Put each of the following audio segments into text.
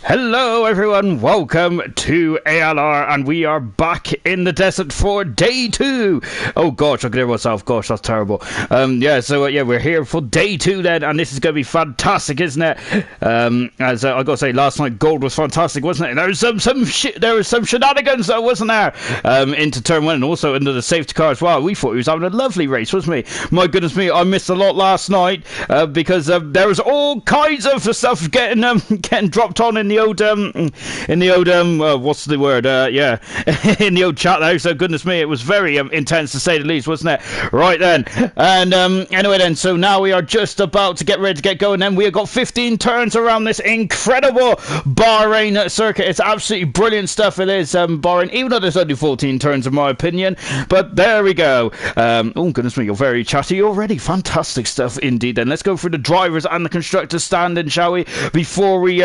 Hello everyone, welcome to ALR, and we are back in the desert for day 2. Oh gosh, I can hear myself, gosh, that's terrible. We're here for day 2 then, and this is going to be fantastic, isn't it? As I got to say, last night gold was fantastic, wasn't it? There was some shenanigans though, wasn't there? Into turn 1 and also into the safety car as well. We thought he was having a lovely race, wasn't he? My goodness me, I missed a lot last night because there was all kinds of stuff getting dropped on in the old what's the word? In the old chat there. So goodness me, it was very intense to say the least, wasn't it? Right then, and anyway then, so now we are just about to get ready to get going. Then we have got 15 turns around this incredible Bahrain circuit. It's absolutely brilliant stuff. It is Bahrain, even though there's only 14 turns in my opinion. But there we go. Oh goodness me, you're very chatty already. Fantastic stuff indeed. Then let's go through the drivers and the constructors standing, shall we? Before we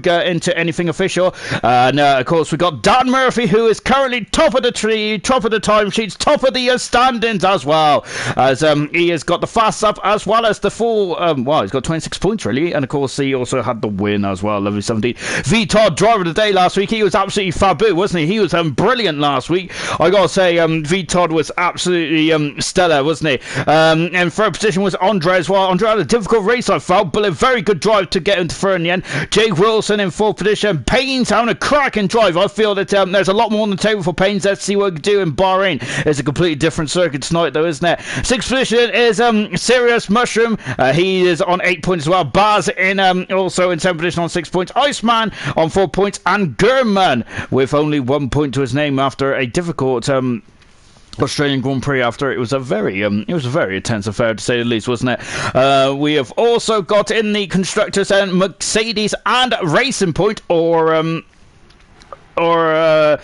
get into anything official. And of course we got Dan Murphy, who is currently top of the tree, top of the timesheets, top of the standings as well, as he has got the fast up as well as the full he's got 26 points really, and of course he also had the win as well. Lovely 17. V Todd, driver of the day last week. He was absolutely faboo, wasn't he? He was brilliant last week. I gotta say, V Todd was absolutely stellar, wasn't he? And third position was Andre as well. Andre had a difficult race, I felt, but a very good drive to get into third in the end. Jake Wilson in fourth position. Payne's having a cracking drive. I feel that there's a lot more on the table for Payne's. Let's see what we can do in Bahrain. It's a completely different circuit tonight though, isn't it? Sixth position is Serious Mushroom. He is on 8 points as well. Baz in also in 7th position on 6 points. Iceman on 4 points, and Gurman with only 1 point to his name after a difficult Australian Grand Prix. After it was a very intense affair to say the least, wasn't it? We have also got in the constructors and Mercedes and Racing Point, or a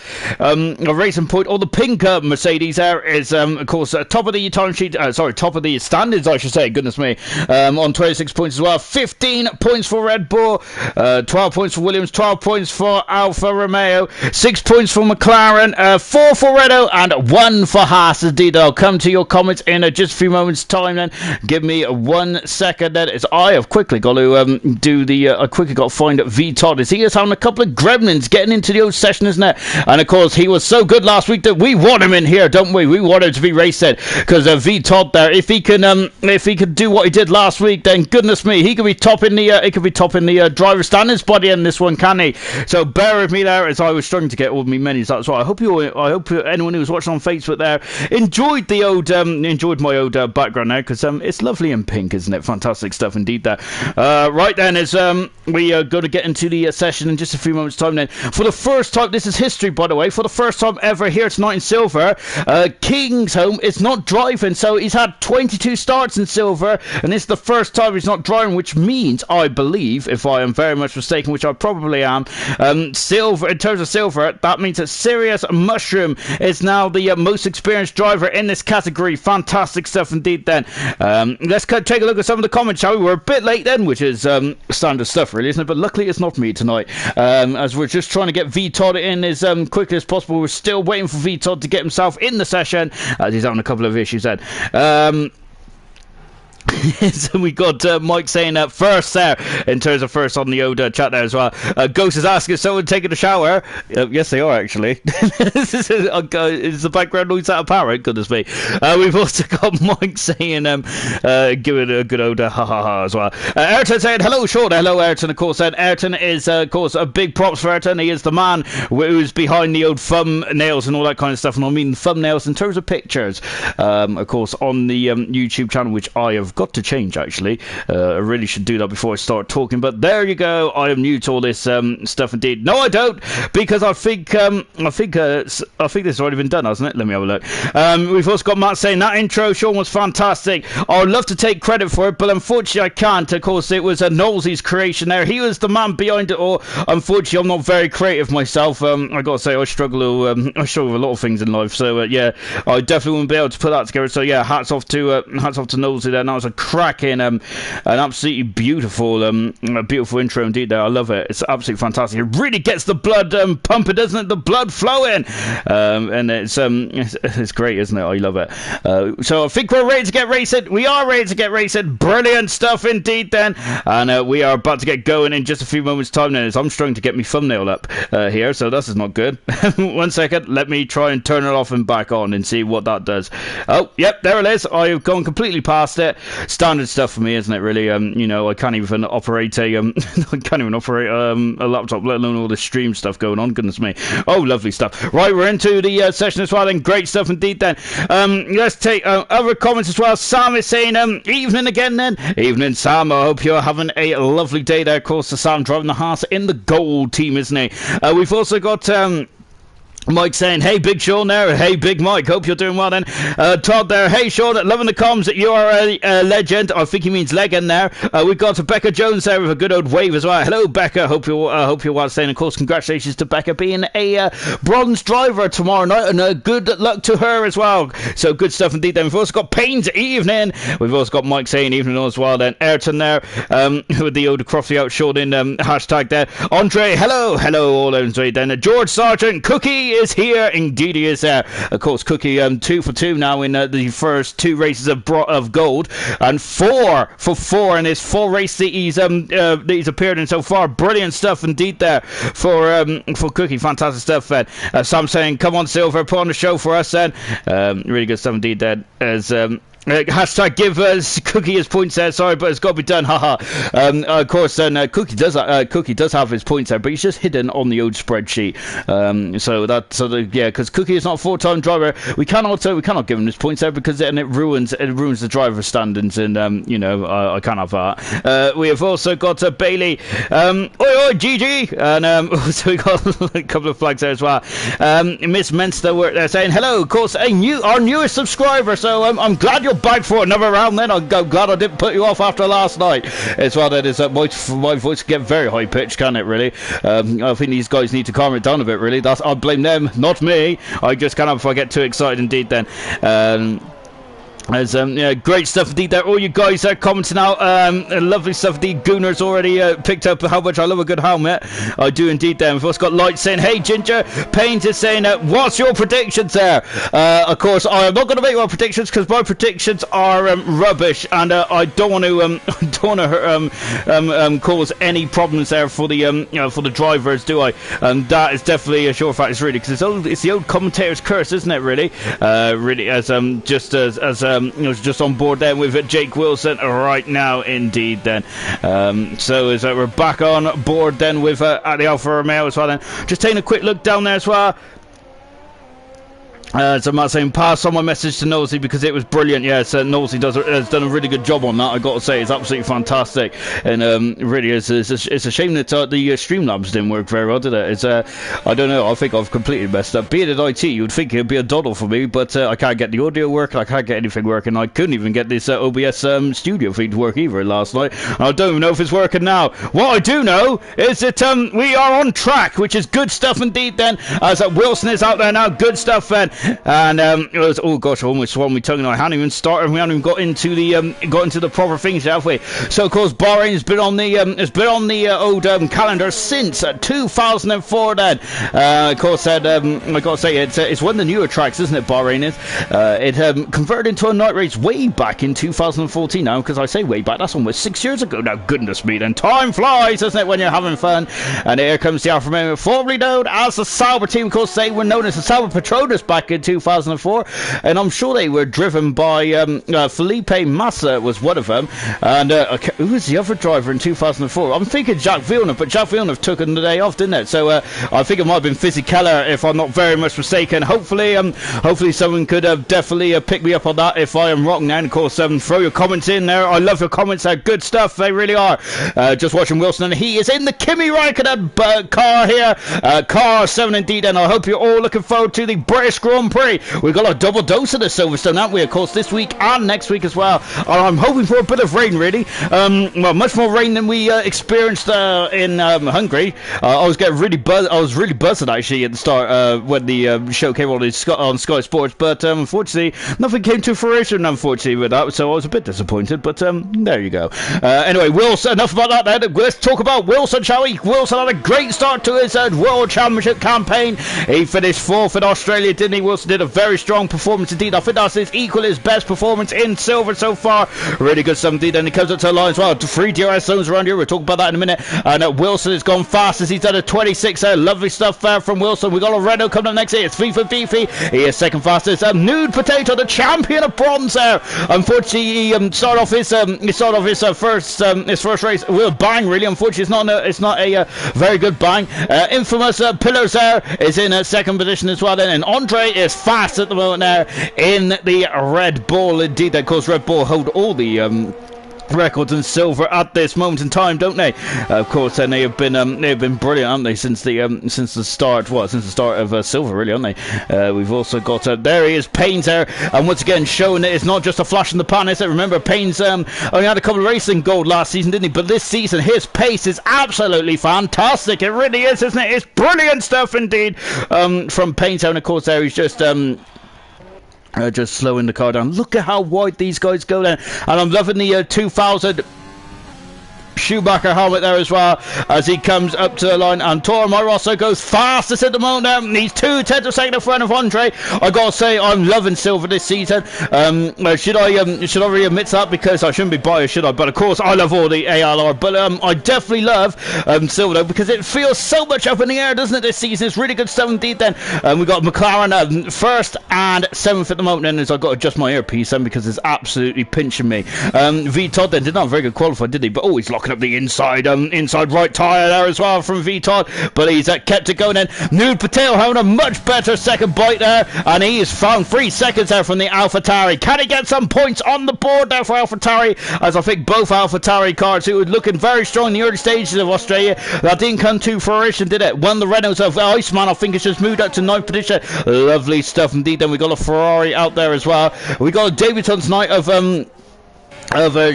Racing Point, or the pink Mercedes there is of course top of the timesheet, top of the standings I should say, goodness me, on 26 points as well. 15 points for Red Bull, 12 points for Williams, 12 points for Alfa Romeo, 6 points for McLaren, 4 for Renault, and 1 for Haas. Indeed, I'll come to your comments in just a few moments time. Then give me 1 second. Then as I have quickly got to I quickly got to find V Todd, as he is having a couple of gremlins getting into the old session, isn't it? And of course he was so good last week that we want him in here, don't we? We want him to be race said, because V Todd there, if he could do what he did last week, then goodness me, he could be top in the driver standings by the end of this one, can he? So bear with me there, as I was struggling to get all my menus. That's why I hope anyone who was watching on Facebook there enjoyed my old background there, because it's lovely and pink, isn't it? Fantastic stuff indeed there. Right then, as we are going to get into the session in just a few moments time. Then for the first time, this is history by the way, for the first time ever here tonight in silver, Kingsholm is not driving. So he's had 22 starts in silver, and this is the first time he's not driving, which means, I believe, if I am very much mistaken, which I probably am, silver, in terms of silver, that means that Serious Mushroom is now the most experienced driver in this category. Fantastic stuff indeed then. Let's take a look at some of the comments, shall we? We're a bit late then, which is standard stuff really, isn't it? But luckily it's not me tonight, as we're just trying to get V Todd in as quickly as possible. We're still waiting for V Todd to get himself in the session, as he's having a couple of issues then. So we got Mike saying first there, in terms of first on the old chat there as well. Ghost is asking, is someone taking a shower? Yes, they are actually. Is the background noise out of power? Goodness me. We've also got Mike saying, giving a good old ha ha ha as well. Ayrton saying, hello Sean. Hello Ayrton, of course. And Ayrton is, of course, a big props for Ayrton. He is the man who's behind the old thumbnails and all that kind of stuff. And I mean thumbnails in terms of pictures, of course, on the YouTube channel, which I have got to change actually. I really should do that before I start talking, but there you go. I am new to all this stuff indeed. No, I don't, because I think this has already been done, hasn't it? Let me have a look. We've also got Matt saying that intro, Sean, was fantastic. I would love to take credit for it, but unfortunately I can't. Of course, it was Knowlesy's creation there. He was the man behind it all. Unfortunately, I'm not very creative myself. I gotta say, I struggle with a lot of things in life. So yeah, I definitely wouldn't be able to put that together. So yeah, hats off to Knowlesy there. That was a cracking, an absolutely beautiful, beautiful intro indeed there. I love it. It's absolutely fantastic. It really gets the blood pumping, doesn't it? The blood flowing. And it's great, isn't it? I love it. So I think we're ready to get racing. We are ready to get racing. Brilliant stuff indeed then. And we are about to get going in just a few moments time then, as I'm struggling to get my thumbnail up here, so this is not good. 1 second, let me try and turn it off and back on and see what that does. Oh, yep, there it is. I've gone completely past it. Standard stuff for me, isn't it, really? You know, I can't even operate a a laptop, let alone all the stream stuff going on. Goodness me. Oh, lovely stuff. Right, we're into the session as well then. Great stuff indeed then. Let's take other comments as well. Sam is saying, evening again then. Evening, Sam. I hope you're having a lovely day there. Of course, Sam driving the Haas in the gold team, isn't he? We've also got Mike saying, hey, Big Sean there. Hey, Big Mike. Hope you're doing well then. Todd there. Hey, Sean. Loving the comms. You are a legend. I think he means legend there. We've got Becca Jones there with a good old wave as well. Hello, Becca. Hope you're well staying. Of course, congratulations to Becca being a bronze driver tomorrow night. And good luck to her as well. So good stuff indeed then. We've also got Payne's evening. We've also got Mike saying evening as well then. Ayrton there with the old Crofty out short in hashtag there. Andre. Hello. Hello all those then. George Sargent. Cookie is here. Indeed he is there. Of course, Cookie 2 for 2 now in the first 2 races of gold, and 4 for 4 in his 4 race that he's appeared in so far. Brilliant stuff indeed there for Cookie. Fantastic stuff, then. Sam saying, come on, Silver, put on the show for us then. Really good stuff indeed then. As hashtag give Cookie his points there. Sorry, but it's got to be done. Haha. Of course, then Cookie does have his points there, but he's just hidden on the old spreadsheet. Because Cookie is not a full-time driver, we cannot give him his points there, because then it ruins the driver standings, and I can't have that. We have also got Bailey. Oi oi GG, and also we got a couple of flags there as well. Miss Menster they're saying hello. Of course, our newest subscriber. So I'm glad you're back for another round then. I'm glad I didn't put you off after last night as well. That is my voice can get very high pitched, can it really? I think these guys need to calm it down a bit, really. I blame them, not me. I just can't if I get too excited indeed then. There's great stuff indeed there. All you guys are commenting out. Lovely stuff. The Gooner's already picked up how much I love a good helmet. I do indeed then. We've also got Light saying, hey Ginger. Paint is saying, what's your predictions there? Of course, I am not going to make my predictions, because my predictions are rubbish, and I don't want to cause any problems there for the drivers, do I? And that is definitely a sure fact. It's really, because it's the old commentator's curse, isn't it? Really, really, as just on board then with Jake Wilson right now indeed then. So as we're back on board then with at the Alfa Romeo as well then. Just taking a quick look down there as well. So Matt saying, pass on my message to Nosey because it was brilliant. Yes, Nosey has done a really good job on that. I got to say, it's absolutely fantastic, and really is. It's a shame that the Streamlabs didn't work very well, did it? It's I don't know. I think I've completely messed up. Being at IT, you'd think it'd be a doddle for me, but I can't get the audio working. I can't get anything working. I couldn't even get this OBS studio feed to work either last night. I don't even know if it's working now. What I do know is that we are on track, which is good stuff indeed. Then as Wilson is out there now, good stuff then. And oh gosh, I almost swallowed my tongue. I hadn't even started. We hadn't even got into the proper things, have we? So of course, Bahrain has been on the old calendar since 2004. Then of course, I got to say it's one of the newer tracks, isn't it? Bahrain is. It converted into a night race way back in 2014. Now, because I say way back, that's almost 6 years ago now. Goodness me, then time flies, doesn't it, when you're having fun? And here comes the Alfa Romeo, formerly known as the Sauber team. Of course, they were known as the Sauber Petronas back in 2004, and I'm sure they were driven by Felipe Massa was one of them, and who was the other driver in 2004? I'm thinking Jacques Villeneuve, but Jacques Villeneuve took the day off, didn't it? So I think it might have been Fizzy Keller, if I'm not very much mistaken. Hopefully someone could definitely pick me up on that if I am wrong now. And of course, throw your comments in there. I love your comments. They're good stuff. They really are. Just watching Wilson, and he is in the Kimi Räikkönen car here, car 7 indeed, and I hope you're all looking forward to the British Grand Grand Prix. We've got a double dose of the Silverstone, haven't we? Of course, this week and next week as well. I'm hoping for a bit of rain, really. Well, much more rain than we experienced in Hungary. I was getting really buzzed. I was really buzzing actually at the start when the show came on Sky Sports, but unfortunately, nothing came to fruition. Unfortunately, with that, so I was a bit disappointed. But there you go. Anyway, Wilson. Enough about that. Then let's talk about Wilson, shall we? Wilson had a great start to his World Championship campaign. He finished 4th in Australia, didn't he? Wilson did a very strong performance indeed. I think that's his best performance in silver so far. Really good stuff indeed. And he comes up to the line as well. 3 DRS zones around here. We'll talk about that in a minute. And Wilson has gone fast as he's done a 26. Lovely stuff from Wilson. We got a Renault coming up next here. It's FIFA Beefy. He is second fastest. Nude Potato, the champion of bronze there. Unfortunately, he started off his first race with a bang. Really, unfortunately, it's not a very good bang. Infamous Pillars there is in second position as well. Then, and Andre is fast at the moment there in the Red Bull. Indeed, of course, Red Bull hold all the records in silver at this moment in time, don't they? Of course, and they've been brilliant, haven't they, since the start of silver, really, haven't they? We've also got there he is, Payne's there, and once again showing that it's not just a flash in the pan, is it? Remember, Payne's only had a couple of races in gold last season, didn't he? But this season, his pace is absolutely fantastic. It really is, isn't it? It's brilliant stuff indeed from Payne's, and of course, there he's just slowing the car down. Look at how wide these guys go then. And I'm loving the 2000 Schumacher helmet there as well as he comes up to the line, and Toro Rosso goes fastest at the moment. He's 2/10 of a second in front of Andre. I gotta say, I'm loving silver this season. Should I really admit that? Because I shouldn't be biased, should I? But of course I love all the ALR, but I definitely love silver though, because it feels so much up in the air, doesn't it, this season? It's really good stuff indeed. Then we got McLaren first and 7th at the moment, and as I've got to adjust my earpiece then because it's absolutely pinching me. V Todd then did not very good qualify, did he? But he's locking up the inside right tyre there as well from V Todd, but he's kept it going in. Nude Patel having a much better second bite there, and he has found 3 seconds there from the AlphaTauri. Can he get some points on the board there for AlphaTauri? As I think both AlphaTauri cars, who were looking very strong in the early stages of Australia, that didn't come to fruition, did it? One of the Renaults of Iceman, I think, has just moved up to 9th position. Lovely stuff indeed. Then we got a Ferrari out there as well. We got a debutante's night of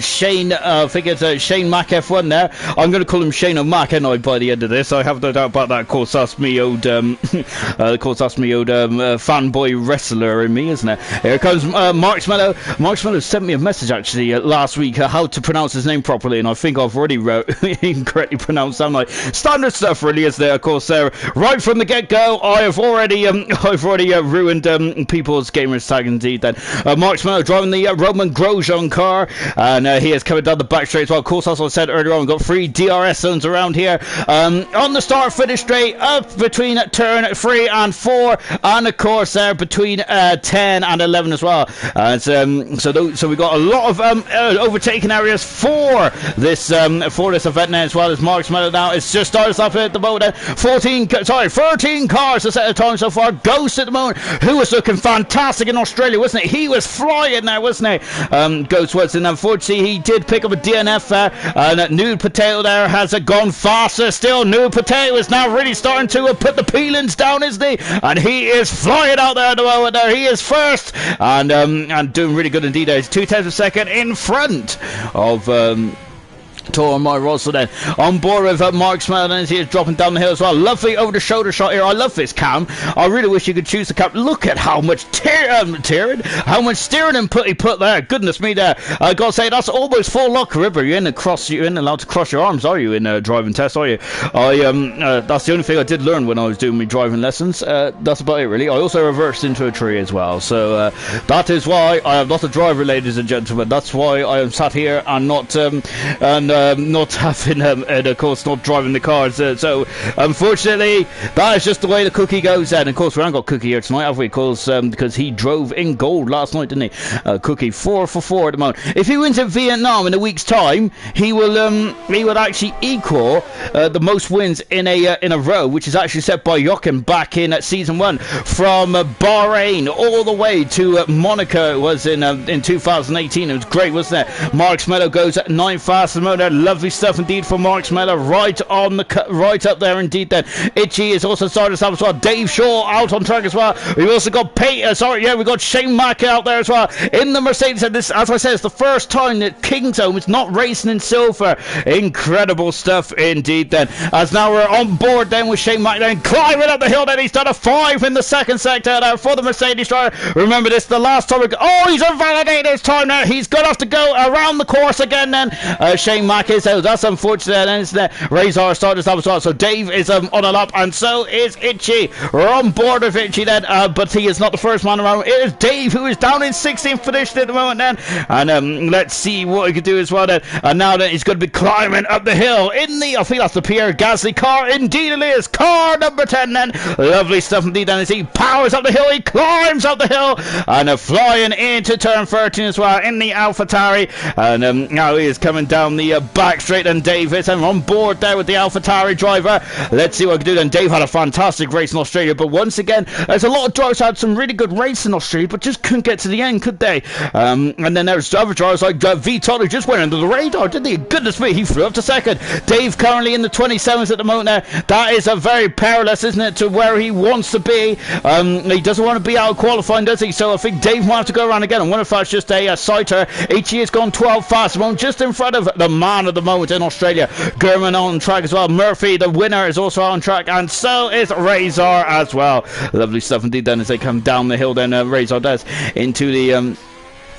Shane, I think it's Shane Mack F1 there. I'm going to call him Shane O'Mac, ain't I, by the end of this? I have no doubt about that. Of course, that's me old, fanboy wrestler in me, isn't it? Here comes Mark Smello. Mark Smello sent me a message, actually, last week, how to pronounce his name properly, and I think I've already incorrectly pronounced that. Like, standard stuff, really, is there? Of course, right from the get-go, I've already ruined people's gamers tag, indeed, then. Mark Smello driving the Roman Grosjean car, and he is coming down the back straight as well. Of course, as I said earlier on, we've got 3 DRS zones around here. On the start finish straight, up between turn 3 and 4, and of course there between 10 and 11 as well. So we got a lot of overtaking areas for this event now, as well as Mark's Meadow now. It's just started up at the moment. 13 cars a set of time so far. Ghost at the moment, who was looking fantastic in Australia, wasn't it? He was flying there, wasn't he? Ghost was, and unfortunately he did pick up a DNF there, and Nude Potato there has gone faster still. Nude Potato is now really starting to put the peelings down, isn't he? And he is flying out there at the moment there. He is first, and doing really good indeed. He's 2/10 of a second in front of Toro Rosso then. On board with Mark Smell, and he is dropping down the hill as well. Lovely over the shoulder shot here. I love this cam. I really wish you could choose the cam. Look at how much how much steering input he put there. Goodness me there. I gotta say, that's almost full lock river. You ain't allowed to cross your arms, are you, in a driving test, are you? That's the only thing I did learn when I was doing my driving lessons. That's about it, really. I also reversed into a tree as well, so that is why I am not a driver, ladies and gentlemen. That's why I am sat here and not having and of course not driving the cars. So unfortunately, that is just the way the cookie goes. And of course, we haven't got Cookie here tonight, have we? Because he drove in gold last night, didn't he? Cookie 4 for 4 at the moment. If he wins at Vietnam in a week's time, he would actually equal the most wins in a row, which is actually set by Jochen back in season 1 from Bahrain all the way to Monaco. It was in 2018. It was great, wasn't it? Mark Smello goes at 9 fast at the moment. there. Lovely stuff indeed for Mark Smeller, right on the right up there indeed. Then Itchy is also started us up as well. Dave Shaw out on track as well. We've also got we got Shane Mack out there as well in the Mercedes. And this, as I said, it's the first time that Kingsholm is not racing in silver. Incredible stuff indeed. Then as now we're on board then with Shane Mack then climbing up the hill. Then he's done a 5 in the second sector there for the Mercedes driver. Remember this, the last time he's invalidated his time now. He's going to have to go around the course again then. Shane Mack is out. That's unfortunate. And it's Razor started up as well. So Dave is on a lap, and so is Itchy. We're on board with Itchy then, but he is not the first man around. It is Dave who is down in 16th position at the moment then. And let's see what he can do as well then. And now then he's going to be climbing up the hill in the, I think that's the Pierre Gasly car. Indeed it is. Car number 10 then. Lovely stuff indeed. And as he powers up the hill, he climbs up the hill and flying into turn 13 as well in the AlphaTauri. And now he is coming down the back straight, and Dave is on board there with the AlphaTauri driver. Let's see what he can do then. Dave had a fantastic race in Australia, but once again, there's a lot of drivers had some really good races in Australia, but just couldn't get to the end, could they? And then there's other drivers like Vitor, who just went under the radar, didn't he? Goodness me, he flew up to second. Dave currently in the 27th at the moment there. That is a very perilous, isn't it, to where he wants to be. He doesn't want to be out of qualifying, does he? So I think Dave might have to go around again. I wonder if that's just a sighter. HE has gone 12 fast at the moment, just in front of the man of the moment in Australia. Gurman on track as well. Murphy, the winner, is also on track, and so is Razor as well. Lovely stuff indeed then as they come down the hill then. Razor does into the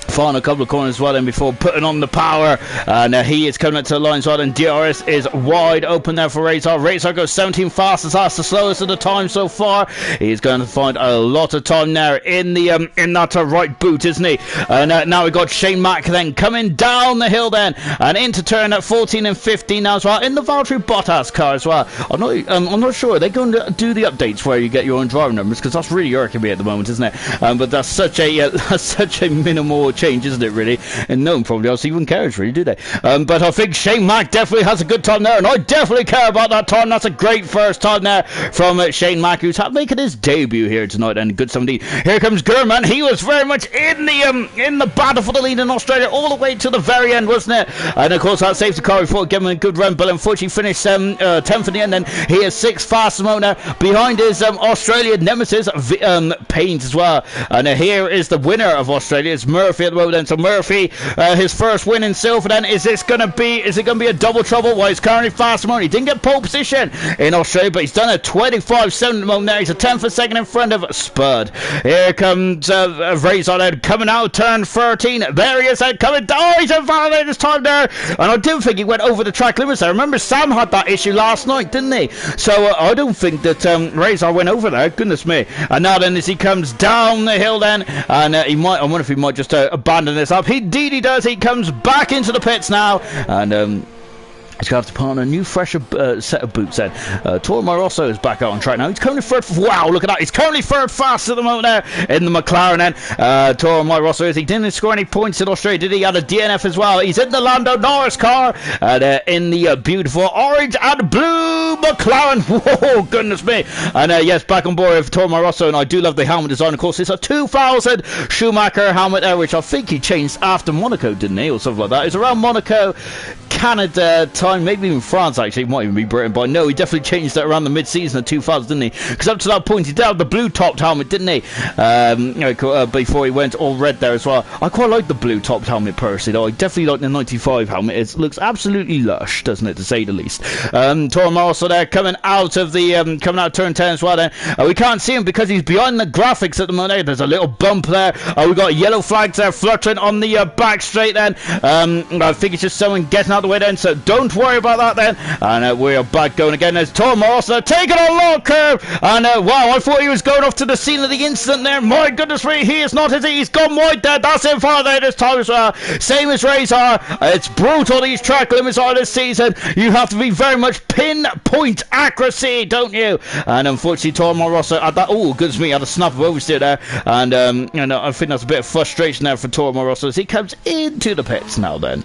final couple of corners as well then before putting on the power, and he is coming up to the line as well, and DRS is wide open there for Razor. Razor goes 17 fastest. That's the slowest of the time so far. He's going to find a lot of time there in the in that right boot, isn't he? And now we got Shane Mack then coming down the hill then and into turn at 14 and 15 now as well in the Valtteri Bottas car as well. I'm not sure, are they going to do the updates where you get your own driving numbers, because that's really irking me at the moment, isn't it? But that's such a minimal change, isn't it, really? And no one probably else even cares, really, do they? But I think Shane Mack definitely has a good time there, and I definitely care about that time. That's a great first time there from Shane Mack, who's making his debut here tonight, and good somebody. Here comes Gurman. He was very much in the battle for the lead in Australia all the way to the very end, wasn't it? And of course that safety car before giving him a good run, but unfortunately finished 10th in the end. Then he is 6th fastest moment behind his Australian nemesis Paines as well. And here is the winner of Australia. It's Murphy at the moment. So Murphy, his first win in silver. Then is it going to be a double trouble? Well, he's currently fast moment. He didn't get pole position in Australia, but he's done a 25.7 at the moment there. He's a 10th a second in front of Spud. Here comes Razor then coming out turn 13. There he is then coming down. Oh, he's invalidated his time there, and I do think he went over the track limits there. Remember Sam had that issue last night, didn't he? So I don't think that Razor went over there. Goodness me. And now then as he comes down the hill then, and I wonder if he might just abandon this up. Indeed he does. He comes back into the pits now, and he's going to have to put on a new, fresher set of boots then. Toro Rosso is back out on track now. He's currently third. Wow, look at that. He's currently third fast at the moment there in the McLaren then. Toro Rosso is. He didn't score any points in Australia, did he? He had a DNF as well. He's in the Lando Norris car and in the beautiful orange and blue McLaren. Whoa, goodness me. And yes, back on board with Toro Rosso, and I do love the helmet design. Of course, it's a 2000 Schumacher helmet there, which I think he changed after Monaco, didn't he? Or something like that. It's around Monaco, Canada time, maybe even France actually. It might even be Britain, but no, he definitely changed that around the mid-season of 2000, didn't he? Because up to that point he did have the blue topped helmet, didn't he? Before he went all red there as well. I quite like the blue topped helmet personally, though. I definitely like the 95 helmet. It looks absolutely lush, doesn't it, to say the least. Toro Rosso there coming out of turn 10 as well then. We can't see him because he's behind the graphics at the moment. There's a little bump there. We got yellow flags there fluttering on the back straight then. I think it's just someone getting out the way then, so don't worry about that then. And we are back going again. There's Toro Rosso taking a long curve, and wow, I thought he was going off to the scene of the incident there. My goodness me, he is not, is he? He's gone wide there. That's him far there this time as well. Same as Razor. It's brutal, these track limits are this season. You have to be very much pinpoint accuracy, don't you? And unfortunately Toro Rosso had that, oh goodness me, had a snap of oversteer there, and I think that's a bit of frustration there for Toro Rosso as he comes into the pits now then.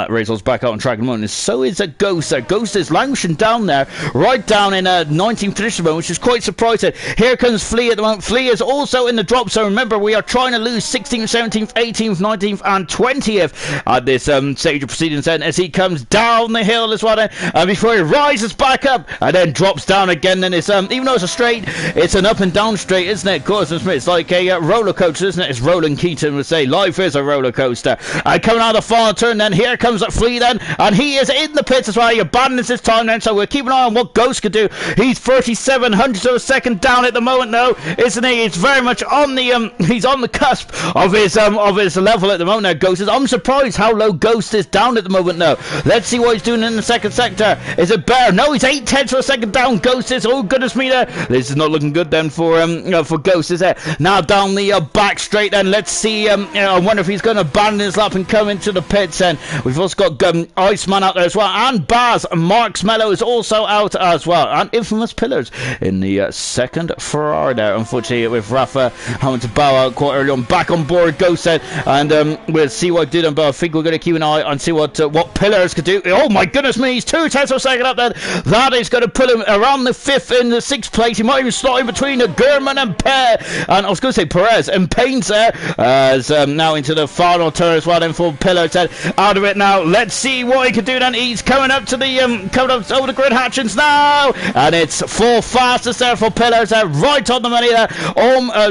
Razor's back out on track at the moment. So is a Ghost. Ghost is languishing down there, right down in 19th position at the moment, which is quite surprising. Here comes Flea at the moment. Flea is also in the drop, so remember, we are trying to lose 16th, 17th, 18th, 19th, and 20th at this stage of proceedings then, as he comes down the hill as well then, and before he rises back up and then drops down again. Then it's even though it's a straight, it's an up and down straight, isn't it? Of course, it's like a roller coaster, isn't it? As Roland Keaton would say, life is a roller coaster. Coming out of the final turn then, here comes Flea then, and he is in the pits as well. He abandons his time then, so we're keeping an eye on what Ghost could do. He's 37 hundredths of a second down at the moment though, isn't he? It's very much on the he's on the cusp of his level at the moment now, Ghost is. I'm surprised how low Ghost is down at the moment now. Let's see what he's doing in the second sector. Is it Bear? No, he's 8/10 of a second down. Ghost is. Oh goodness me there. This is not looking good then for Ghost, is it? Now down the back straight then. Let's see. I wonder if he's going to abandon his lap and come into the pits then. We've also got Iceman out there as well, and Baz. Marksmello is also out as well, and Infamous Pillars in the second Ferrari there. Unfortunately, with Rafa having to bow out quite early on. Back on board Ghost then, and we'll see what he did. But I think we're going to keep an eye and see what Pillars could do. Oh my goodness me, he's 2/10 of a second up then. That is going to pull him around the 5th and the 6th place. He might even slot in between Gurman and I was going to say Perez and Paints there, as now into the final turn as well then for Pillars then. Out of it now. Let's see what he can do then. He's coming up to the over the grid hatchings now, and it's 4 fastest there for Pillars there, right on the money there.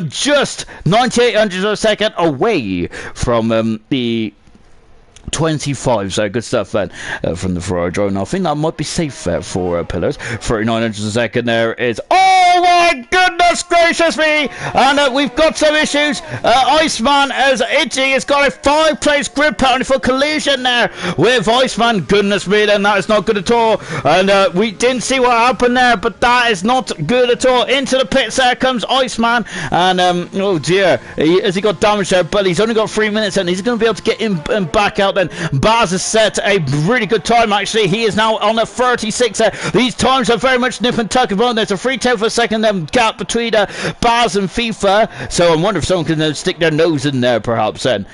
Just 98 hundredths of a second away from the 25, so good stuff then from the Ferrari drone. I think that might be safe for Pillars. 39 hundredths a second there is. Oh my goodness gracious me! And we've got some issues. Iceman as Itchy has got a 5-place grid penalty for collision there with Iceman. Goodness me, then that is not good at all. And we didn't see what happened there, but that is not good at all. Into the pits there comes Iceman, and oh dear, has he got damage there? But he's only got 3 minutes, and he's going to be able to get him back out. Then Baz has set a really good time actually. He is now on a 36. These times are very much nip and tuck. There's a 3/10 for a second gap between Baz and FIFA, so I wonder if someone can stick their nose in there perhaps then.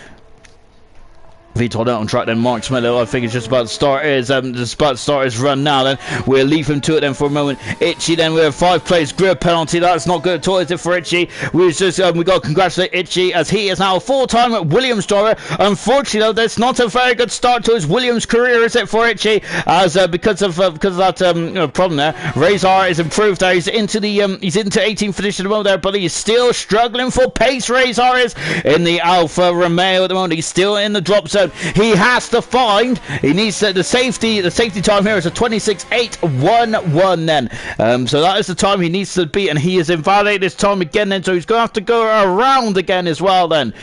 Vitold out on track then. Marksmello, I think it's just about to start his run now then. We'll leave him to it then for a moment. Itchy then with a 5-place grid penalty. That's not good at all, is it, for Itchy? We got to congratulate Itchy, as he is now a full-time Williams driver. Unfortunately though, that's not a very good start to his Williams career, is it, for Itchy? As because of that problem there. Razor is improved there. He's into 18th position at the moment there, but he's still struggling for pace. Razor is in the Alfa Romeo at the moment. He's still in the drop zone. He has to find. He needs the safety. The safety time here is a 26.811 then. So that is the time he needs to beat, and he has invalidated his time again then. So he's going to have to go around again as well then.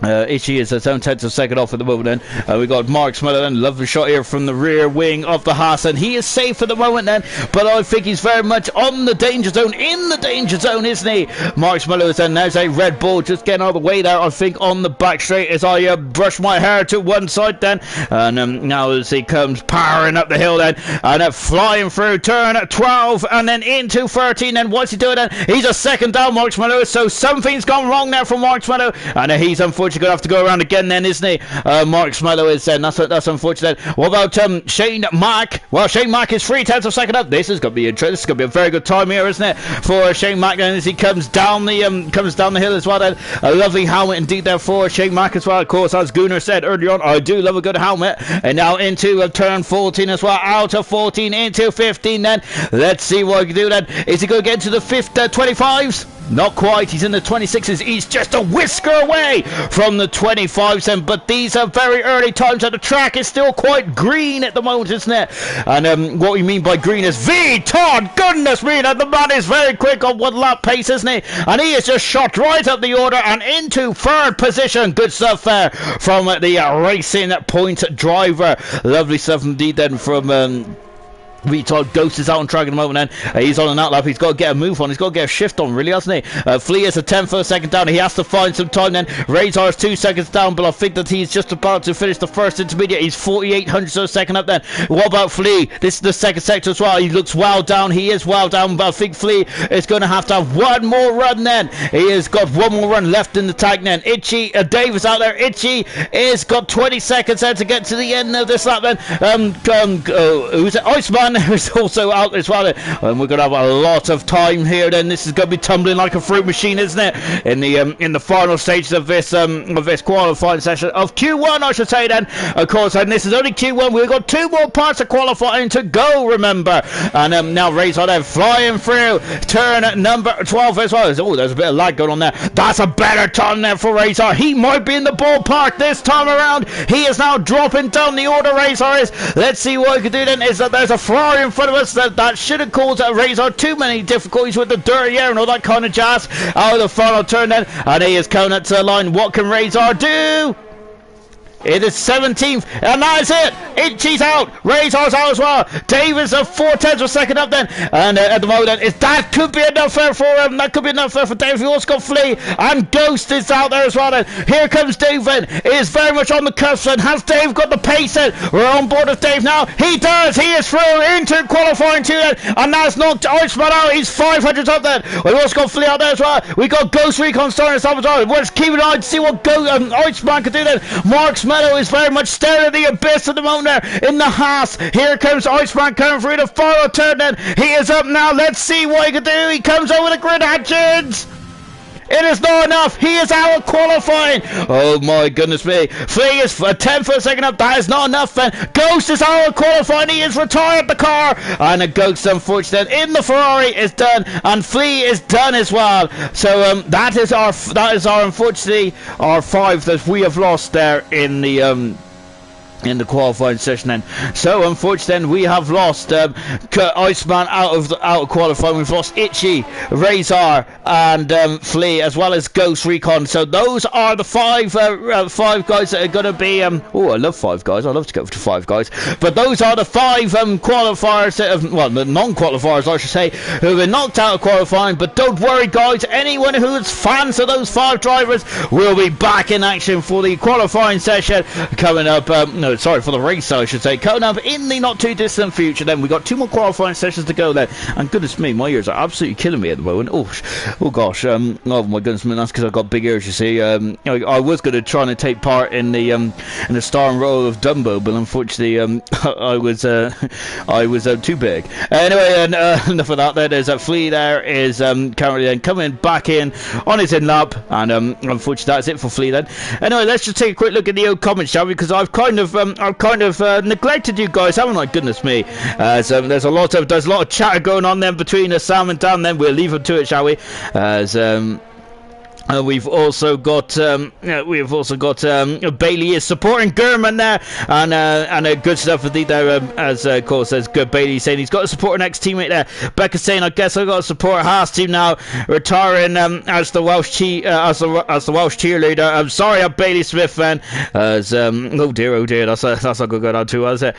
Itchy is 7/10 of a second off at the moment then. We got Marksmello then, lovely shot here from the rear wing of the Haas, and he is safe at the moment then, but I think he's very much on the danger zone, in the danger zone, isn't he? Marksmello is then, there's a Red Bull just getting out of the way there, I think, on the back straight as I brush my hair to one side then, and now as he comes powering up the hill then, and flying through turn 12 and then into 13, and what's he doing then? He's a second down, Marksmello, so something's gone wrong there for Marksmello, and he's unfortunately going to have to go around again then, isn't he? Marksmello is then. That's unfortunate. What about Shane Mack? Well, Shane Mack is 3/10 of a second up. This is going to be interesting. This is going to be a very good time here, isn't it, for Shane Mack? And as he comes down the hill as well, then a lovely helmet indeed there for Shane Mack as well. Of course, as Gunnar said earlier on, I do love a good helmet. And now into turn 14 as well. Out of 14 into 15 then. Let's see what he can do then. Is he going to get to the 25s? Not quite. He's in the 26s. He's just a whisker away from the 25s then, but these are very early times, and the track is still quite green at the moment, isn't it? And what we mean by green is Todd. Goodness me, that the man is very quick on 1 lap pace, isn't he? And he has just shot right up the order and into 3rd position. Good stuff there from the Racing Point driver. Lovely stuff indeed then from Retard Ghost is out on track at the moment then. He's on an outlap. He's got to get a move on. He's got to get a shift on, really, hasn't he? Flea is a 10th for a second down. He has to find some time then. Razor is 2 seconds down, but I think that he's just about to finish the first intermediate. He's 4,800 of a second up then. What about Flea? This is the second sector as well. He looks well down. He is well down, but I think Flea is going to have one more run then. He has got one more run left in the tank then. Itchy, Davis out there. Itchy is got 20 seconds there to get to the end of this lap then. Who's it? Iceman is also out as well, and we're gonna have a lot of time here then. This is gonna be tumbling like a fruit machine, isn't it, in the final stages of this qualifying session of Q1, I should say then, of course. And this is only Q1. We've got 2 more parts of qualifying to go, remember. And now Razor then flying through turn number 12 as well. Oh, there's a bit of lag going on there. That's a better turn there for Razor. He might be in the ballpark this time around. He is now dropping down the order. Razor is. Let's see what he can do then. Is that there's a Ferrari in front of us that should have caused Razor too many difficulties with the dirty air and all that kind of jazz. Out of the final turn then, and he is coming up to the line. What can Razor do? It is 17th, and that is it. Itchy's out. Razor's out as well. Davis of 4/10 of a second up then. And at the moment, that could be enough there for him. That could be enough there for Dave. He also got Flea, and Ghost is out there as well then. Here comes Dave then. He is very much on the cusp, and has Dave got the pace then? We're on board with Dave now. He does. He is through into qualifying too then. And that's knocked Iceman out. He's 500 up then. We've also got Flea out there as well. We got Ghost Recon starting us up as well. We're just keeping an eye to see what Iceman can do then. Mark's Meadow is very much staring at the abyss at the moment there in the Haas. Here comes Iceman coming through the final turn then. He is up now. Let's see what he can do. He comes over the grid hatches. It is not enough. He is out of qualifying. Oh my goodness me. Flea is 10 for a second up. That is not enough then. Ghost is out of qualifying. He has retired the car. And the Ghost, unfortunately, in the Ferrari is done. And Flea is done as well. So that is our unfortunately our 5 that we have lost there in the qualifying session then. So unfortunately we have lost Iceman out of qualifying. We've lost Itchy, Razor and Flea, as well as Ghost Recon. So those are the 5 guys that are going to be oh, I love 5 guys. I love to go to 5 guys, but those are the 5 qualifiers that have, well, the non-qualifiers I should say, who have been knocked out of qualifying. But don't worry guys, anyone who is fans of those 5 drivers will be back in action for the qualifying session coming up. No, sorry, for the race I should say, coming up in the not too distant future. Then we got 2 more qualifying sessions to go there, and goodness me, my ears are absolutely killing me at the moment. Oh gosh, oh my goodness me, that's because I've got big ears, you see. I was going to try and take part in the starring role of Dumbo, but unfortunately I was too big. Anyway, enough of that. There's a Flea there is currently then coming back in on his in lap, and unfortunately that's it for Flea then. Anyway, let's just take a quick look at the old comments, shall we, because I've kind of neglected you guys, haven't I? Goodness me. So there's a lot of chatter going on then between Sam and Dan. Then we'll leave them to it, shall we? As we've also got Bailey is supporting Gurman there, and good stuff indeed there. As of course, there's good Bailey saying he's got to support an ex-teammate there. Becca saying, I guess I've got to support Haas team now, retiring as the Welsh cheerleader. I'm sorry, I'm Bailey Smith fan. As oh dear, that's not good going on too, was it?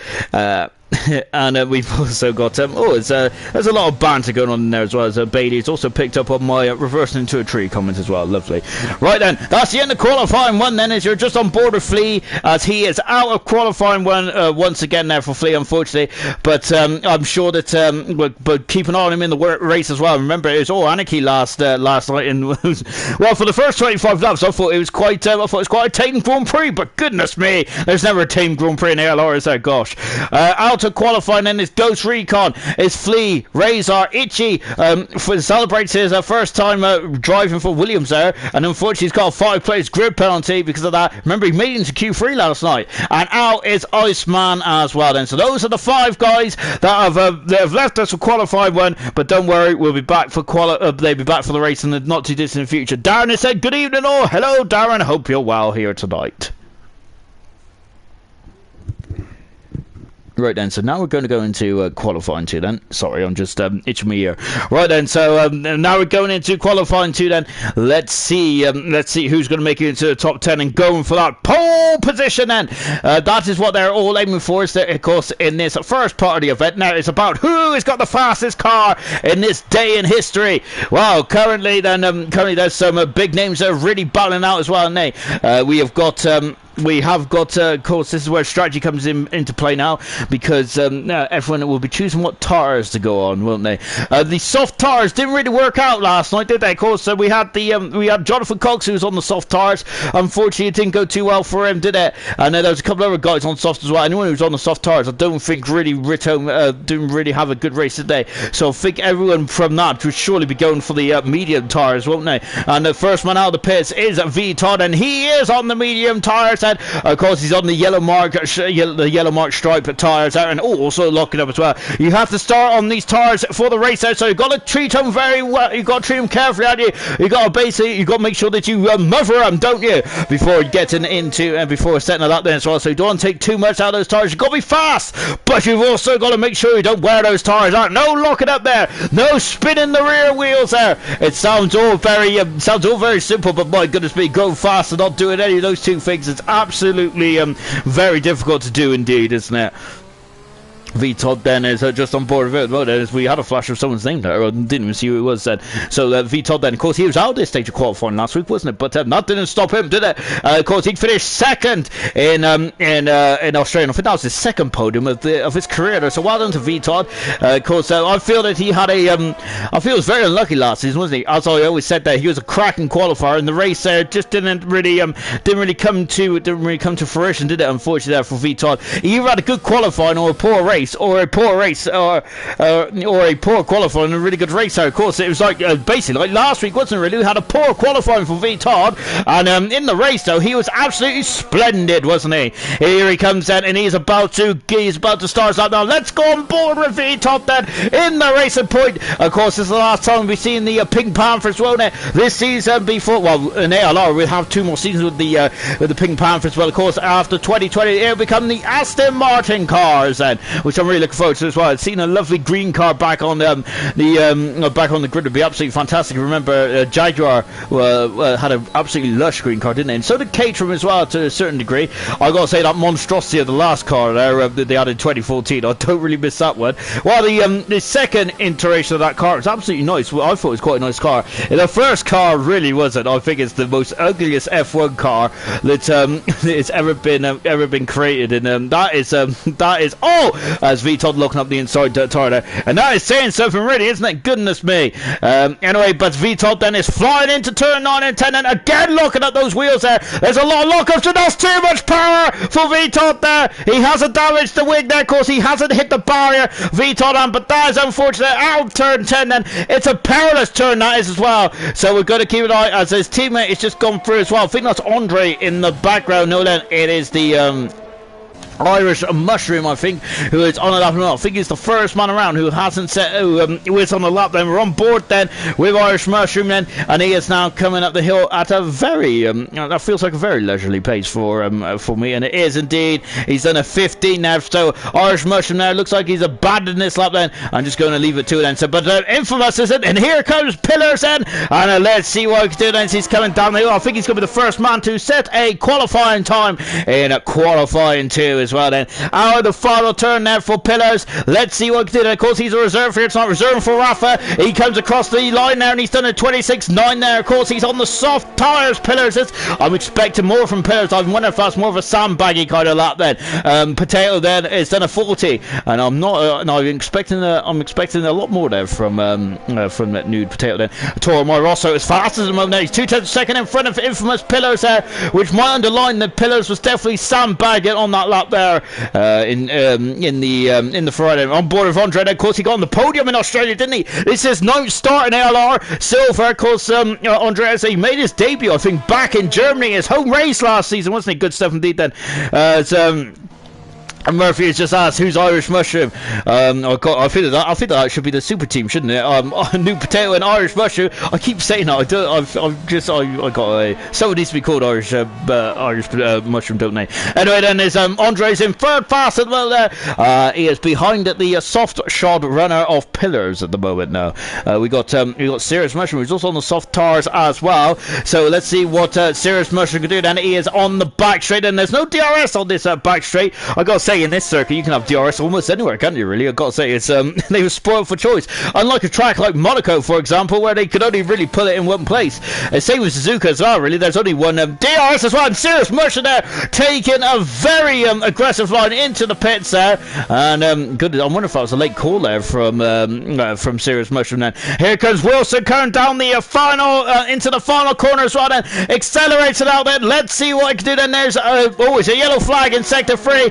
And we've also got there's a lot of banter going on in there as well. As Bailey's also picked up on my reversing into a tree comment as well. Lovely. Right then, that's the end of qualifying 1 then, as you're just on board with Flea, as he is out of qualifying 1 once again there for Flea, unfortunately. But I'm sure that but keep an eye on him in the race as well. Remember, it was all anarchy last night in well, for the first 25 laps I thought it was quite a tame Grand Prix, but goodness me, there's never a tame Grand Prix in ALR, is there? Gosh. Out of qualifying then is Ghost Recon, is Flea, Razor, Itchy celebrates his first time driving for Williams there, and unfortunately he's got a 5-place grid penalty because of that. Remember, he made it into Q3 last night. And out is Iceman as well then. So those are the 5 guys that have left us for qualifying 1, but don't worry, we'll be back for they'll be back for the race in the not too distant future. Darren has said good evening all. Hello Darren, hope you're well here tonight. Right. right then, so now we're going to go into qualifying 2 then. Sorry, I'm just itching my ear. Right then, so now we're going into qualifying 2 then. Let's see who's going to make it into the top 10 and going for that pole position then. That is what they're all aiming for, is that, of course, in this first part of the event. Now it's about who has got the fastest car in this day in history. Well, currently there's some big names that are really battling out as well, and we have got, of course, this is where strategy comes into play now, because everyone will be choosing what tires to go on, won't they? The soft tires didn't really work out last night, did they? Of course, we had Jonathan Cox, who was on the soft tires. Unfortunately, it didn't go too well for him, did it? And there was a couple of other guys on soft as well. Anyone who was on the soft tires, I don't think really didn't really have a good race today. So I think everyone from that would surely be going for the medium tires, won't they? And the first man out of the pits is V Todd, and he is on the medium tires. Of course, he's on the yellow mark stripe tires out, and also locking up as well. You have to start on these tires for the race out, so you've got to treat them very well. You've got to treat them carefully, haven't you? You've got to make sure that you mother them, don't you, before getting into and before setting a lap there as well. So you don't take too much out of those tires. You've got to be fast, but you've also got to make sure you don't wear those tires out. No locking up there, no spinning the rear wheels there. It sounds all very simple, but my goodness me, go fast and not doing any of those two things. It's absolutely very difficult to do indeed, isn't it? V Todd then is just on board with it. As we had a flash of someone's name there, I didn't even see who it was then. So V Todd then, of course, he was out this stage of qualifying last week, wasn't it? But that didn't stop him, did it? Of course, he finished second in Australia. I think that was his second podium of his career there. So well done to V Todd. Of course, I feel that he had I feel he was very unlucky last season, wasn't he? As I always said, that he was a cracking qualifier, and the race there just didn't really come to fruition, did it? Unfortunately, there for V Todd, he either had a good qualifying or a poor race. Or a poor qualifying and a really good race. So of course it was like basically like last week, wasn't it? Really, we had a poor qualifying for V Todd, and in the race though he was absolutely splendid, wasn't he? Here he comes then, and he's about to start out now. Let's go on board with V Todd then in the racing point. Of course, this is the last time we've seen the Pink Panthers, won't it? This season before, well, in ALR we'll have 2 more seasons with the Pink Panthers. Well, of course, after 2020 it'll become the Aston Martin cars then, which I'm really looking forward to as well. I've seen a lovely green car back on the grid. Would be absolutely fantastic. Remember, Jaguar had an absolutely lush green car, didn't they? And so did Caterham as well, to a certain degree. I got to say, that monstrosity of the last car there that they had in 2014, I don't really miss that one. Well, the second iteration of that car was absolutely nice. Well, I thought it was quite a nice car. The first car really wasn't. I think it's the most ugliest F1 car that's ever been created, and that is as V Todd looking up the inside tire there, and that is saying something really, isn't it? Goodness me. Anyway, but V Todd then is flying into turn 9 and 10, and again looking at those wheels there. There's a lot of lockups, and that's too much power for V Todd there. He hasn't damaged the wing there, of course. He hasn't hit the barrier, V Todd, but that is unfortunate. Out of turn 10 then. It's a perilous turn that is as well, so we've got to keep an eye as his teammate is just gone through as well. I think that's Andre in the background. No, then it is the Irish Mushroom, I think, who is on a lap. I think he's the first man around who hasn't who is on the lap. Then we're on board then with Irish Mushroom then, and he is now coming up the hill at a very that feels like a very leisurely pace for me, and it is indeed. He's done a 15 now, so Irish Mushroom now looks like he's abandoned this lap then. I'm just going to leave it to it then. So, but Infamous is it, and here comes Pillars then, and let's see what he can do then. He's coming down the hill. I think he's going to be the first man to set a qualifying time in a qualifying 2 as well then. Out of the final turn there for Pillars. Let's see what he did. Of course, he's a reserve here. It's not reserved for Rafa. He comes across the line there, and he's done a 26.9 there. Of course, he's on the soft tires. Pillars is. I'm expecting more from Pillars. I'm wondering if that's more of a sandbaggy kind of lap then. Potato then has done a 40, and I'm not. No, I'm expecting a lot more there from that nude Potato then. Toro Rosso is fast as a moment. He's 2/10 second in front of Infamous Pillars there, which might underline that Pillars was definitely sandbagging on that lap there in the Friday. On board with Andre, of course, he got on the podium in Australia, didn't he? This is 9th start in ALR silver. Of course, Andre, he made his debut, I think, back in Germany, his home race last season, wasn't it? Good stuff indeed then. And Murphy has just asked who's Irish Mushroom. I feel that should be the super team, shouldn't it? New Potato and Irish Mushroom. I keep saying that. I got someone needs to be called Irish Mushroom, don't they? Anyway, then there's Andre's in third fast as well there. He is behind the soft shod runner of Pillars at the moment now. We got Serious Mushroom, who's also on the soft tars as well. So let's see what Serious Mushroom can do. Then he is on the back straight, and there's no DRS on this back straight. I gotta say, in this circuit you can have DRS almost anywhere, can't you, really? I've got to say, it's they were spoiled for choice, unlike a track like Monaco, for example, where they could only really pull it in one place. Same with Suzuka as well, really. There's only one DRS as well, and Serious Mushroom there taking a very aggressive line into the pits there, and good. I wonder if that was a late call there from Serious Mushroom. Then here comes Wilson coming down the into the final corner as well, then accelerates it out there. Let's see what he can do. Then there's it's a yellow flag in sector 3.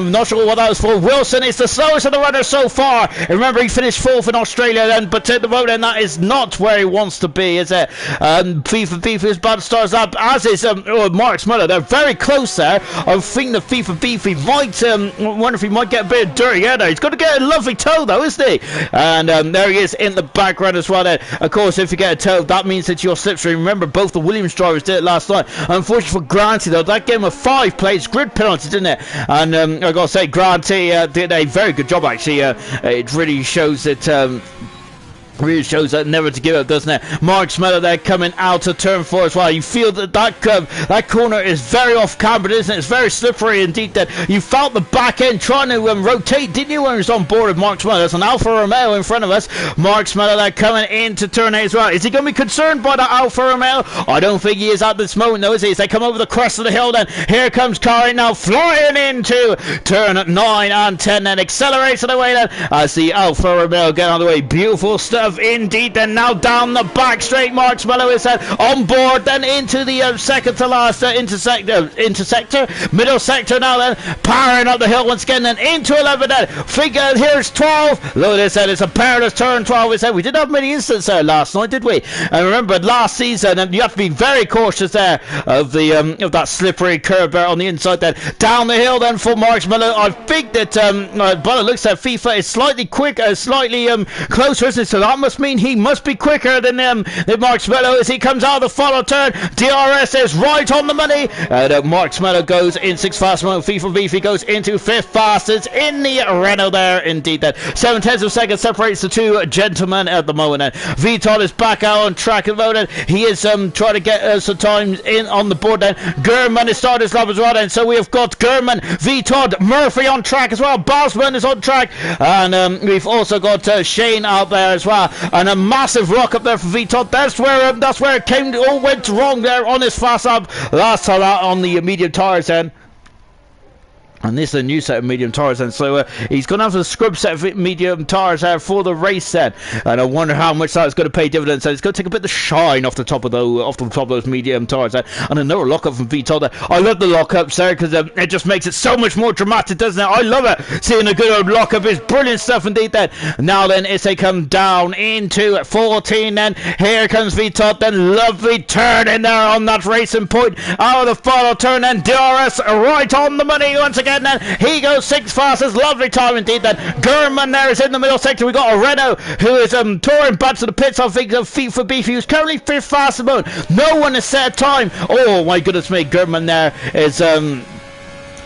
Not sure what that was for. Wilson is the slowest of the runners so far. Remember, he finished 4th in Australia then, but at the moment that is not where he wants to be, is it? FIFA is about to start up, as is Mark Muller. They're very close there. I think the FIFA Beefy might wonder if he might get a bit dirty. Yeah, he's got to get a lovely toe though, isn't he? And there he is in the background as well. Then, of course, if you get a toe, that means that your slipstream. Remember, both the Williams drivers did it last night. Unfortunately for Granty though, that game of 5 plays grid penalty, didn't it? And I gotta say, Granty did a very good job actually. It really shows that. Really shows that never to give up, doesn't it? Mark Smeller there coming out of turn 4 as well. You feel that corner is very off camber, isn't it? It's very slippery indeed. That you felt the back end trying to rotate, didn't you, when he was on board with Mark Smeller? There's an Alfa Romeo in front of us. Mark Smeller there coming into turn 8 as well. Is he going to be concerned by that Alfa Romeo? I don't think he is at this moment though, is he? As they come over the crest of the hill, then here comes Kari now flying into turn 9 and 10, then accelerates the way then as the Alfa Romeo get on the way. Beautiful stuff indeed. Then now down the back straight, Mark Smello is on board, then into the second to last intersector, middle sector now, then powering up the hill once again, then into 11 then. Figure here's 12. Look, they said it's a perilous turn 12. We said we didn't have many incidents there last night, did we? And remember last season, and you have to be very cautious there of that slippery curve there on the inside. Then down the hill then for Mark Smello. I think that but it looks like FIFA is slightly quicker, slightly closer, isn't it? So that must mean he must be quicker than Mark Smello as he comes out of the final turn. DRS is right on the money. Mark Smello goes in 6th fast mode. FIFA Beefy goes into 5th fastest in the Renault there. Indeed, that 7/10 of a second separates the two gentlemen at the moment. Viton is back out on track at the moment. He is trying to get some time in on the board. Then Gurman is starting his lap as well. And so we have got Gurman, Viton, Murphy on track as well. Bosman is on track, and we've also got Shane out there as well. And a massive rock up there for Viton. That's where it all went wrong there on his fast up last time out on the medium tires then. And this is a new set of medium tires, and so he's going to have a scrub set of medium tires for the race set. And I wonder how much that's going to pay dividends. So it's going to take a bit of the shine off the top of those medium tires. And another lockup from Viton. I love the lockups there because it just makes it so much more dramatic, doesn't it? I love it. Seeing a good old lockup is brilliant stuff indeed. Then now then, as they come down into 14, then here comes Viton. Then lovely turn in there on that racing point out of the final turn. And DRS right on the money once again. Then he goes 6th fastest, lovely time indeed. Then Gurman there is in the middle sector. We got a Renault who is touring back to the pits. I think of FIFA Beefy, who's currently 5th fastest mode. No one has set a time. Oh my goodness me, Gurman there is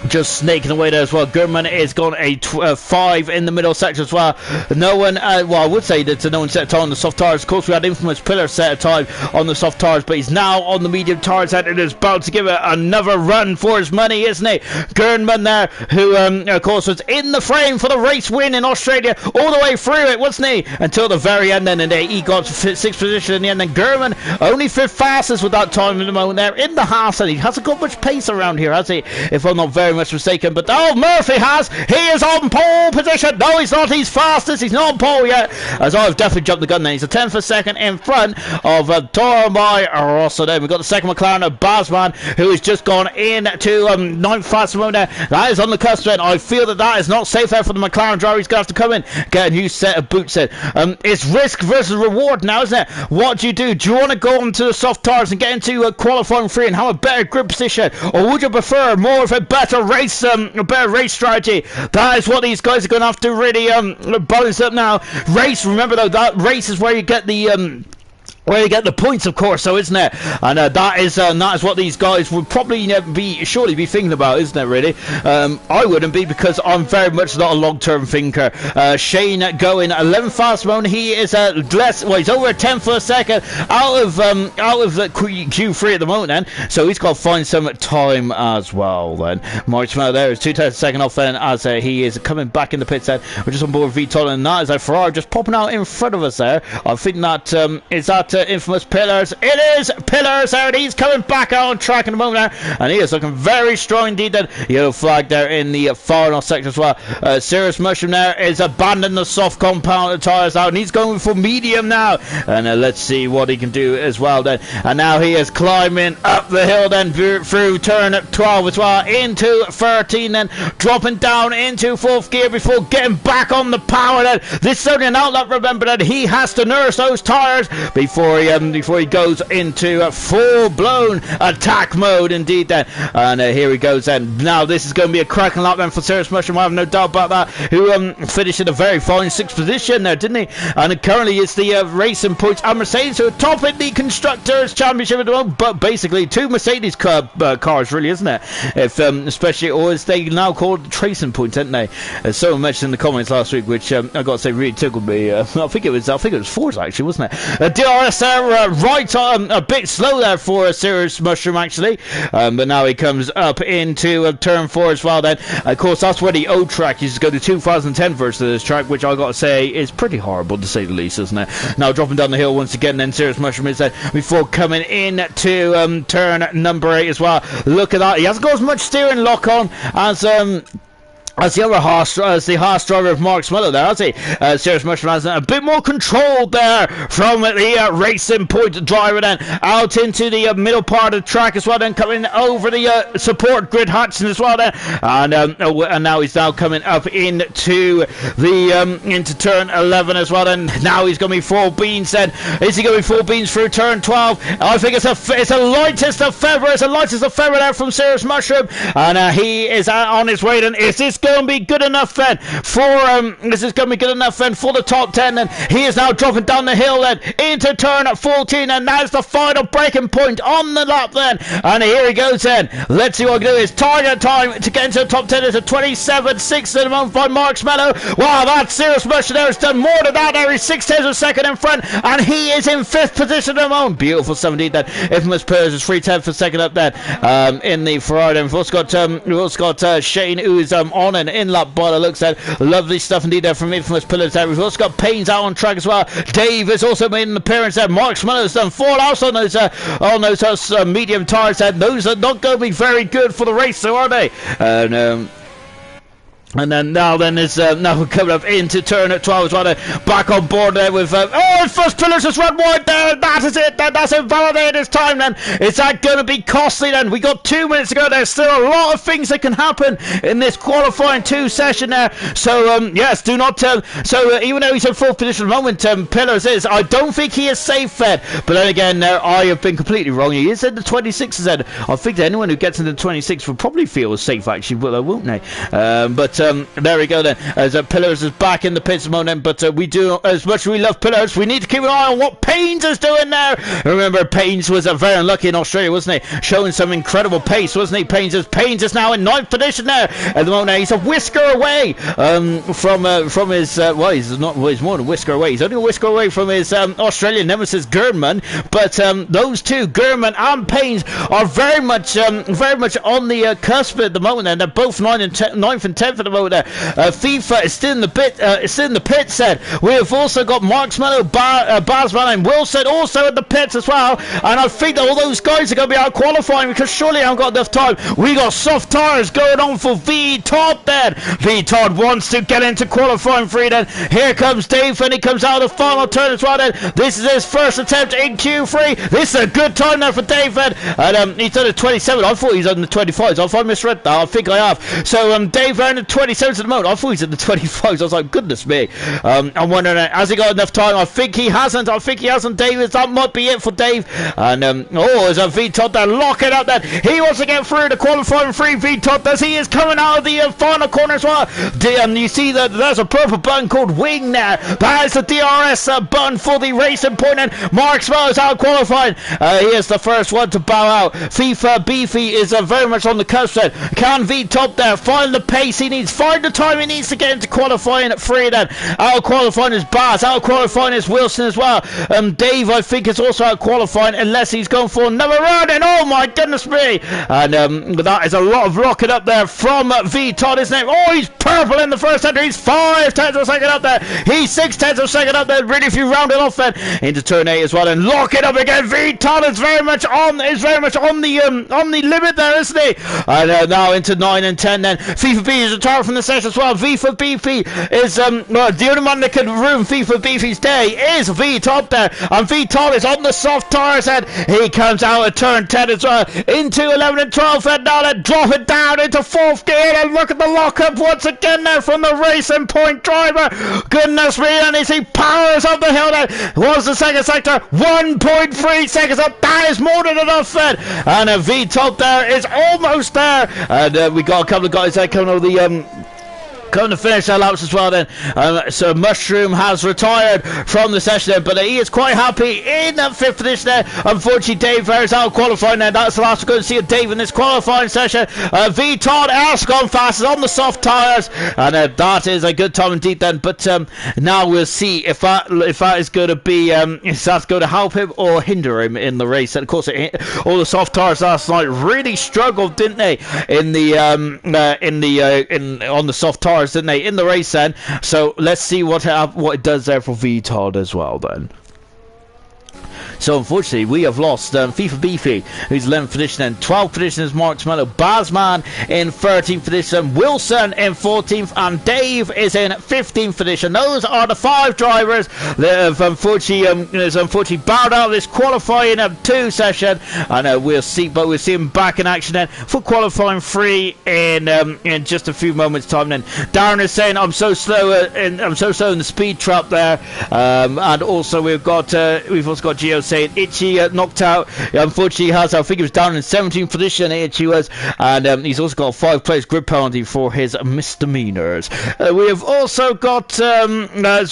just snaking away there as well. Gurman is gone a 5 in the middle sector as well. No one, well, I would say that no one set a time on the soft tires. Of course, we had Infamous Pillar set a time on the soft tires, but he's now on the medium tires and it is about to give it another run for his money, isn't he? Gurman there, who, of course, was in the frame for the race win in Australia all the way through it, wasn't he? Until the very end then, and he got 6th position in the end. Then Gurman, only 5th fastest with that time in the moment there in the half set. He hasn't got much pace around here, has he? If I'm not very much mistaken, but Murphy has. He is on pole position. No, he's not. He's fastest. He's not on pole yet. As I've definitely jumped the gun then. He's a 10th for second in front of Tormai Rosso. Then we've got the second McLaren of Basman, who has just gone into 9th fastest moment there. That is on the cusp then. I feel that is not safe there for the McLaren driver. He's going to have to come in, get a new set of boots in. It's risk versus reward now, isn't it? What do you do? Do you want to go onto the soft tires and get into qualifying 3 and have a better grip position, or would you prefer more of a better race strategy. That is what these guys are going to have to really balance up now. Race, remember though, that race is where you get the points, of course, so isn't it? And that is what these guys would probably surely be thinking about, isn't it, really? I wouldn't be, because I'm very much not a long-term thinker. Shane going 11th fast moment. He is he's over 10th for a second out of the Q3 at the moment then, so he's got to find some time as well then. Marchmell there is 2 seconds off then, as he is coming back in the pits then. We're just on board with VTOL, and that is a Ferrari just popping out in front of us there. I think that is that infamous Pillars. It is Pillars there, and he's coming back out on track in the moment now, and he is looking very strong indeed then. Yellow flag there in the final sector as well. Serious Mushroom there is abandoning the soft compound tyres out, and he's going for medium now, and let's see what he can do as well then. And now he is climbing up the hill then through turn 12 as well into 13, then dropping down into 4th gear before getting back on the power then. This is only an outlet, remember that he has to nurse those tyres before he goes into full-blown attack mode indeed then. And here he goes then. Now this is going to be a cracking lap then for Serious Mushroom, I have no doubt about that, who finished in a very fine 6th position there, didn't he? And currently it's the Racing Points and Mercedes who are topping the Constructors' Championship at the moment, but basically 2 Mercedes cars really, isn't it? If especially, or as they now called Racing Points, aren't they? As someone mentioned in the comments last week, which I got to say really tickled me. I think it was Forza actually, wasn't it? DRS there, right on, a bit slow there for a Serious Mushroom actually, but now he comes up into turn 4 as well then. Of course that's where the old track used to go, to 2010 version of this track, which I got to say is pretty horrible to say the least, isn't it? Now dropping down the hill once again then, Serious Mushroom is there before coming in to turn number 8 as well. Look at that, he hasn't got as much steering lock on as the other Haas driver of Mark Smeller there, has he? Serious Mushroom has a bit more control there from the Racing Point driver then, out into the middle part of the track as well then, coming over the support grid hatching as well then, and now he's now coming up into the into turn 11 as well then. Now he's going to be full beans then. Is he going to be full beans through turn 12? I think it's a lightest of feather there from Serious Mushroom, and he is on his way then. Is this going to be good enough then for the top 10 then? He is now dropping down the hill then into turn 14, and that's the final breaking point on the lap then, and here he goes then. Let's see what he can do. His target time to get into the top 10 is a 27.6 at the moment by Mark Smello. Wow, that Serious Mushroom there has done more than that there. He's 6/10 of a second in front, and he is in 5th position at the moment. Beautiful 17 then. Infamous Pillars is 3/10 for second up then in the Ferrari. We've also got Shane, who is on an in-lap by the looks at. Lovely stuff indeed there from Infamous Pillars there. We've also got Paynes out on track as well. Dave has also made an appearance there. Mark Smeller has done 4 laps on those medium tyres there. Those are not going to be very good for the race, so are they? And then now we're coming up into turn at 12 as well. Back on board there with first Pillars has run wide there. That is it. That's invalidated his time then. Is that going to be costly then? We got 2 minutes to go. There's still a lot of things that can happen in this qualifying 2 session there. So yes, do not even though he's in 4th position at the moment, Pillars is, I don't think he is safe then. But then again, I have been completely wrong. He is in the 26th then. I think that anyone who gets into the 26th will probably feel safe actually, but won't they? But there we go then, as Pillars is back in the pits at the moment, but we do, as much as we love Pillars, we need to keep an eye on what Paynes is doing there. Remember, Paynes was very unlucky in Australia, wasn't he? Showing some incredible pace, wasn't he? Paynes is now in 9th position there at the moment. He's a whisker away from his he's more than a whisker away. He's only a whisker away from his Australian nemesis Gurman, but those two, Gurman and Paynes, are very much on the cusp at the moment, and they're both 9th and 10th at the moment there. FIFA is still in the pit set. We have also got Mark Smello, Barsman and Wilson also in the pits as well, and I think that all those guys are going to be out qualifying, because surely I haven't got enough time. We got soft tyres going on for V Todd then. V Todd wants to get into qualifying 3 then. Here comes Dave, and he comes out of the final turn as well then. This is his first attempt in Q3. This is a good time now for Dave then, and he's done a 27. I thought he's on the 25s. If I misread that, I think I have. So Dave in the 27s at the moment. I thought he's in the 25s. I was like, goodness me. I'm wondering, has he got enough time? I think he hasn't. Davis. That might be it for Dave. And, there's a V-Tot there. Lock it up then. He wants to get through the qualifying free. V-Tot does. He is coming out of the final corner as well. You see that there's a purple button called Wing there. That is the DRS button for the Racing Point. And Mark Smell is out qualifying. He is the first one to bow out. FIFA Beefy is very much on the cusp then. Can V-Top there find the pace he needs, find the time he needs to get into qualifying at 3 then. Out qualifying is Baz, out qualifying is Wilson as well. Dave, I think, is also out qualifying unless he's going for another run. And oh my goodness me. And that is a lot of rocket up there from V-Tot, isn't it? Oh, he's purple in the first sector. He's 5 tenths of a second up there. He's 6 tenths of a second up there. Really, if you round it off then into turn 8 as well, and lock it up again. V-Tot is very much on the limit there, isn't he? And now into 9 and 10 then. FIFA B is retired from the session as well. FIFA Beefy is the only man that can ruin FIFA Beefy's day is V-Top there, and V-Top is on the soft tires and he comes out at turn 10 as well into 11 and 12 and now they drop it down into 4th gear and look at the lockup once again there from the Racing Point driver. Goodness me, and as he powers up the hill there, was the second sector 1.3 seconds up. That is more than enough then, and V-Top there is almost there, and we got a couple of guys there coming over the going to finish their laps as well then. So Mushroom has retired from the session then, but he is quite happy in that 5th position there. Unfortunately, Dave is out qualifying there. That's the last we're going to see of Dave in this qualifying session. V-Tot has gone fast, is on the soft tyres, and that is a good time indeed then. But now we'll see if that is going to be if that's going to help him or hinder him in the race. And of course, all the soft tyres last night really struggled, didn't they, on the soft tyres, didn't they, in the race then. So let's see what it does there for V-Tot as well then. So unfortunately we have lost FIFA Beefy, who's 11th position, and 12th position is Mark Mello. Bazman in 13th position, Wilson in 14th, and Dave is in 15th position. Those are the 5 drivers that have unfortunately bowed out of this qualifying 2 session, and we'll see him back in action then for qualifying 3 in just a few moments time then. Darren is saying I'm so slow in the speed trap there, and also we've also got Gio saying Itchy knocked out. Unfortunately, I think he was down in 17th position. Itchy was, and he's also got a 5-place grid penalty for his misdemeanors. We have also got Sam has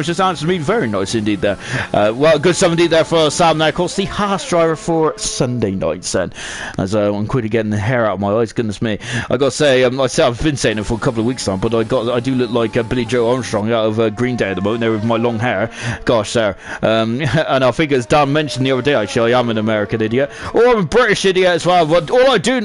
just answered me very nice indeed there. Well, good stuff indeed there for Sam there. Of course, the Haas driver for Sunday nights then, as I'm quickly getting the hair out of my eyes. Goodness me, I got to say, I've been saying it for a couple of weeks now, but I do look like Billy Joe Armstrong out of Green Day at the moment there with my long hair. Gosh, there. And I think, as Dan mentioned the other day, actually, I am an American idiot, or I'm a British idiot as well. But what I do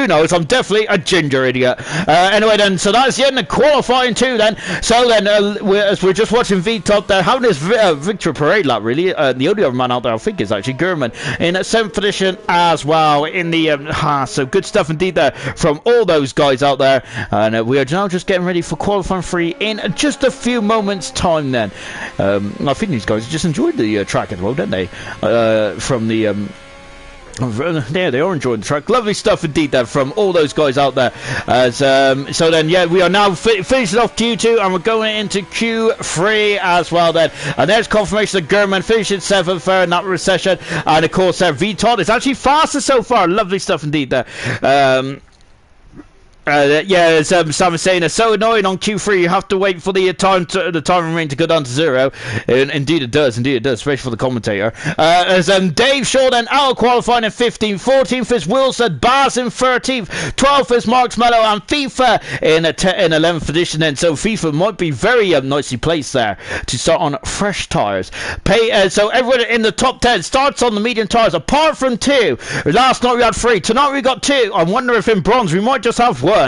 know is I'm definitely a ginger idiot. Anyway, then, so that's the end of qualifying 2 then. So then, as we're just watching V-Top there having this victory parade lap, really. The only other man out there, I think, is actually Gurman in 7th position as well in the Haas. So good stuff indeed there from all those guys out there. And we are now just getting ready for qualifying 3 in just a few moments time then. I think these guys just enjoyed the track as well, didn't they? Yeah, they are enjoying the track. Lovely stuff indeed there from all those guys out there. So then, yeah, we are now finishing off Q2 and we're going into Q3 as well then. And there's confirmation that Gurman finishing 7th there in that recession. And of course, V-Tot is actually faster so far. Lovely stuff indeed there. As Sam is saying, it's so annoying on Q3. You have to wait for the time remaining to go down to 0. And indeed it does, especially for the commentator. As Dave Shaw then out qualifying in 15th, 14th is Wilson, Baz in 13th, 12th is Mark Mello, and FIFA in 11th position then. So FIFA might be very nicely placed there to start on fresh tyres. So everyone in the top 10 starts on the medium tyres, apart from 2. Last night we had 3. Tonight we got 2. I wonder if in bronze we might just have 1.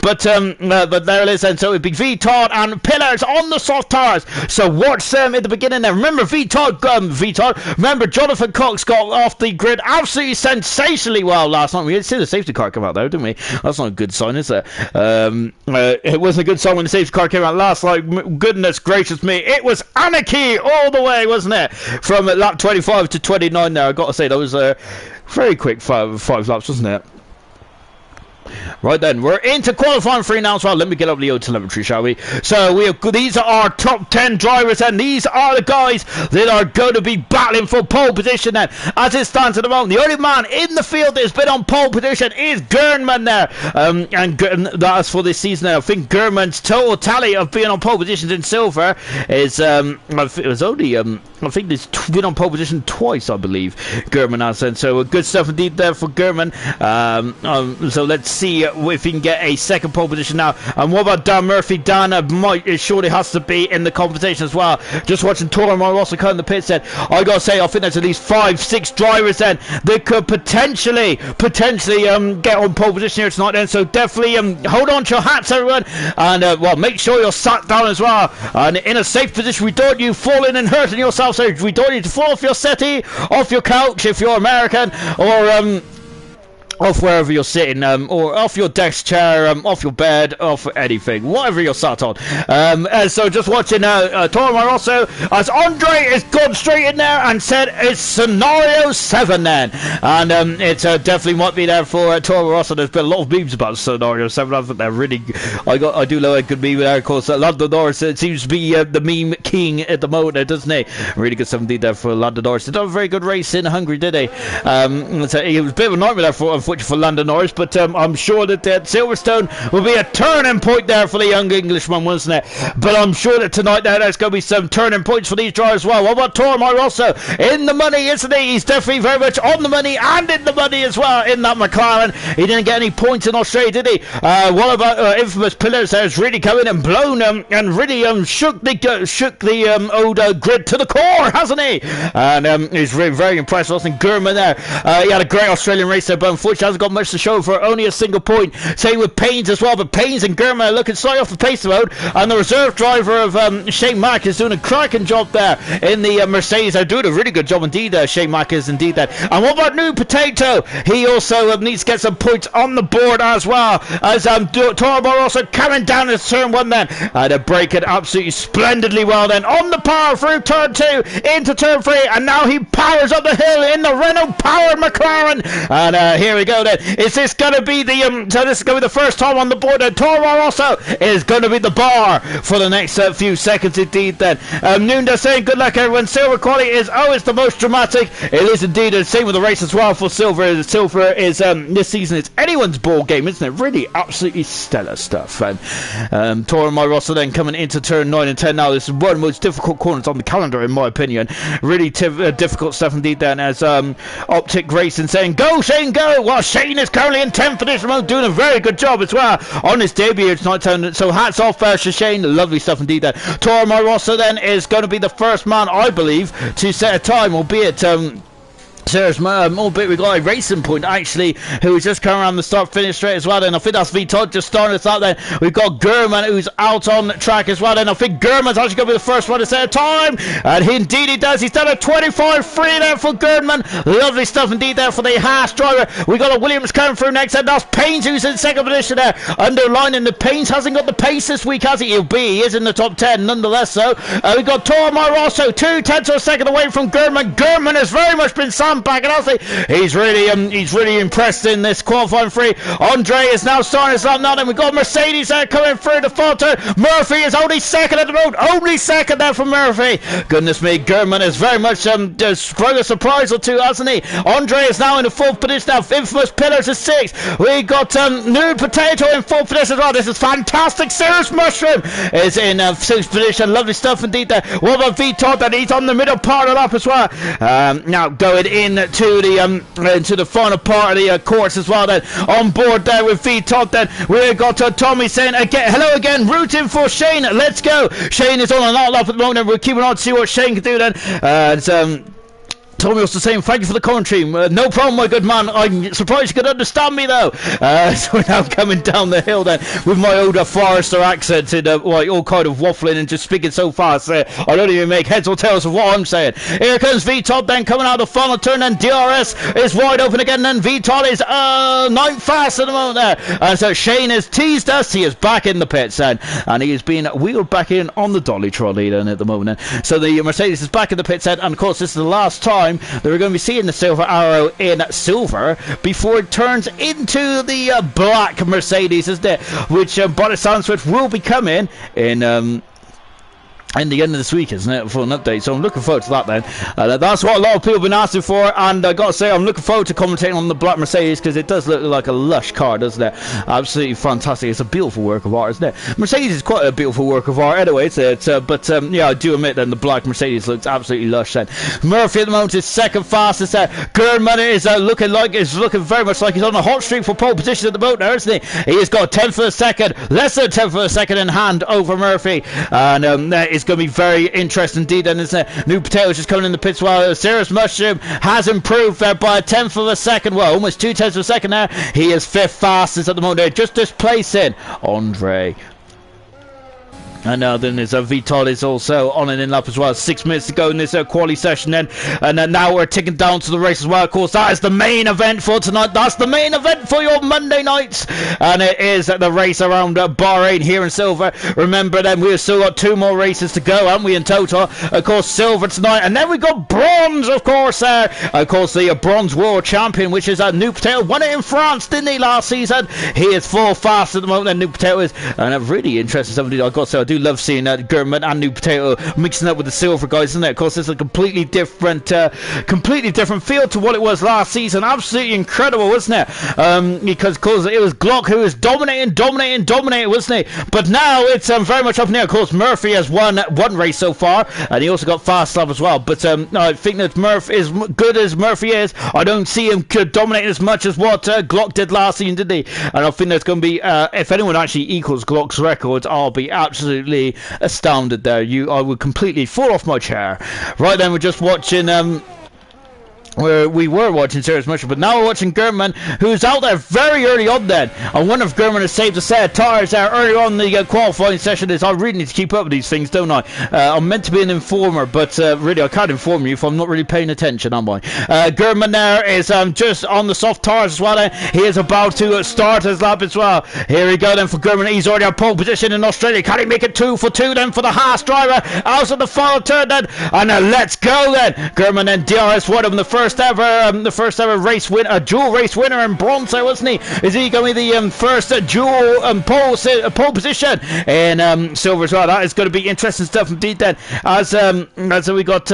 But there it is, and so it'd be V-Tot and Pillars on the soft tyres. So watch them at the beginning there. Remember V-Tot. Remember Jonathan Cox got off the grid absolutely sensationally well last night. We did see the safety car come out there, didn't we? That's not a good sign, is it? It wasn't a good sign when the safety car came out last night. Goodness gracious me, it was anarchy all the way, wasn't it? From lap 25 to 29 there. I got to say that was a very quick five laps, wasn't it? Right then, we're into qualifying 3 now as well. Let me get up the old telemetry, shall we? So these are our top 10 drivers, and these are the guys that are going to be battling for pole position then. As it stands at the moment, the only man in the field that has been on pole position is Gernman there. And that's for this season now. I think Gernman's total tally of being on pole positions in silver is, it was only, I think he's been on pole position twice, I believe, Gernman has. And so good stuff indeed there for Gernman. So let's see if he can get a second pole position now. And what about Dan Murphy? Dan surely has to be in the conversation as well. Just watching Tormar also come in the pit said, I gotta say, I think there's at least 5-6 drivers then that could potentially get on pole position here tonight then. So definitely hold on to your hats, everyone, and well, make sure you're sat down as well and in a safe position. We don't you falling and hurting yourself, so we don't need to fall off your settee, off your couch if you're American, or off wherever you're sitting, or off your desk chair, off your bed, off anything, whatever you're sat on. So just watching Toro Rosso as Andre is gone straight in there and said it's scenario 7 then, and it definitely might be there for Toro Rosso. There's been a lot of memes about scenario 7. I think they're really, I do love a good meme there. Of course, Lando Norris seems to be the meme king at the moment, doesn't he? Really good stuff indeed there for Lando Norris. He did a very good race in Hungary, did he? So it was a bit of a nightmare there for Lando Norris, but I'm sure that Silverstone will be a turning point there for the young Englishman, wasn't it? But I'm sure that tonight there's going to be some turning points for these drivers as well. What about Toro Rosso? In the money, isn't he? He's definitely very much on the money and in the money as well in that McLaren. He didn't get any points in Australia, did he? What about infamous Pillars there? Has really come in and blown and really shook the old grid to the core, hasn't he? And he's really very impressed. Wasn't Gurman there? He had a great Australian race there, but unfortunately hasn't got much to show for only a single point. Same with Paynes as well, but Paynes and Gurman are looking slightly off the pace mode, and the reserve driver of Shane Mack is doing a cracking job there in the Mercedes. They're doing a really good job indeed. Shane Mack is indeed that. And what about New Potato? He also needs to get some points on the board as well, as Toro Rosso coming down to turn 1 then, and they're braking absolutely splendidly well then on the power through turn 2 into turn 3, and now he powers up the hill in the Renault powered McLaren. And here we go then. Is this going to be the so this is going to be the first time on the board, and Toro Rosso is going to be the bar for the next few seconds indeed then. Nunda saying good luck everyone. Silver quality is always the most dramatic. It is indeed, and same with the race as well for Silver. Silver is this season it's anyone's ball game, isn't it? Really absolutely stellar stuff. And Toro Rosso then coming into turn 9 and 10 now. This is one of the most difficult corners on the calendar in my opinion. Really difficult stuff indeed then, as Optic Racing saying go Shane go. Well, Shane is currently in 10th position, doing a very good job as well on his debut tonight. So hats off to Shane. Lovely stuff indeed there. Toro Rosso then is going to be the first man, I believe, to set a time, albeit albeit we got a Racing Point actually who is just coming around the start finish straight as well, and I think that's V Todd just starting us out then. We've got Gurman who's out on track as well, and I think Gurman's actually going to be the first one to set a time, and indeed he does. He's done a 25.3 there for Gurman. Lovely stuff indeed there for the Haas driver. We got a Williams coming through next, and that's Paynes who's in second position there, underlining the Paynes hasn't got the pace this week, has he? He is in the top 10 nonetheless. So we've got Toro Rosso 2/10 of a second away from Gurman. Gurman has very much been back, and also he's really impressed in this qualifying 3. Andre is now starting us up now, and we've got Mercedes there coming through the falter. Murphy is only second at the moment, only second there for Murphy. Goodness me, Gurman is very much sprung a surprise or two, hasn't he? Andre is now in the 4th position now. Infamous Pillars is 6th. We got Nude Potato in 4th position as well. This is fantastic. Serious Mushroom is in 6th position. Lovely stuff indeed there. What about V Todd? That he's on the middle part of the lap as well. Now going into the final part of the course as well then. On board there with V Todd then. We've got Tommy saying again, hello again, rooting for Shane. Let's go. Shane is on an out lap at the moment, and we're keeping on to see what Shane can do then. Tommy was saying thank you for the commentary. No problem, my good man. I'm surprised you could understand me though. So we're now coming down the hill then with my older Forester accent and all kind of waffling and just speaking so fast. I don't even make heads or tails of what I'm saying. Here comes V Todd then coming out of the final turn, and DRS is wide open again. And V Todd is 9th fast at the moment there. And so Shane has teased us. He is back in the pits then, and he is being wheeled back in on the dolly trolley then at the moment then. So the Mercedes is back in the pits then, and of course this is the last time time that we're going to be seeing the silver arrow in silver before it turns into the black Mercedes, isn't it? Which, by the sounds of it, will be coming in the end of this week, isn't it, for an update? So I'm looking forward to that then. That's what a lot of people have been asking for, and I gotta say, I'm looking forward to commentating on the black Mercedes, because it does look like a lush car, doesn't it? Absolutely fantastic. It's a beautiful work of art, isn't it? Mercedes is quite a beautiful work of art anyway, but yeah, I do admit that the black Mercedes looks absolutely lush then. Murphy at the moment is second fastest there. Gerdman is looking very much like he's on a hot streak for pole position at the moment now, isn't he? He has got 10th for a second, less than 10th for a second in hand over Murphy, and it's going to be very interesting indeed, and isn't it? New Potatoes just coming in the pits while Serious Mushroom has improved there by a 10th of a second, well, almost 2/10 of a second now. He is 5th fastest at the moment there, just displacing Andre. And now then there's Vital is also on an in lap as well. 6 minutes to go in this quali session then. And then now we're ticking down to the race as well. Of course, that is the main event for tonight. That's the main event for your Monday nights. And it is the race around Bahrain here in silver. Remember then, we've still got 2 more races to go, haven't we, in total? Of course, silver tonight. And then we got bronze, of course. Of course, the bronze world champion, which is New Potato. Won it in France, didn't he, last season? He is 4th fast at the moment than New Potato is. And I'm really interested in somebody I've got to say, I do love seeing Gurman and New Potato mixing up with the silver guys, isn't it? Of course, it's a completely different feel to what it was last season. Absolutely incredible, wasn't it? Because of course it was Glock who was dominating, wasn't he? But now it's very much up in there. Of course, Murphy has won one race so far, and he also got fast lap as well. But I think that Murph is good as Murphy is. I don't see him dominating as much as what Glock did last season, did he? And I think there's going to be, if anyone actually equals Glock's records, I'll be absolutely astounded there. I would completely fall off my chair. Right then, we're just watching we were watching Serious Mushroom, but now we're watching Gurman, who's out there very early on then. I wonder if Gurman has saved a set of tyres there early on the qualifying session. I really need to keep up with these things, don't I? I'm meant to be an informer, but really I can't inform you if I'm not really paying attention, am I? Gurman there is just on the soft tyres as well then. He is about to start his lap as well. Here we go then for Gurman. He's already on pole position in Australia. Can he make it 2 for 2 then for the Haas driver? Out of the final turn then, and let's go then. Gurman and DRS won him the first ever race win, a dual race winner in bronze, wasn't he? Is he going to be the first dual pole position in silver as well? That is going to be interesting stuff indeed then, as we got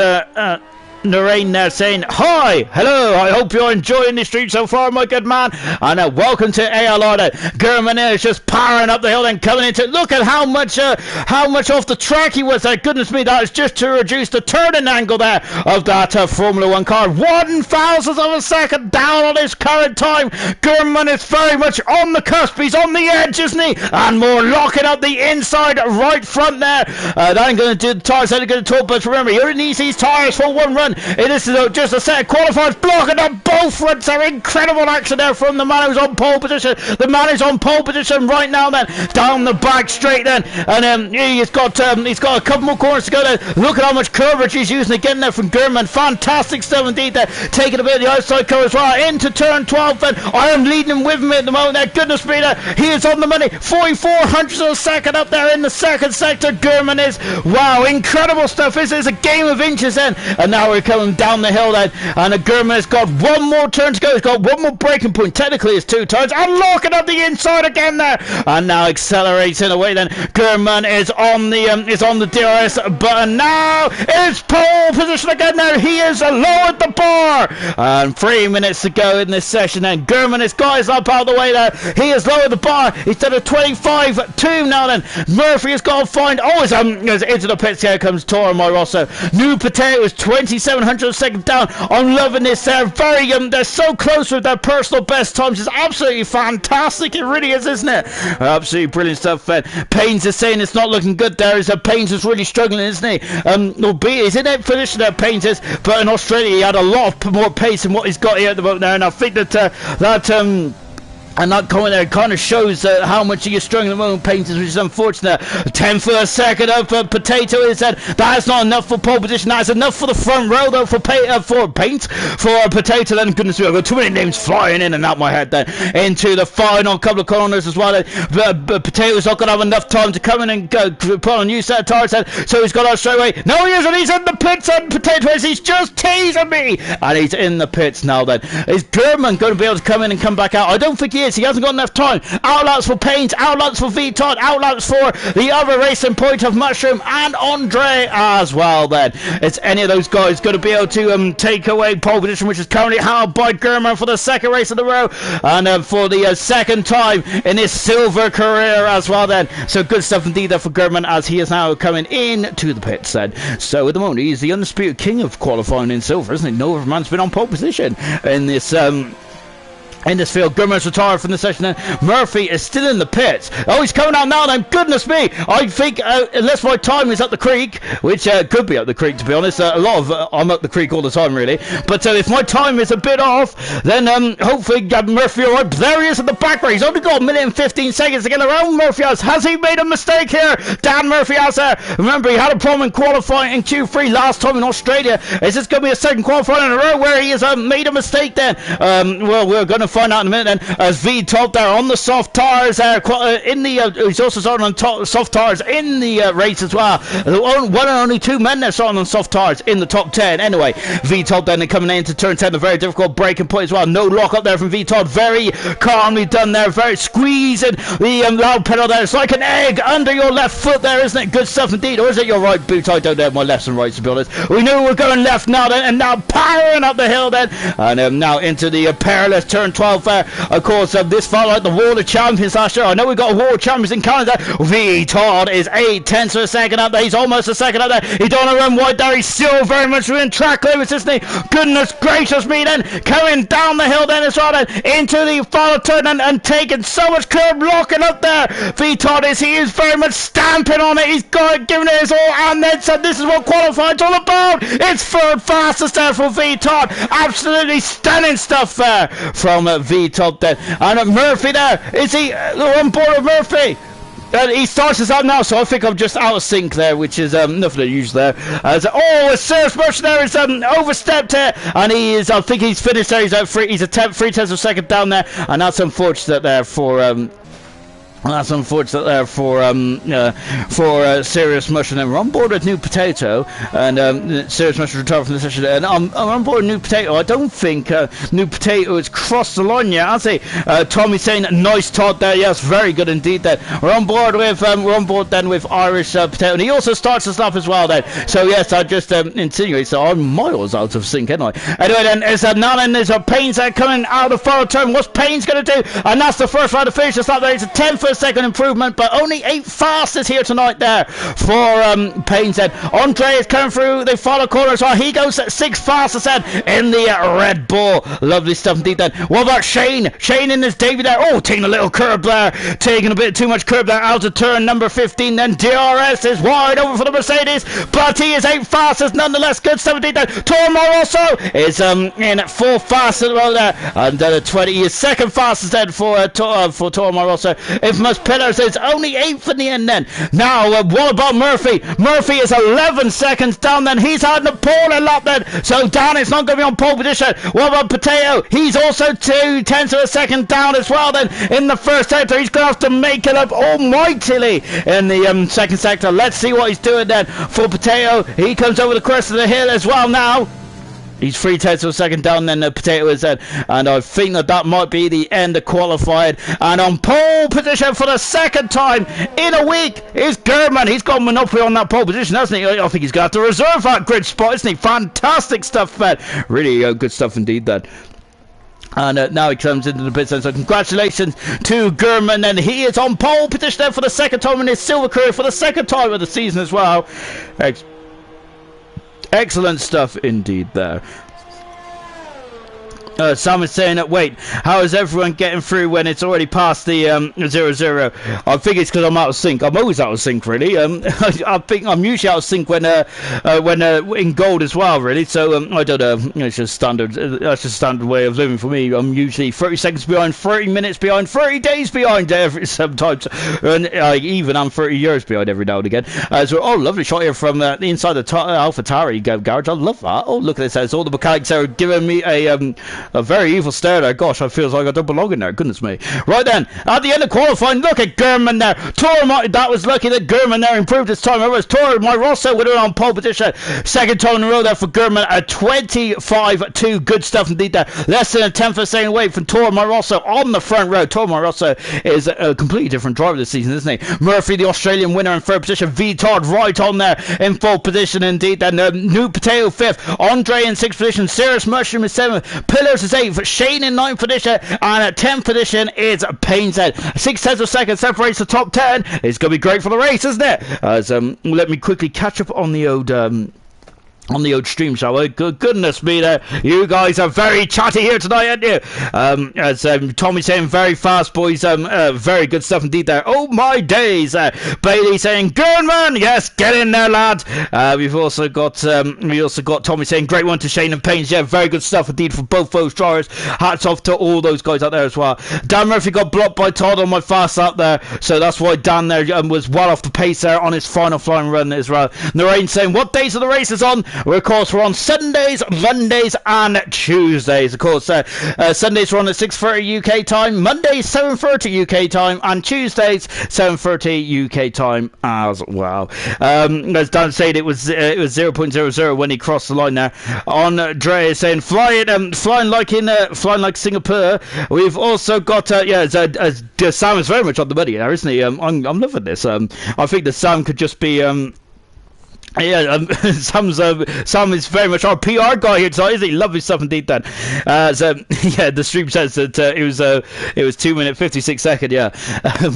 Noreen now saying, hi, hello, I hope you're enjoying the stream so far, my good man, and welcome to ALR then. Gurman is just powering up the hill and coming into, look at how much off the track he was there. Goodness me, that is just to reduce the turning angle there of that Formula 1 car. 1,000th of a second down on his current time. Gurman is very much on the cusp, he's on the edge, isn't he? And more locking up the inside right front there. That ain't going to do the tyres any good at all, but remember, he only needs these tyres for one run. This is just a set of qualifiers blocking up both fronts there. Incredible action there from the man who's on pole position. The man is on pole position right now then, down the back straight then, and he's got a couple more corners to go then. Look at how much coverage he's using again there from Gurman. Fantastic stuff indeed there, taking a bit of the outside cover as well into turn 12 then. I am leading him with me at the moment there. Goodness me there, he is on the money. 44 hundredths of a second up there in the second sector. Gurman is, wow, incredible stuff. This is a game of inches then, and now we're coming down the hill then, and Gurman has got one more turn to go. He's got one more braking point. Technically it's 2 turns, and locking up the inside again there, and now accelerating away then. Gurman is on the DRS button now. It's pole position again there. He has lowered the bar, and 3 minutes to go in this session then. Gurman has got his up out of the way there. He has lowered the bar. He's done a 25-2 now then. Murphy has got to find, he's into the pits. Here comes Toro Moroso. New Potato is 2,700 seconds down. I'm loving this. They're they're so close with their personal best times. It's absolutely fantastic. It really is, isn't it? Absolutely brilliant stuff. Paynes is saying it's not looking good there. Paynes is really struggling, isn't he? Albeit he's in it finishing there, Paynes is, but in Australia he had a lot more pace than what he's got here at the moment there, and I think that And that comment there kind of shows how much he is struggling at the moment, Painters, which is unfortunate. 10 for a second up for Potato. Is that is not enough for pole position. That is enough for the front row, though, for Paint. For Potato, then, goodness me, I've got too many names flying in and out my head then. Into the final couple of corners as well. Potato's not going to have enough time to come in and put on a new set of tires then. So he's got out straight away. No, he isn't. He's in the pits, and Potato is. He's just teasing me. And he's in the pits now then. Is German going to be able to come in and come back out? I don't think he is. He hasn't got enough time. Outlaps for Paint, outlaps for VTOD, outlaps for the other racing point of Mushroom and Andre as well then. It's any of those guys going to be able to take away pole position, which is currently held by German for the second race in a row and for the second time in his silver career as well then. So good stuff indeed there for German, as he is now coming in to the pits then. So at the moment he's the undisputed king of qualifying in silver, isn't he? No other man's been on pole position in this field. Grimmer's retired from the session then. Murphy is still in the pits. Oh, he's coming out now then. Goodness me. I think, unless my time is up the creek, which could be up the creek, to be honest. I'm up the creek all the time, really. But if my time is a bit off, then hopefully Murphy all right. There he is at the back where he's only got 1,015 seconds to get around. Murphy has he made a mistake here? Dan Murphy has there. Remember, he had a problem in qualifying in Q3 last time in Australia. Is this going to be a second qualifying in a row where he has made a mistake then? Well, we're going to find out in a minute then, as V-Top there on the soft tires there, he's also starting on soft tires in the race as well. One and only two men there starting on soft tires in the top 10. Anyway, V-Top then coming into turn 10, a very difficult braking point as well. No lock up there from V-Top, very calmly done there, very squeezing the loud pedal there. It's like an egg under your left foot there, isn't it? Good stuff indeed. Or is it your right boot? I don't know my lefts and rights, to be honest. We knew we were going left now then, and now powering up the hill then, and now into the perilous turn 12 there. Of course, this felt like the World of Champions last year. I know we got a World Champions in Canada. V-Todd is 8/10 of a second up there. He's almost a second up there. He don't want to run wide there. He's still very much within track limits, isn't he? Goodness gracious me then. Coming down the hill then as well then, into the final turn and taking so much curb, locking up there. V-Todd he is very much stamping on it. He's got it, giving it his all, and then said this is what qualifying's all about. It's third fastest there for V-Todd. Absolutely stunning stuff there from V-Todd then. And Murphy there, is he on board with Murphy? He starts us out now, so I think I'm just out of sync there, which is nothing unusual there. A serious motion there is overstepped here, and I think he's finished there. He's at he's a 3/10 of a second down there, and that's unfortunate there for Serious Mushroom. And we're on board with New Potato, and Serious Mushroom retired from the session. And I'm on board with New Potato. I don't think New Potato has crossed the line yet, has he? Tommy saying nice Todd there. Yes, very good indeed. Then we're on board then with Irish Potato, and he also starts us up as well. Then so yes, I just insinuate so I'm miles out of sync, anyway. Anyway, then there's a Payne's coming out of the final turn. What's Payne's going to do? And that's the first round to finish. It's not there. It's a 10 for a second improvement, but only 8 fastest here tonight there for Payne's Head. Andre is coming through the final corner as well. He goes at 6 fastest then in the Red Bull. Lovely stuff indeed then. What about Shane? Shane in his debut there. Oh, taking a little curb there. Taking a bit too much curb there out of turn number 15 then. DRS is wide over for the Mercedes, but he is 8 fastest nonetheless. Good stuff indeed then. Tormo also is in at 4 fastest well there. And 20 he is 2nd fastest then for Tormo also. Infamous Pillars is only 8th in the end then. Now, what about Murphy? Murphy is 11 seconds down then. He's had an appalling lap then. So Dan is not going to be on pole position. What about Potato? He's also 2/10 of a second down as well then in the first sector. He's going to have to make it up almightily in the second sector. Let's see what he's doing then for Potato. He comes over the crest of the hill as well now. He's 3/10 of a second down then Potato is then, and I think that might be the end of qualifying. And on pole position for the second time in a week is German. He's got monopoly on that pole position, hasn't he? I think he's going to have to reserve that grid spot, isn't he? Fantastic stuff, man. Really good stuff indeed then. And now he comes into the pit lane, so congratulations to German, and he is on pole position there for the second time in his silver career, for the second time of the season as well. Excellent stuff indeed there. Sam is saying that, wait, how is everyone getting through when it's already past the 0-0? I think it's because I'm out of sync. I'm always out of sync, really. I think I'm usually out of sync when in gold as well, really. So I don't know. It's just standard. That's just a standard way of living for me. I'm usually 30 seconds behind, 30 minutes behind, 30 days behind sometimes, and even I'm 30 years behind every now and again. So, lovely shot here from the inside the Alpha Tari garage. I love that. Oh, look at this. All the mechanics are giving me a very evil stare there. Gosh, I feel like I don't belong in there. Goodness me. Right then, at the end of qualifying, look at Gurman there. That was lucky that Gurman there improved his time. It was Toro Rosso with it on pole position. Second time in a row there for Gurman at 25-2. Good stuff indeed there. Less than a tenth of a second away from Toro Rosso on the front row. Toro Rosso is a completely different driver this season, isn't he? Murphy, the Australian winner in third position. Todd right on there in fourth position indeed. Then New Potato fifth. Andre in sixth position. Cirrus Mushroom is seventh. Pillars is eighth. Shane in ninth position, and at 10th position is Payne's Head. 6/10 of a second separates the top 10. It's going to be great for the race, isn't it? As let me quickly catch up on the old stream, shall we? Goodness me there. You guys are very chatty here tonight, aren't you? As Tommy saying, very fast, boys. Very good stuff indeed there. Oh, my days. Bailey saying, good man. Yes, get in there, lad. We've also got Tommy saying, great one to Shane and Payne. Yeah, very good stuff indeed for both those drivers. Hats off to all those guys out there as well. Dan Murphy got blocked by Todd on my fast lap there. So that's why Dan there was well off the pace there on his final flying run as well. Noreen saying, what days are the races on? Of course, we're on Sundays, Mondays, and Tuesdays. Of course, Sundays we're on at 6:30 UK time, Mondays 7:30 UK time, and Tuesdays 7:30 UK time as well. As Dan said, it was 0.00 when he crossed the line there. Andre is saying flying like Singapore. We've also got Sam is very much on the money there, isn't he? I'm loving this. I think that Sam could just be Sam is very much our PR guy here tonight, isn't he? Lovely stuff indeed, Dan. The stream says that it was 2 minutes 56 seconds. Yeah.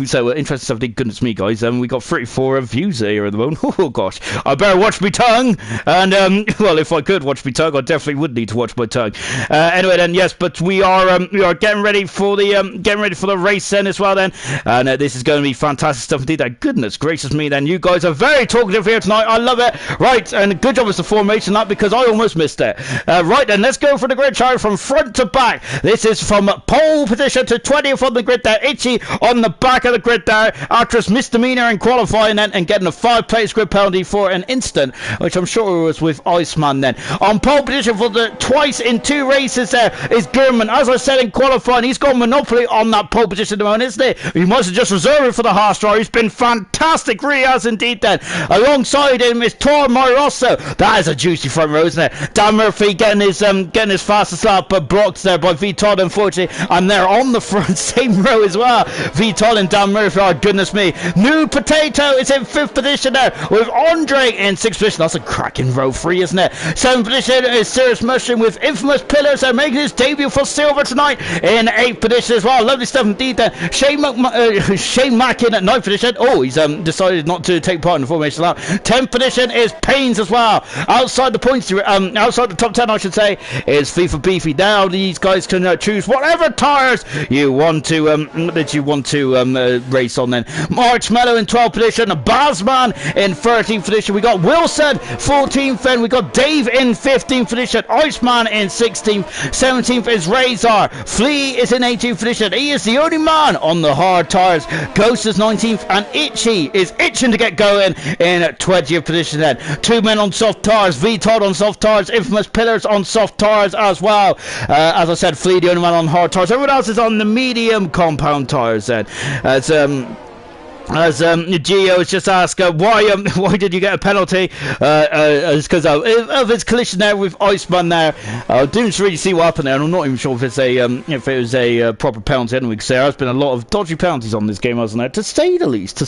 So interesting stuff indeed. Goodness me, guys. We got 34 views here at the moment. Oh gosh, I better watch my tongue. And well, if I could watch my tongue, I definitely would need to watch my tongue. Anyway, then yes, but we are getting ready for the race then as well then, and this is going to be fantastic stuff indeed. Goodness gracious me, then you guys are very talkative here tonight. I love it. Right, and good job with the formation that, because I almost missed it. Right then, let's go for the grid chart from front to back. This is from pole position to 20th on the grid there. Itchy on the back of the grid there after his misdemeanor in qualifying then, and getting a 5-place grid penalty for an instant, which I'm sure was with Iceman then. On pole position for the twice in 2 races there is Gurman. As I said in qualifying, he's got monopoly on that pole position at the moment, isn't he? He must have just reserved it for the Haas driver. He's been fantastic, really has indeed then. Alongside him is Toro Rosso. That is a juicy front row, isn't it? Dan Murphy getting his fastest lap, but blocked there by V Todd, unfortunately. And they're on the front, same row as well. V Todd and Dan Murphy. Oh goodness me. New Potato is in 5th position there, with Andre in 6th position. That's a cracking row 3, isn't it? 7th position is Cirrus Mushroom with Infamous Pillars making his debut for silver tonight in 8th position as well. Lovely stuff indeed there. Shane Mackin at 9th position. Oh, he's decided not to take part in the formation lap. 10th position is Payne's as well. Outside the points, outside the top 10, I should say, is FIFA Beefy. Now these guys can choose whatever tires you want to race on. Then Marshmallow in 12th position, Bazman in 13th position. We got Wilson 14th, and we got Dave in 15th position. Iceman in 16th. 17th is Razor. Flea is in 18th position. He is the only man on the hard tires. Ghost is 19th, and Itchy is itching to get going in 20th position. Then 2 men on soft tires, V Todd on soft tires, Infamous Pillars on soft tires as well. As I said, Flea the only man on hard tires. Everyone else is on the medium compound tires then. As Gio has just asked, why did you get a penalty? It's because of his collision there with Iceman there. I didn't really see what happened there, and I'm not even sure if it was a proper penalty anyway, because there has been a lot of dodgy penalties on this game, hasn't there? To say the least.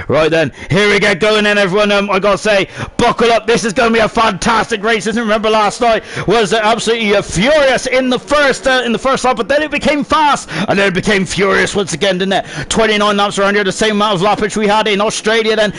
Right then, here we get going then, everyone. I gotta say, buckle up. This is going to be a fantastic race. Isn't it? Remember last night was absolutely furious in the first lap, but then it became fast, and then it became furious once again, didn't it? 29 laps around here. The same amount of lappage we had in Australia then,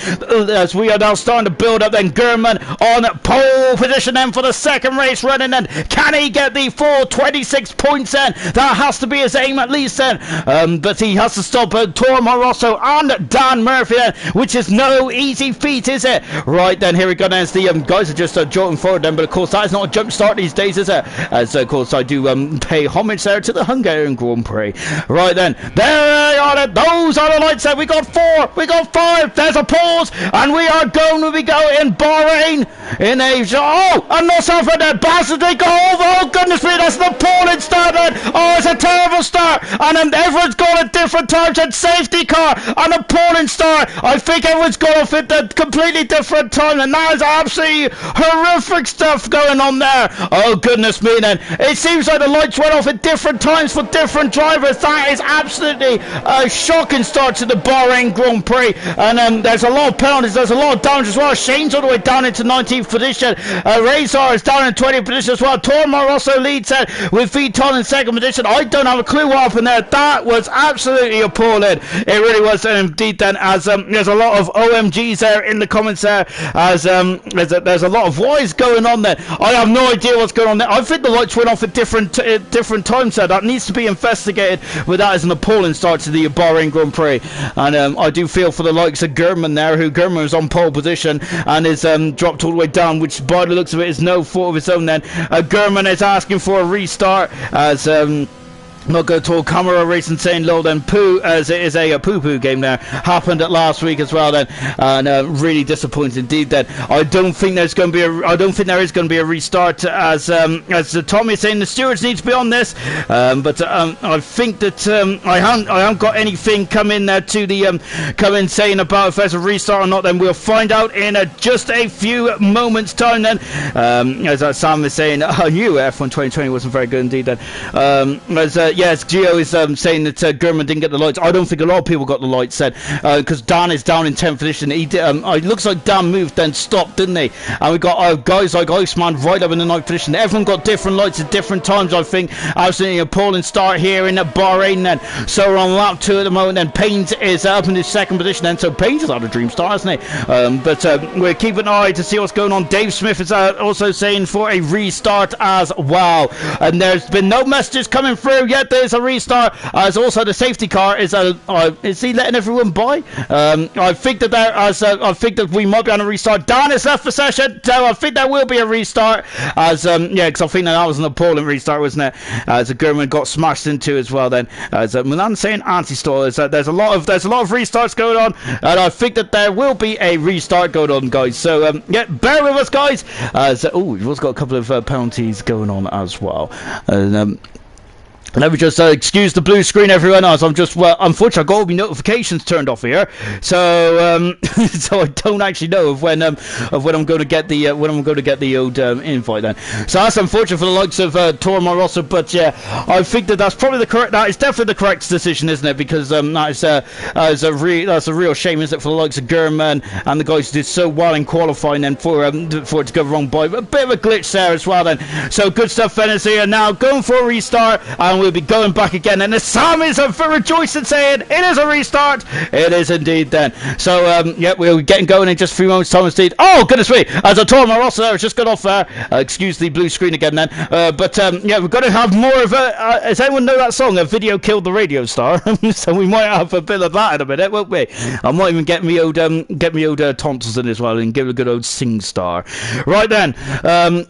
as we are now starting to build up then. German on pole position then for the second race running then. Can he get the full 26 points then? That has to be his aim at least then, but he has to stop Tormar Rosso and Dan Murphy then, which is no easy feat, is it? Right then, here we go then, as the guys are just jolting forward then, but of course that is not a jump start these days, is it? As of course I do pay homage there to the Hungarian Grand Prix. Right then, there they are, those are the lights there. We got 4, we got 5, there's a pause, and we are going to be going in Bahrain in Asia. Oh, and not so for that bastard, they go over. Oh goodness me, that's an appalling start then. Oh, it's a terrible start, and everyone's got a different times and safety car, an appalling start. I think everyone's got off at a completely different time, and that is absolutely horrific stuff going on there. Oh goodness me then, it seems like the lights went off at different times for different drivers. That is absolutely a shocking start to the Bahrain Grand Prix, and there's a lot of penalties, there's a lot of damage as well. Shane's all the way down into 19th position, Razor is down in 20th position as well. Tormar also leads with Viton in second position. I don't have a clue what happened there. That was absolutely appalling. It really was, and indeed then, as there's a lot of OMGs there in the comments there, as there's a lot of what is going on there. I have no idea what's going on there. I think the lights went off at different times there. That needs to be investigated, but that is an appalling start to the Bahrain Grand Prix, and I do feel for the likes of German there, who German is on pole position and is dropped all the way down, which by the looks of it is no fault of his own then. German is asking for a restart, as not going to talk camera racing saying low then poo, as it is a poo-poo game there. Happened at last week as well then, and really disappointed indeed then. I don't think there is going to be a restart, as Tommy is saying the stewards need to be on this, but I think that I haven't got anything coming to the coming saying about if there's a restart or not. Then we'll find out in just a few moments time then, as Sam is saying. I knew F1 2020 wasn't very good indeed then, yes, Gio is saying that German didn't get the lights. I don't think a lot of people got the lights then, because Dan is down in 10th position. He did, it looks like Dan moved then stopped, didn't he? And we got guys like Iceman right up in the 9th position. Everyone got different lights at different times, I think. Absolutely appalling start here in Bahrain then. So we're on lap 2 at the moment then. Paynes is up in his 2nd position then, so Paynes has had a dream start, hasn't he? But we're keeping an eye to see what's going on. Dave Smith is also saying for a restart as well, and there's been no messages coming through yet. There's a restart, as also the safety car is he letting everyone by? I think that I think that we might be on a restart. Dan is left the session, so I think there will be a restart, as yeah, because I think that was an appalling restart, wasn't it? As a German got smashed into as well then, as Milan saying anti-stall, is that there's a lot of restarts going on, and I think that there will be a restart going on, guys. So yeah, bear with us, guys, as we've also got a couple of penalties going on as well. Let me just excuse the blue screen, everyone, as I'm just, well, unfortunately I've got all my notifications turned off here, so so I don't actually know of when I'm going to get the old invite then. So that's unfortunate for the likes of Tormar Rosso, but yeah, I think that that's probably that is definitely the correct decision, isn't it? Because that's a real shame, isn't it, for the likes of German and the guys who did so well in qualifying then for it to go wrong by a bit of a glitch there as well then. So good stuff, Venice here now going for a restart, and we'll be going back again, and the Sam is for rejoicing saying it is a restart. It is indeed then. So yeah, we're getting going in just a few moments time indeed. Oh goodness me, as I told my Ross there, it's just got off there. Excuse the blue screen again then, but yeah, we're going to have more of a does anyone know that song, A Video Killed the Radio Star? So we might have a bit of that in a minute, won't we? I might even get me old tonsils in as well and give it a good old sing star. Right then,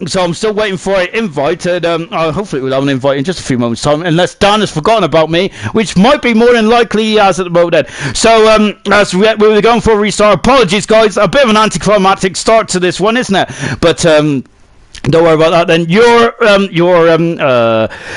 so I'm still waiting for an invite, and hopefully we'll have an invite in just a few moments time, unless Dan has forgotten about me, which might be more than likely he has at the moment. So as we were going for a restart, apologies guys, a bit of an anticlimactic start to this one, isn't it? But don't worry about that then.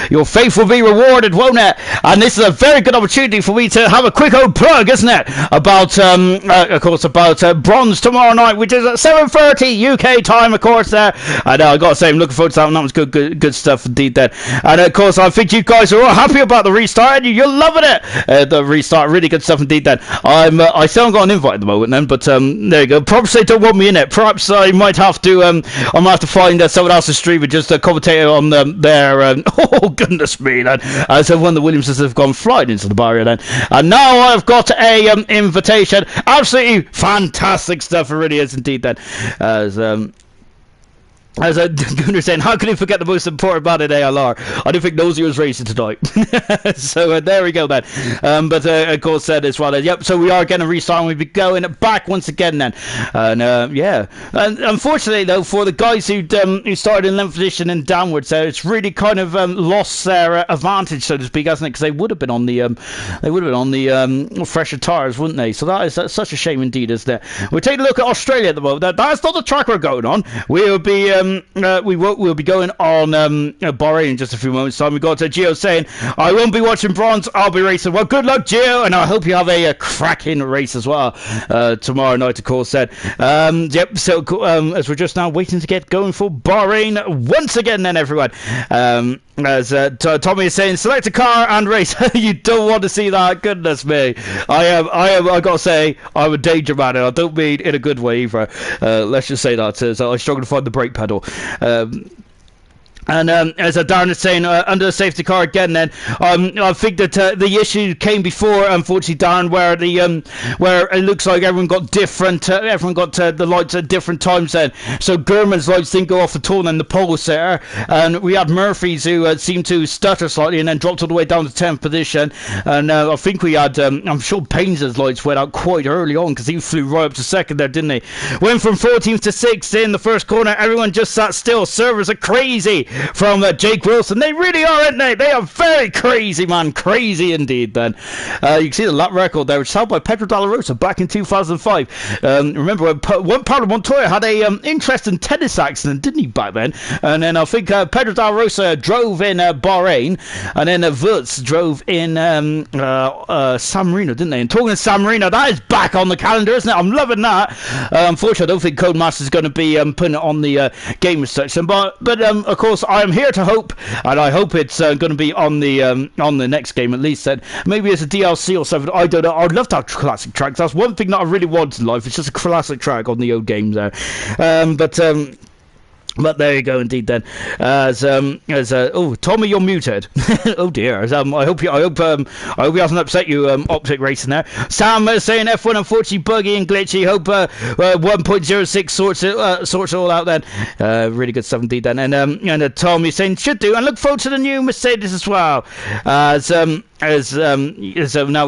Your faith will be rewarded, won't it? And this is a very good opportunity for me to have a quick old plug, isn't it? About of course, about bronze tomorrow night, which is at 7:30 UK time, of course. There, and I got to say, I'm looking forward to that one. That was good stuff indeed. Then, and of course, I think you guys are all happy about the restart. You're loving it. The restart, really good stuff indeed. Then, I still haven't got an invite at the moment. Then, but there you go. Perhaps they don't want me in it. Perhaps I might have to. I might have to find someone else's stream and just commentating on their. Oh goodness me! Then so one of the Williamses have gone flying into the barrier then, and now I've got a invitation. Absolutely fantastic stuff. It really is indeed. Then as Gunnar saying, how can you forget the most important man in ALR? I don't think Nosy was racing tonight. So there we go then. But of course said as well. Yep. So we are going to restart. We'll be going back once again then. And yeah. And unfortunately though, for the guys who started in 11th position and downwards, it's really kind of lost their advantage, so to speak, hasn't it? Because they would have been on the fresher tires, wouldn't they? So that's such a shame indeed, isn't it? We'll take a look at Australia at the moment. That's not the track we're going on. We'll be we'll be going on Bahrain in just a few moments time. We got Gio saying, I won't be watching bronze, I'll be racing. Well, good luck, Gio, and I hope you have a cracking race as well tomorrow night, of course. Said yep. So as we're just now waiting to get going for Bahrain once again then, everyone. As Tommy is saying, select a car and race. You don't want to see that. Goodness me. I gotta say, I'm a danger man, and I don't mean in a good way either. Let's just say that. So I struggle to find the brake pedal. And as Darren is saying, under the safety car again, then I think that the issue came before, unfortunately, Darren, where where it looks like everyone got different. Everyone got the lights at different times. Then, so Gurman's lights didn't go off at all in the poles there, and we had Murphy's who seemed to stutter slightly and then dropped all the way down to 10th position. And I think we had, I'm sure Payne's lights went out quite early on because he flew right up to second there, didn't he? Went from 14th to 6th in the first corner. Everyone just sat still. Servers are crazy. From Jake Wilson. They really are, aren't they? They are very crazy, man. Crazy indeed, then. You can see the lap record there, which was held by Pedro Dalla Rosa back in 2005. Remember when Pablo Montoya had a interesting tennis accident, didn't he, back then? And then I think Pedro Dalla Rosa drove in Bahrain, and then Wurtz drove in San Marino, didn't they? And talking of San Marino, that is back on the calendar, isn't it? I'm loving that. Unfortunately, I don't think Codemasters is going to be putting it on the game section, but of course, I am here to hope, and I hope it's going to be on the next game at least. Then maybe it's a DLC or something. I don't know. I'd love to have classic tracks. That's one thing that I really want in life. It's just a classic track on the old games there. But there you go, indeed. Then, oh, Tommy, you're muted. Oh dear. I hope he hasn't upset you. Optic Racing there. Sam saying F1 unfortunately buggy and glitchy. Hope 1.06 sorts it all out. Then, really good stuff indeed. Then, and Tommy saying should do, and look forward to the new Mercedes as well. Now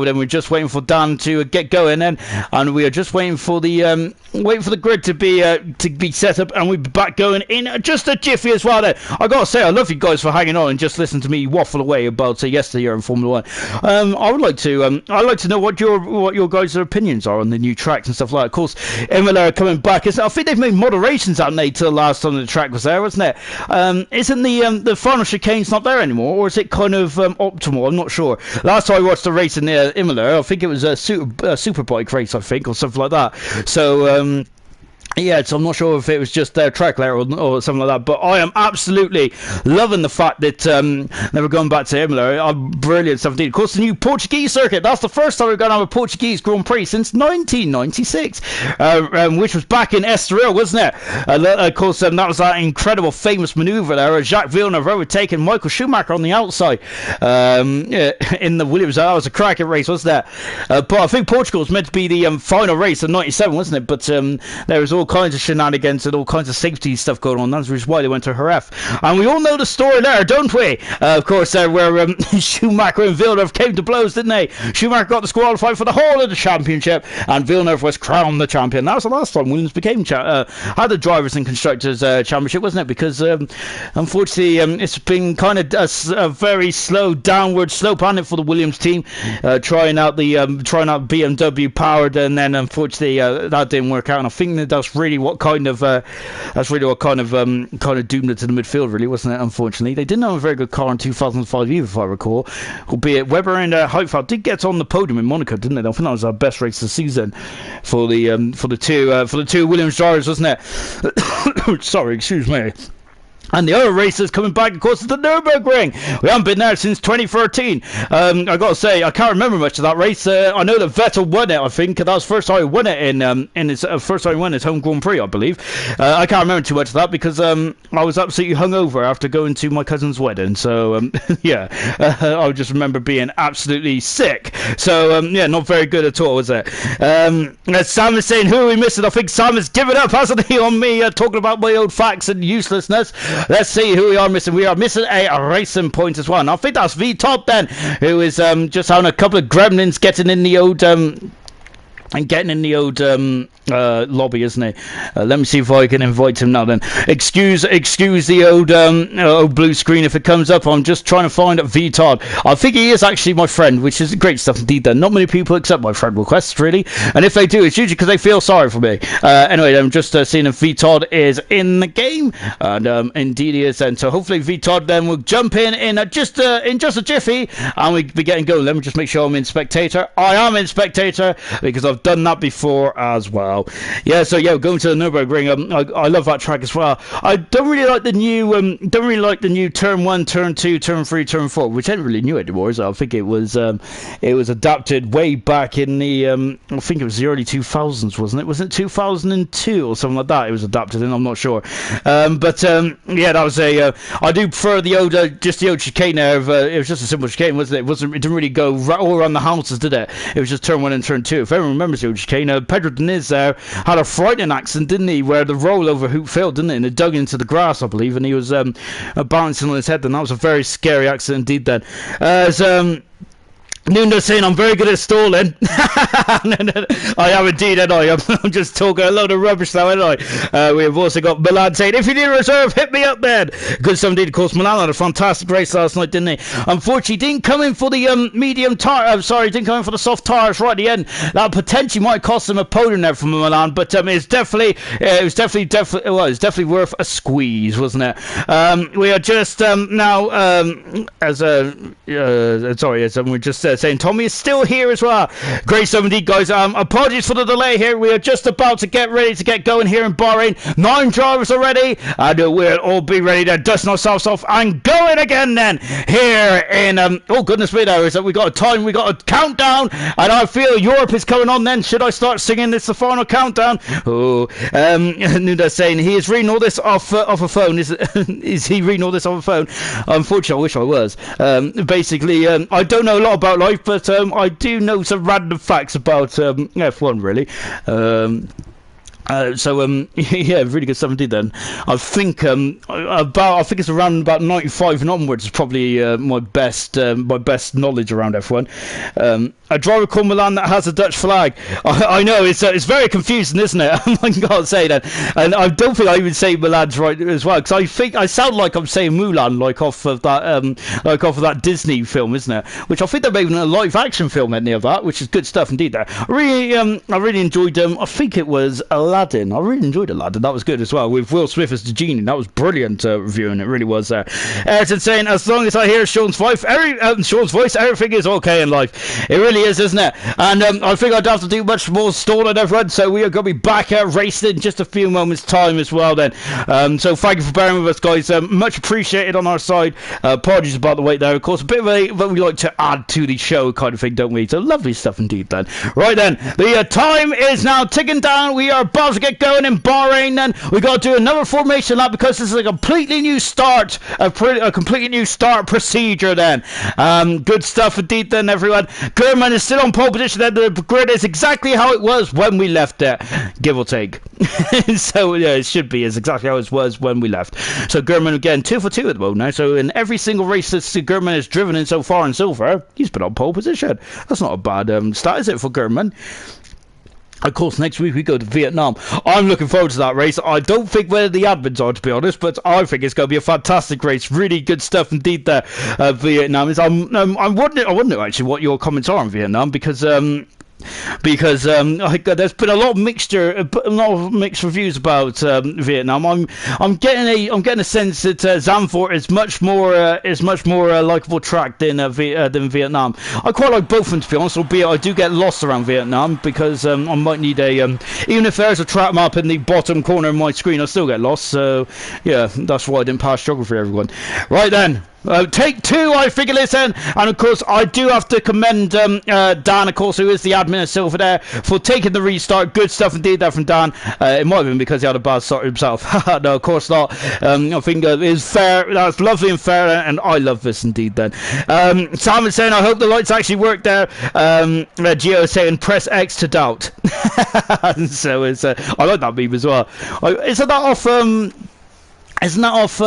then we're just waiting for Dan to get going, and we are just waiting for the grid to be set up, and we'll be back going in just a jiffy as well. Then I gotta say, I love you guys for hanging on and just listening to me waffle away about yesterday in Formula One. I would like to know what your guys' opinions are on the new tracks and stuff like that. Of course, Imola are coming back. I think they've made moderations, haven't they, to the last time the track was there, wasn't it? Isn't the final chicane's not there anymore, or is it kind of optimal? I'm not sure. Last time I watched the race in Imola, I think it was a superbike race, I think, or something like that. So yeah, so I'm not sure if it was just their track layer or something like that, but I am absolutely loving the fact that they were going back to Imola. Brilliant stuff indeed. Of course, the new Portuguese circuit. That's the first time we're going to have a Portuguese Grand Prix since 1996, which was back in Estoril, wasn't it? Of course, that was that incredible, famous manoeuvre there. Jacques Villeneuve overtaking Michael Schumacher on the outside in the Williams. That was a cracking race, wasn't it? But I think Portugal was meant to be the final race in '97, wasn't it? But there was all kinds of shenanigans and all kinds of safety stuff going on. That's why they went to Jerez. And we all know the story there, don't we? Of course, where Schumacher and Villeneuve came to blows, didn't they? Schumacher got disqualified for the whole of the championship, and Villeneuve was crowned the champion. That was the last time Williams became had the drivers and constructors championship, wasn't it? Because unfortunately, it's been kind of a very slow downward slope on it for the Williams team, trying out BMW powered, and then unfortunately that didn't work out. And I think that's really what kind of doomed it to the midfield, really, wasn't it? Unfortunately, they didn't have a very good car in 2005 either, if I recall. Albeit Webber and Heifeld did get on the podium in Monaco, didn't they? I think that was our best race of the season for the two Williams drivers, wasn't it? Sorry, excuse me. And the other races coming back, of course, is the Nürburgring. We haven't been there since 2013. I got to say, I can't remember much of that race. I know that Vettel won it, I think. That was the first time he won it in his first time he won his home Grand Prix, I believe. I can't remember too much of that because I was absolutely hungover after going to my cousin's wedding. So, yeah, I just remember being absolutely sick. So, yeah, not very good at all, was it? Sam is saying, who are we missing? I think Sam has given up, hasn't he, on me talking about my old facts and uselessness. Let's see who we are missing. We are missing a racing point as well. And I think that's V Todd then, who is just having a couple of gremlins getting in the old lobby, isn't he? Let me see if I can invite him now then. Excuse the old blue screen if it comes up. I'm just trying to find V Todd. I think he is actually my friend, which is great stuff indeed then. Not many people accept my friend requests, really. And if they do, it's usually because they feel sorry for me. Anyway, I'm just seeing if V Todd is in the game. And indeed he is then. So hopefully V Todd then will jump in just a jiffy. And we'll be getting going. Let me just make sure I'm in spectator. I am in spectator because I've done that before as well. Yeah, so yeah, going to the Nürburgring. I love that track as well. I don't really like the new turn 1, turn 2, turn 3, turn 4, which I don't really new anymore. So I think it was adapted way back in the I think it was the early 2000s, wasn't it? Wasn't it 2002 or something like that? It was adapted in. I'm not sure. Yeah, that was a. I do prefer the old just the old chicane there. It was just a simple chicane, wasn't it? It didn't really go all around the houses, did it? It was just turn 1 and turn 2. If everyone remembers the old chicane, Pedro Diniz there had a frightening accident, didn't he? Where the rollover hoop failed, didn't it? And it dug into the grass, I believe, and he was bouncing on his head. And that was a very scary accident indeed. Then, Nuno saying I'm very good at stalling. I am indeed, and I'm just talking a load of rubbish now, aren't I? We have also got Milan saying, if you need a reserve, hit me up then. Good stuff indeed. Of course, Milan had a fantastic race last night, didn't he? Unfortunately, didn't come in for the medium tire. Didn't come in for the soft tires right at the end. That potentially might cost him a podium there from Milan, but it's definitely worth a squeeze, wasn't it? We are just now we're just saying Tommy is still here as well. Great stuff indeed, guys. Apologies for the delay here. We are just about to get ready to get going here in Bahrain. 9 drivers already, and we'll all be ready to dust ourselves off and going again then here in oh goodness me, there is that we got a time, we got a countdown, and I feel Europe is coming on then. Should I start singing this the final countdown? Nuda's saying he is reading all this off a phone. Is he reading all this off a phone? Unfortunately, I wish I was. Basically, I don't know a lot about life, but I do know some random facts about F1 really. Yeah, really good stuff indeed. Then I think it's around about 95 and onwards is probably my best knowledge around F1. A driver called Milan that has a Dutch flag. I know it's very confusing, isn't it? I can't say that, and I don't think I even say Milan's right as well, because I think I sound like I'm saying Mulan, like off of that Disney film, isn't it? Which I think they're making a live action film, any of that, which is good stuff indeed. There, I really enjoyed I think it was Aladdin. I really enjoyed Aladdin. That was good as well, with Will Smith as the genie. That was brilliant reviewing. It really was. Ayrton saying, as long as I hear Sean's voice, everything is okay in life. It really is, isn't it? And I think I don't have to do much more stalling, everyone. So we are going to be back out racing in just a few moments' time as well. Then, so thank you for bearing with us, guys. Much appreciated on our side. Apologies about the wait there. Of course, a bit of but we like to add to the show kind of thing, don't we? So lovely stuff indeed. Then, right then, the time is now ticking down. We are about to get going in Bahrain. Then we got to do another formation lap because this is a completely new start, a completely new start procedure. Then, good stuff indeed. Then, everyone. German is still on pole position. Then the grid is exactly how it was when we left it, give or take. So yeah, it should be exactly how it was when we left. So German again 2 for 2 at the moment now. So in every single race that German has driven in so far in silver, he's been on pole position. That's not a bad start, is it, for German? Of course, next week we go to Vietnam. I'm looking forward to that race. I don't think where the admins are, to be honest, but I think it's going to be a fantastic race. Really good stuff indeed there. Vietnam is. I wonder actually what your comments are on Vietnam, because because there's been a lot of mixed reviews about Vietnam. I'm getting a sense that Zandvoort is much more likable track than Vietnam. I quite like both of them, to be honest, albeit I do get lost around Vietnam because I might need even if there's a track map in the bottom corner of my screen, I still get lost. So yeah, that's why I didn't pass geography, everyone. Right then. Take two, I figure this in, and of course I do have to commend Dan, of course, who is the admin of Silver there, for taking the restart. Good stuff indeed there from Dan. It might have been because he had a bad start himself. No, of course not. I think it is fair. That's lovely and fair, and I love this indeed then. Sam is saying, I hope the lights actually work there. Gio is saying, press X to doubt. So it's I like that meme as well. Isn't that off Isn't that off,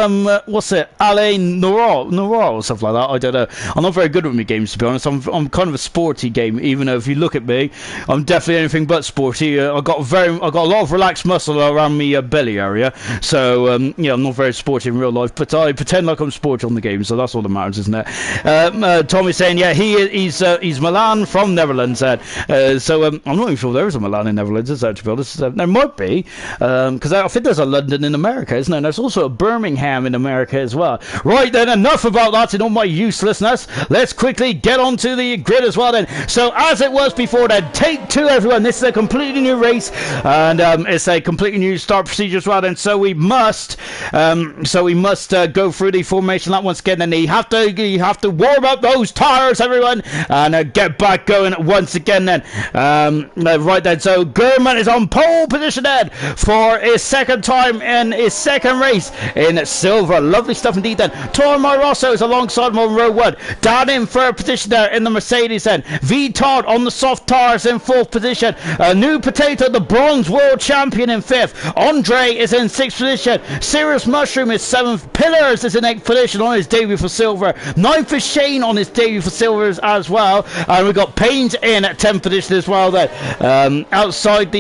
what's it, ALR or stuff like that? I don't know. I'm not very good with my games, to be honest. I'm kind of a sporty game, even though if you look at me, I'm definitely anything but sporty. I got a lot of relaxed muscle around me belly area, so yeah, I'm not very sporty in real life, but I pretend like I'm sporty on the game, so that's all that matters, isn't it? Tommy's saying, yeah, he's Milan from Netherlands, so I'm not even sure there is a Milan in Netherlands, is there, to be honest? There might be, because I think there's a London in America, isn't there? And there's also Birmingham in America as well. Right then, enough about that and all my uselessness. Let's quickly get onto the grid as well then. So as it was before then, take two, everyone. This is a completely new race, and it's a completely new start procedure as well then. So we must go through the formation lap once again, and you have to warm up those tires, everyone, and get back going once again then. Right then, so German is on pole position then for his second time in his second race in silver. Lovely stuff indeed then. Tormo Rosso is alongside Monroe Wood. Down in third position there in the Mercedes then. V Todd on the soft tires in fourth position. New Potato, the bronze world champion, in fifth. Andre is in sixth position. Sirius Mushroom is seventh. Pillars is in eighth position on his debut for silver. Ninth is Shane on his debut for silver as well. And we've got Paynes in 10th position as well then. Outside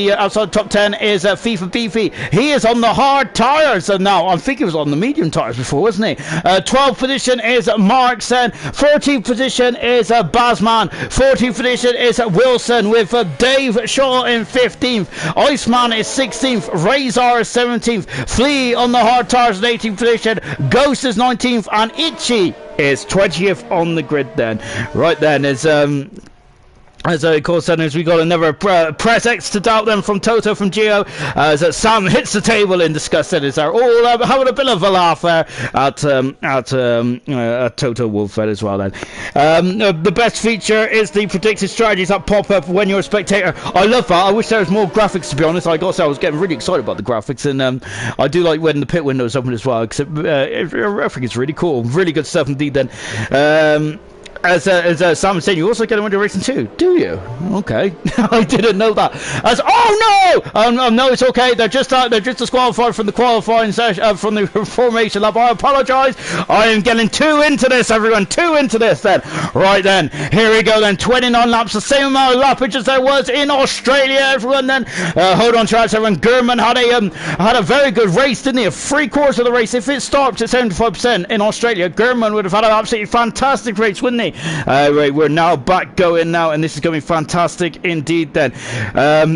top 10 is FIFA Beefy. He is on the hard tires now. I think he was on the medium tires before, wasn't he? 12th position is Markson. 13th position is Basman. 14th position is Wilson, with Dave Shaw in 15th. Iceman is 16th. Razor is 17th. Flea on the hard tires in 18th position. Ghost is 19th. And Itchy is 20th on the grid then. Right then, is of course, then as we got another press X to doubt them from Toto from Gio, as Sam hits the table in disgust, and is all having a bit of a laugh there at Toto Wolfhead as well. Then the best feature is the predicted strategies that pop up when you're a spectator. I love that. I wish there was more graphics, to be honest. I got to say, I was getting really excited about the graphics, and I do like when the pit window is open as well, because I think it's really cool, really good stuff indeed. Then. As Sam was saying, you also get him into racing too, do you? Okay, I didn't know that. No, it's okay. They're just disqualified from the qualifying session, from the formation lap. I apologise. I am getting too into this, everyone. Too into this then. Right then, here we go then. 29 laps, the same amount of lappage as there was in Australia, everyone. Then hold on, try everyone. German had a very good race, didn't he? 3/4 of the race. If it stopped at 75% in Australia, German would have had an absolutely fantastic race, wouldn't he? Right, we're now back going now, and this is going to be fantastic indeed then.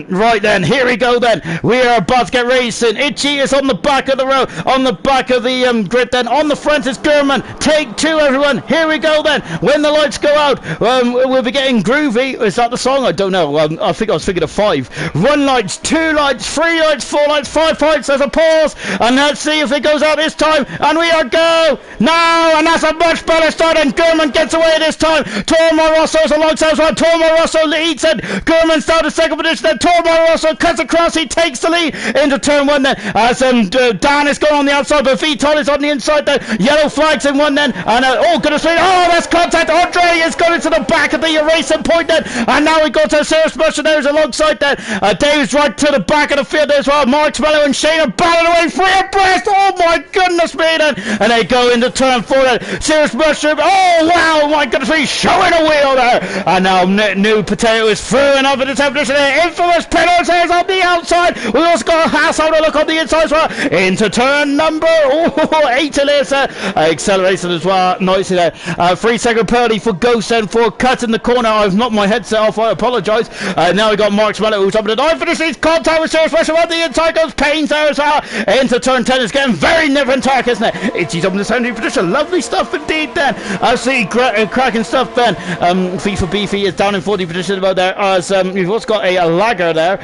Right then, here we go then. We are about to get racing. Itchy is on the back of the row, on the back of the grid then. On the front is German. Take two, everyone. Here we go then. When the lights go out, we'll be getting groovy. Is that the song? I don't know. I think I was thinking of 5. 1 lights, 2 lights, 3 lights, 4 lights, 5 lights. There's a pause, and let's see if it goes out this time. And we are go now, and that's a much better start, and German gets away this time. Tormo Rosso's alongside as well. Tormo Rosso leads and German's down to second position. Then Tormo Rosso cuts across. He takes the lead into turn 1 then. As Dan is going on the outside, but Vital is on the inside then. Yellow flags in 1 then. And oh goodness me. Oh, that's contact. Andre is going to the back of the racing point then. And now we go to Sirius Mercenaries alongside then. Dave's right to the back of the field as well. Mark Mello and Shane are battling away 3 abreast. Oh my goodness me then. And they go into turn 4 then. Sirius Mushroom. Oh wow, my goodness me, showing a wheel there. And now New Potato is through and up in the 10th position there. Infamous Pillars is on the outside. We also got Haas on a look on the inside as well. Into turn number 8 it is. Acceleration as well. Nicely there. 3-second penalty for Ghost and for cutting the corner. I've knocked my headset off. I apologise. Now we got Mark Mello who's up in the 9th position. Contact with serious pressure on the inside goes Payne's there as well. Into turn 10 is getting very nip and tack, isn't it? Itchy's up in the 17th position. Lovely stuff indeed then. I see cracking stuff then. FIFA Beefy is down in 40th position about there. As we've also got a lagger there.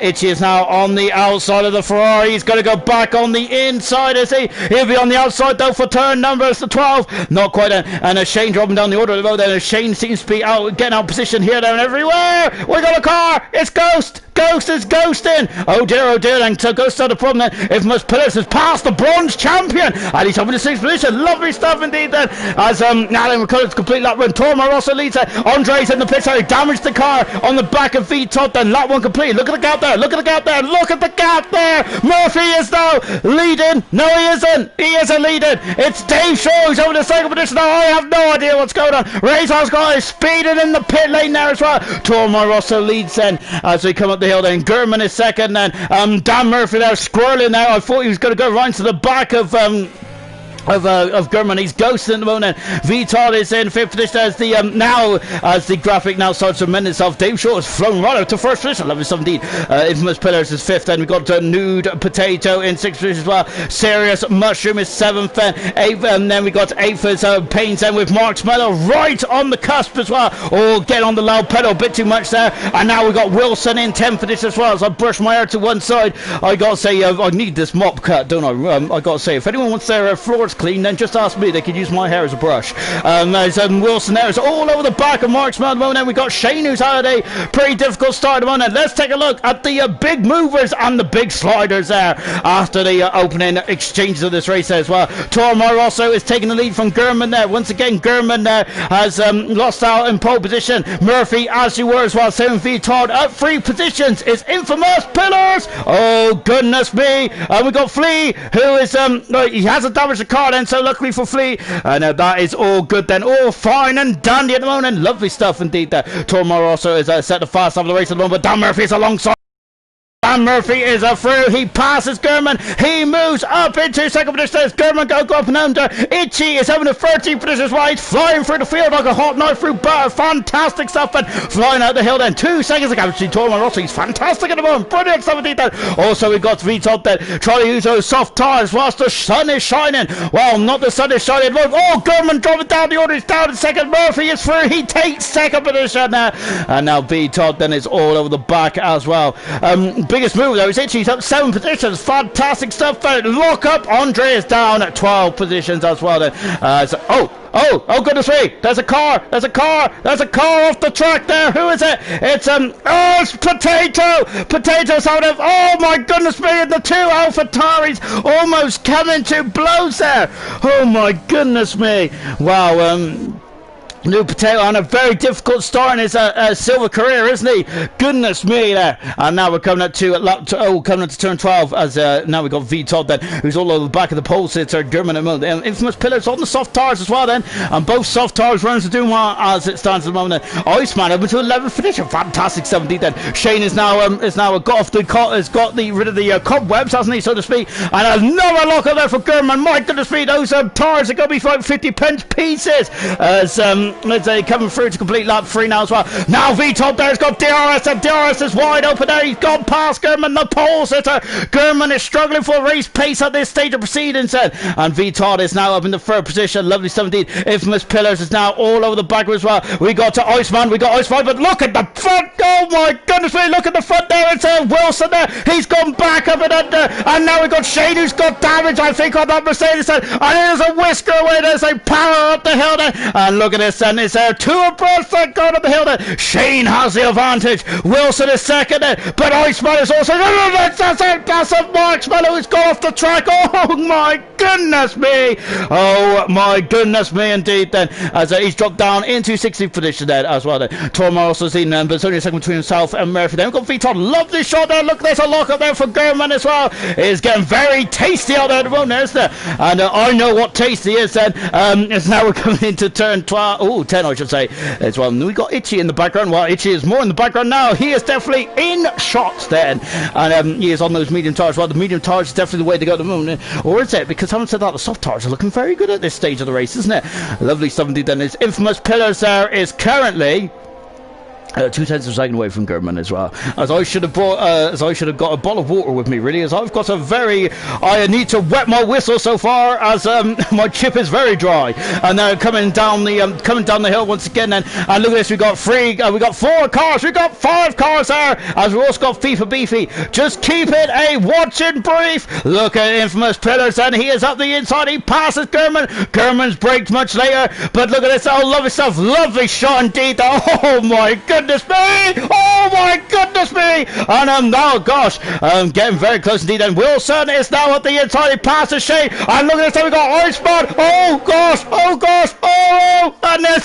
Itchy is now on the outside of the Ferrari. He's going to go back on the inside, is he? He'll be on the outside though for turn number 12. Not quite. And a Shane dropping down the order about there. Shane seems to be getting out of position here, there and everywhere. We got a car. It's Ghost. Ghost is ghosting. Oh dear, and so Ghost had a problem then. Infamous Pillars has passed the bronze champion, and he's up in the 6th position. Lovely stuff indeed then. As Alan McCullough's complete lap run. Torma also leads it. Andre's in the pit, so he damaged the car on the back of V-Top, then lap 1 complete. Look at the gap there. Look at the gap there. Look at the gap there. Murphy is now leading. No, he isn't. He isn't leading. It's Dave Shaw who's over the 2nd position. Now I have no idea what's going on. Razor's got is speeding in the pit lane there as well. Torma also leads then as we come up the hill. Then Gurman is second, and Dan Murphy there squirreling there. I thought he was going to go right to the back of Gurman. He's ghosting at the moment. V-Todd is in 5th position as the now as the graphic now starts to amend itself. Dave Shaw has flown right out to 1st position. Lovely stuff indeed. Infamous Pillars is 5th, and we've got Nude Potato in 6th position as well. Serious Mushroom is 7th, and 8th, and then we got 8th as Payne's then with Mark Smello right on the cusp as well. Oh, get on the loud pedal, a bit too much there. And now we got Wilson in 10th position as well. As I brush my hair to one side, I gotta say I need this mop cut, don't I? I gotta say, if anyone wants their floors clean, then just ask me. They could use my hair as a brush. There's Wilson there. It's all over the back of Mark's mouth. Then we got Shane who's had a pretty difficult start at the moment. Let's take a look at the big movers and the big sliders there after the opening exchanges of this race there as well. Tormar also is taking the lead from Gurman there. Once again, Gurman there has lost out in pole position. Murphy, as you were as well, 7V Todd up 3 positions is Infamous Pillars. Oh goodness me. We got Flea who is he hasn't damaged the car then, so luckily for Flea, and that is all good then, all fine and dandy at the moment. Lovely stuff indeed there. Tormar also is set the fast of the race at the moment, but Dan Murphy is alongside. Dan Murphy is through. He passes Gurman. He moves up into 2nd position. Gurman go up and under. Itchy is having a 13th position as well. He's flying through the field like a hot knife through butter. Fantastic stuff. And flying out the hill then. 2 seconds ago. Tormar also, he's fantastic at the moment. Brilliant stuff indeed then. Also, we've got V-Top then trying to use those soft tires whilst the sun is shining. Well, not the sun is shining. Look, oh, Gurman dropping down the order. He's down in 2nd. Murphy is through. He takes 2nd position now. And now V-Top then is all over the back as well. Biggest move though is Itchy's up 7 positions. Fantastic stuff there. Lock up. Andre is down at 12 positions as well then. Oh goodness me, there's a car off the track there. Who is it? It's Potato's out of, oh my goodness me, and the 2 AlphaTauris almost coming to blows there. Oh my goodness me. Wow. New Potato on a very difficult start in his silver career, isn't he? Goodness me there. And now we're coming up to turn 12 as now we've got V-Todd then, who's all over the back of the pole sitter. Gurman at the moment. Infamous Pillars on the soft tires as well then. And both soft tires runners are doing well as it stands at the moment. Iceman up to 11th position. Fantastic 17th then. Shane is now got rid of the cobwebs, hasn't he, so to speak. And another lock up there for Gurman. My goodness me, those tires are going to be like 50 pence pieces. As let's say coming through to complete lap 3 now as well. Now V-Top there's got DRS, and DRS is wide open there. He's gone past Gurman, the pole sitter. Gurman is struggling for race pace at this stage of proceedings then. And V-Todd is now up in the 3rd position. Lovely 17. Infamous Pillars is now all over the back as well. We got to Iceman, but look at the front. Oh my goodness me, look at the front there. It's Wilson there. He's gone back up and under. And now we got Shane who's got damage, I think, on that Mercedes then. And there's a whisker away. There's a power up the hill there. And look at this. And it's 2 abreast that going up the hill there. Shane has the advantage. Wilson is 2nd there. But Iceman is also. That's a Mark Smello who's gone off the track. Oh my goodness me. Oh my goodness me indeed then. As he's dropped down into 60th position there as well then. Tormar also seen but it's only a second between himself and Murphy. Then we've got V-Todd. Lovely lovely shot there. Look, there's a lock up there for German as well. It's getting very tasty out there at the moment, isn't it? And I know what tasty is then. It's now we're coming into turn 12, oh, 10 I should say as well. We got Itchy in the background. Well, Itchy is more in the background now. He is definitely in shots then, and he is on those medium tires. Well, the medium tires is definitely the way to go at the moment, or is it? Because having said that, the soft tires are looking very good at this stage of the race, isn't it? Lovely stuff indeed. Then his infamous pillars there is currently 0.2 of a second away from German as well. As I should have got a bottle of water with me, really, as I've got I need to wet my whistle so far, as my chip is very dry. And now coming down the hill once again then, and look at this, we got 4 cars, we got 5 cars there, as we also got FIFA Beefy. Just keep it a watching brief. Look at infamous pillars, and he is up the inside, he passes German. German's braked much later, but look at this, oh, lovely stuff, lovely shot indeed. Oh my goodness me! Oh my goodness me! And oh gosh, getting very close indeed. And Wilson is now at the inside. He passes Shane. And look at this. We got Iceman. Oh gosh! Oh gosh! Oh! And then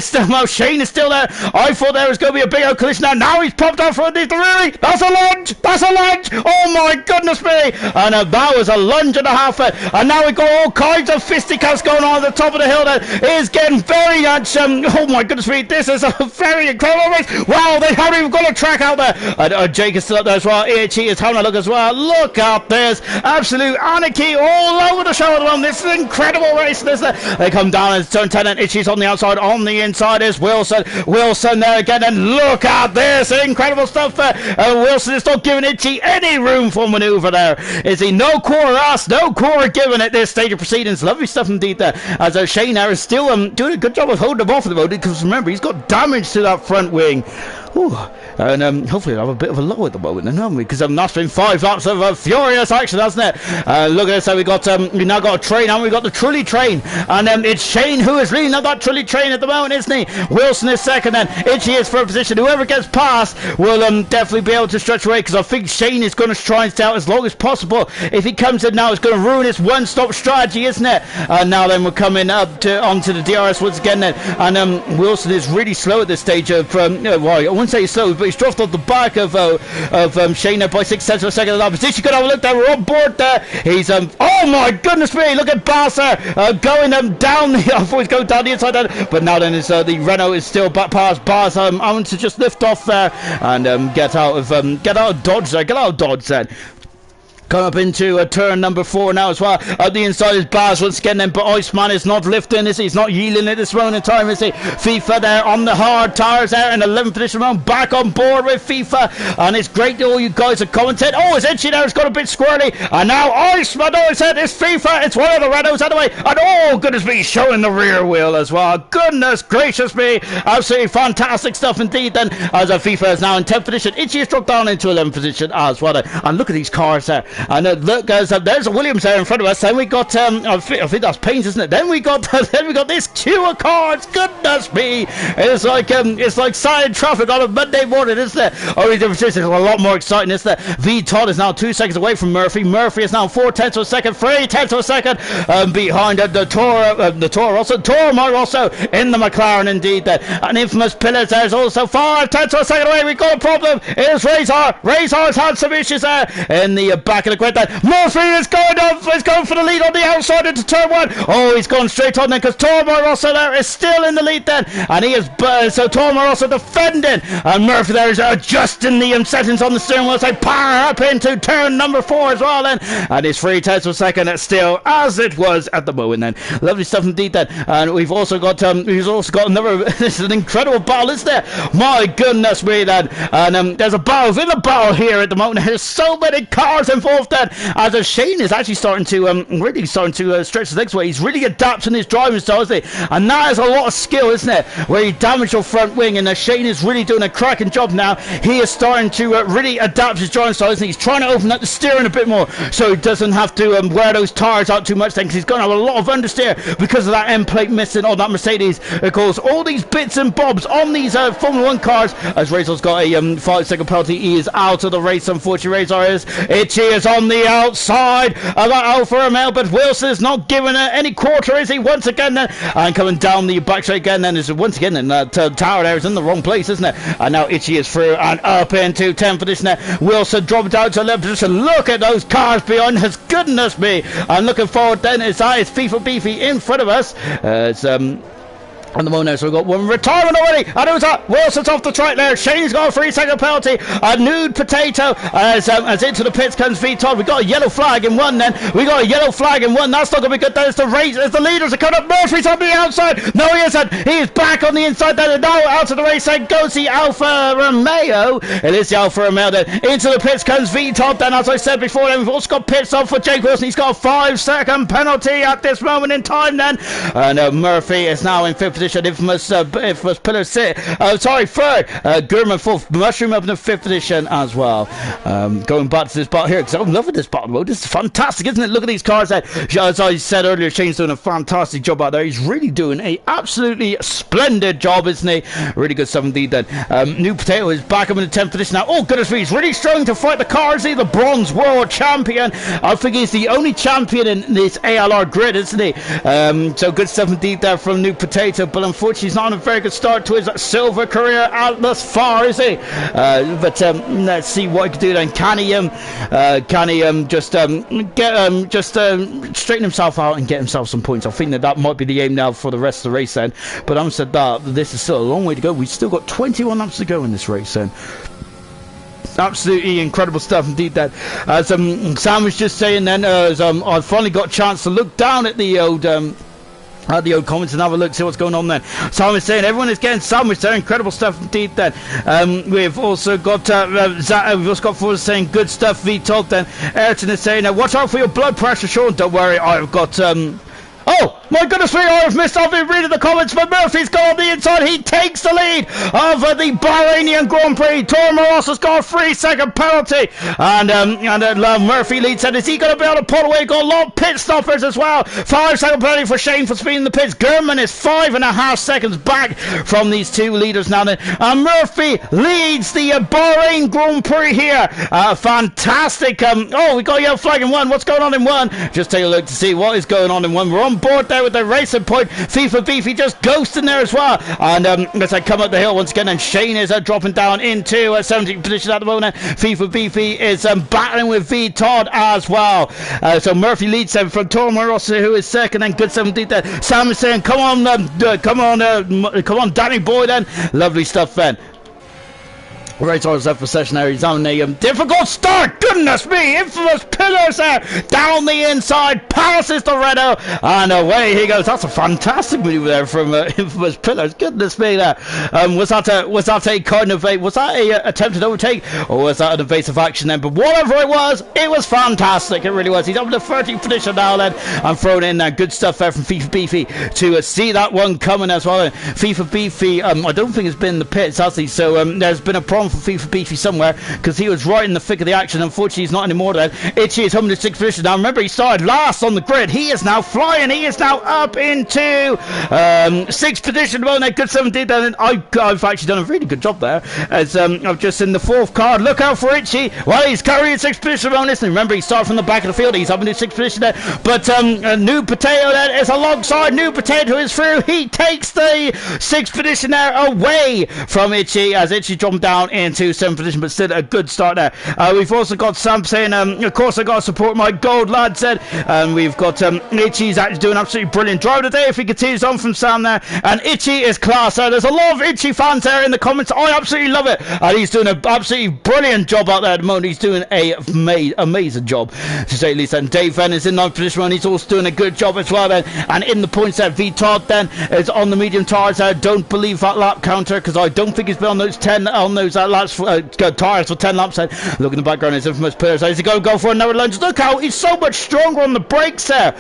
somehow Shane is still there. I thought there was going to be a big old collision. Now he's popped out from underneath the rear. That's a lunge! That's a lunge! Oh my goodness me! And that was a lunge and a half. And now we've got all kinds of fisticuffs going on at the top of the hill. That is getting very much. Oh my goodness me! This is a very incredible race. Wow, they haven't even got a track out there. And Jake is still up there as well. Itchy is having a look as well. Look at this. Absolute anarchy all over the show at the moment. This is an incredible race. They come down as turn 10 and Itchy's on the outside. On the inside is Wilson. Wilson there again. And look at this. Incredible stuff there. Wilson is not giving Itchy any room for manoeuvre there. Is he? No core ass. No core given at this stage of proceedings. Lovely stuff indeed there. As Shane there is still doing a good job of holding him off at the moment, because remember, he's got damage to that front wing. Ooh. And hopefully I'll have a bit of a low at the moment then, haven't we? Because that's been 5 laps of furious action, hasn't it? Look at this, so we now got a train, and we got the trolley train, and it's Shane who is leading that trolley train at the moment, isn't he? Wilson is second, then Itchy is for a position. Whoever gets past will definitely be able to stretch away, because I think Shane is going to try and stay out as long as possible. If he comes in now, it's going to ruin his one-stop strategy, isn't it? And now then we're coming up onto the DRS once again then, and Wilson is really slow at this stage of well, I wouldn't say he's slow, but he's dropped off the back of Shane by 6 tenths of a second of that position. Could have a look there. We're on board there. He's oh my goodness me! Look at Barca going down. I thought he's going down the inside there, but now then the Renault is still back past Barca. I want to just lift off there and get out of dodge there. Get out of dodge then. Come up into turn number 4 now as well. Up the inside is Baz once again then, but Iceman is not lifting, is he? He's not yielding at this moment in time, is he? FIFA there on the hard tires there in 11th position round, back on board with FIFA, and it's great that all you guys are commenting. Oh, it's Itchy there, it's got a bit squirrely, and now Iceman, oh, it's FIFA, it's one of the Renaults anyway, and oh, goodness me, showing the rear wheel as well. Goodness gracious me, absolutely fantastic stuff indeed then, as FIFA is now in 10th position. Itchy has dropped down into 11th position as well, and look at these cars there. And look, guys, there's a Williams there in front of us. Then we got, I think that's Payne's, isn't it? Then we got this queue of cars. Goodness me, it's like silent traffic on a Monday morning, isn't it? Only difference is it's a lot more exciting, isn't it? V Todd is now 2 seconds away from Murphy. Murphy is now 4 tenths of a second, 3 tenths of a second behind the Toro Rosso. Toro Rosso in the McLaren indeed. Then an infamous Pillars there is also 5 tenths of a second away. We've got a problem. It's Razor. Razor's had some issues there in the back of the grid. Murphy is going for the lead on the outside into turn 1. Oh, he's gone straight on then, because Toro Rosso there is still in the lead then, and he is so Toro Rosso defending, and Murphy there is adjusting the settings on the steering wheel, so power up into turn number 4 as well then, and it's 3 tenths of a second. It's still as it was at the moment then. Lovely stuff indeed then. And we've also got another. This is an incredible battle, isn't there? My goodness me then. And there's a battle within a battle here at the moment. There's so many cars involved then, as Shane is actually starting to stretch his legs away. He's really adapting his driving style, isn't he? And that is a lot of skill, isn't it? Where he damaged your front wing, and Shane is really doing a cracking job now. He is starting to really adapt his driving style, isn't he? He's trying to open up the steering a bit more, so he doesn't have to wear those tires out too much then, because he's going to have a lot of understeer because of that end plate missing on that Mercedes. Of course, all these bits and bobs on these Formula 1 cars, as Razor's got a 5-second penalty. He is out of the race, unfortunately. Razor is. Itchy is is on the outside of Alfa Romeo, but Wilson is not giving it any quarter, is he? Once again then, and coming down the back straight again then, is once again in that tower there is in the wrong place, isn't it? And now Itchy is through and up into 10th position there. Wilson dropped down to 11th position. Look at those cars behind us, goodness me. I'm looking forward then, it's FIFA Beefy in front of us. At the moment now, so we've got one retirement already, and who's that? Wilson's off the track there. Shane's got a 3-second penalty. A nude potato as into the pits comes Todd. We've got a yellow flag in one then. We got a yellow flag in one. That's not going to be good. There's the race, as the leaders are coming up. Murphy's on the outside. No, he isn't. He is back on the inside then. And now out of the race then goes the Alfa Romeo. It is the Alfa Romeo then. Into the pits comes Todd then, as I said before. Then we've also got pit stop for Jake Wilson. He's got a 5-second penalty at this moment in time then. And Murphy is now in 5th position. Infamous pillar third. Gurman 4th. Mushroom up in the 5th position as well. Going back to this spot here, because I'm loving this spot mode. This is fantastic, isn't it? Look at these cars there. As I said earlier, Shane's doing a fantastic job out there. He's really doing a absolutely splendid job, isn't he? Really good stuff indeed then. New Potato is back up in the 10th position now. Oh goodness me, he's really struggling to fight the cars. He's the bronze world champion. I think he's the only champion in this ALR grid, isn't he? So good stuff indeed there from New Potato, but unfortunately he's not on a very good start to his silver career out thus far, is he? But let's see what he can do then. Can he just straighten himself out and get himself some points? I think that might be the aim now for the rest of the race then. But having said that, this is still a long way to go. We've still got 21 laps to go in this race then. Absolutely incredible stuff indeed then. As Sam was just saying then, I finally got a chance to look down at the old comments and have a look, see what's going on then. Simon is saying everyone is getting sandwiched there. Incredible stuff indeed then. We've also got we've also got Forza saying good stuff. Todd then. Ayrton is saying watch out for your blood pressure, Sean. Don't worry, I've got oh, my goodness me, I've missed off in reading the comments, but Murphy's got on the inside. He takes the lead over the Bahrainian Grand Prix. Toro Morossa's got a 3-second penalty. And Murphy leads it. Is he going to be able to pull away? Got a lot of pit stoppers as well. 5-second penalty for Shane for speeding the pits. Gurman is 5.5 seconds back from these two leaders now then. And Murphy leads the Bahrain Grand Prix here. Fantastic. Oh, we got a yellow flag in one. What's going on in one? Just take a look to see what is going on in one. We're on board there with the racing point. FIFA Beefy just ghosting there as well. And as I come up the hill once again, and Shane is dropping down into 17th position at the moment. FIFA Beefy is battling with Todd as well. So Murphy leads them from Toro Morossa, who is second, and good 17th there. Sam is saying, come on, Danny boy then. Lovely stuff then. Right on left for session there. He's on a difficult start. Goodness me, infamous pillars there down the inside, passes the Renault, and away he goes. That's a fantastic move there from infamous pillars. Goodness me, there. Was that a kind of a attempted overtake, or was that an evasive action then? But whatever it was fantastic. It really was. He's up in the 13th position now then, and thrown in good stuff there from FIFA Beefy to see that one coming as well. FIFA Beefy, I don't think has been in the pits, has he? So there's been a problem for FIFA Beefy somewhere, because he was right in the thick of the action. Unfortunately he's not anymore then. Itchy is home in the 6th position now. Remember, he started last on the grid. He is now flying. He is now up into 6th position. Well, now good 17th, and I've actually done a really good job there, as I've just in the 4th card. Look out for Itchy. Well, he's carrying 6th position. Well, listen, remember, he started from the back of the field. He's up in the 6th position there, but New Potato there is alongside. New Potato is through. He takes the 6th position there away from Itchy, as Itchy jumped down into 7th position, but still a good start there. We've also got Sam saying, of course I got to support my gold lad said, and we've got Itchy's actually doing absolutely brilliant drive today if he continues on from Sam there, and Itchy is class there. There's a lot of Itchy fans there in the comments. I absolutely love it, and he's doing an absolutely brilliant job out there at the moment. He's doing a amazing job, to say the least. And Dave Venn is in 9th position, and he's also doing a good job as well then. And in the points there, Todd then is on the medium tires there. Don't believe that lap counter, because I don't think he's been on those 10 laps tires for 10 laps. Look in the background, his infamous players. He's going to go for another lunge. Look how he's so much stronger on the brakes there.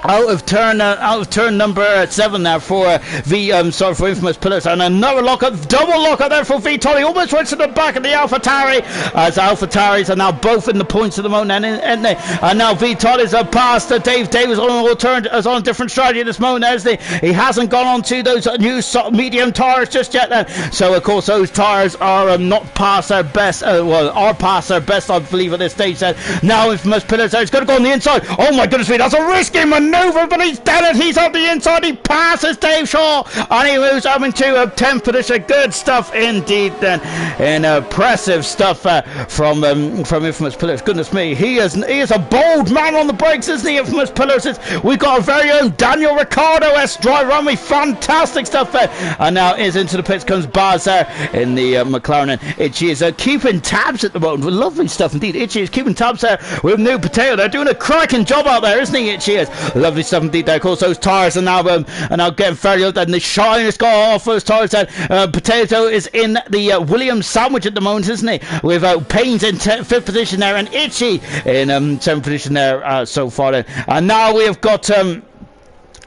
out of turn number 7 there for for Infamous Pillars, and another lockup, double lockup there for VTOL. He almost went to the back of the AlphaTauri, as AlphaTauris are now both in the points at the moment, and now VTOL is past Dave. Dave is on a different strategy at this moment, as he hasn't gone on to those new medium tires just yet then. So of course those tires are not past their best, are past their best, I believe, at this stage then. Now Infamous Pillars there, he's going to go on the inside. Oh my goodness me, that's a risky maneuver, but he's done it. He's on the inside, he passes Dave Shaw, and he moves up into 10th position. Good stuff indeed then, and impressive stuff from Infamous Pillars. Goodness me, he is a bold man on the brakes, isn't he? Infamous Pillars. We've got our very own Daniel Ricciardo S driver on me. Fantastic stuff there. And now is into the pits comes Baz there in the McLaren. Itchy is keeping tabs at the moment. Lovely stuff indeed. Itchy is keeping tabs there with New Potato. They're doing a cracking job out there, isn't he? Itchy is. Lovely stuff indeed there. Of course, those tyres are now getting fairly up, and the shine has got off those tyres there. Potato is in the Williams sandwich at the moment, isn't he? With Payne's in 5th position there, and Itchy in 7th position there so far then. And now we have got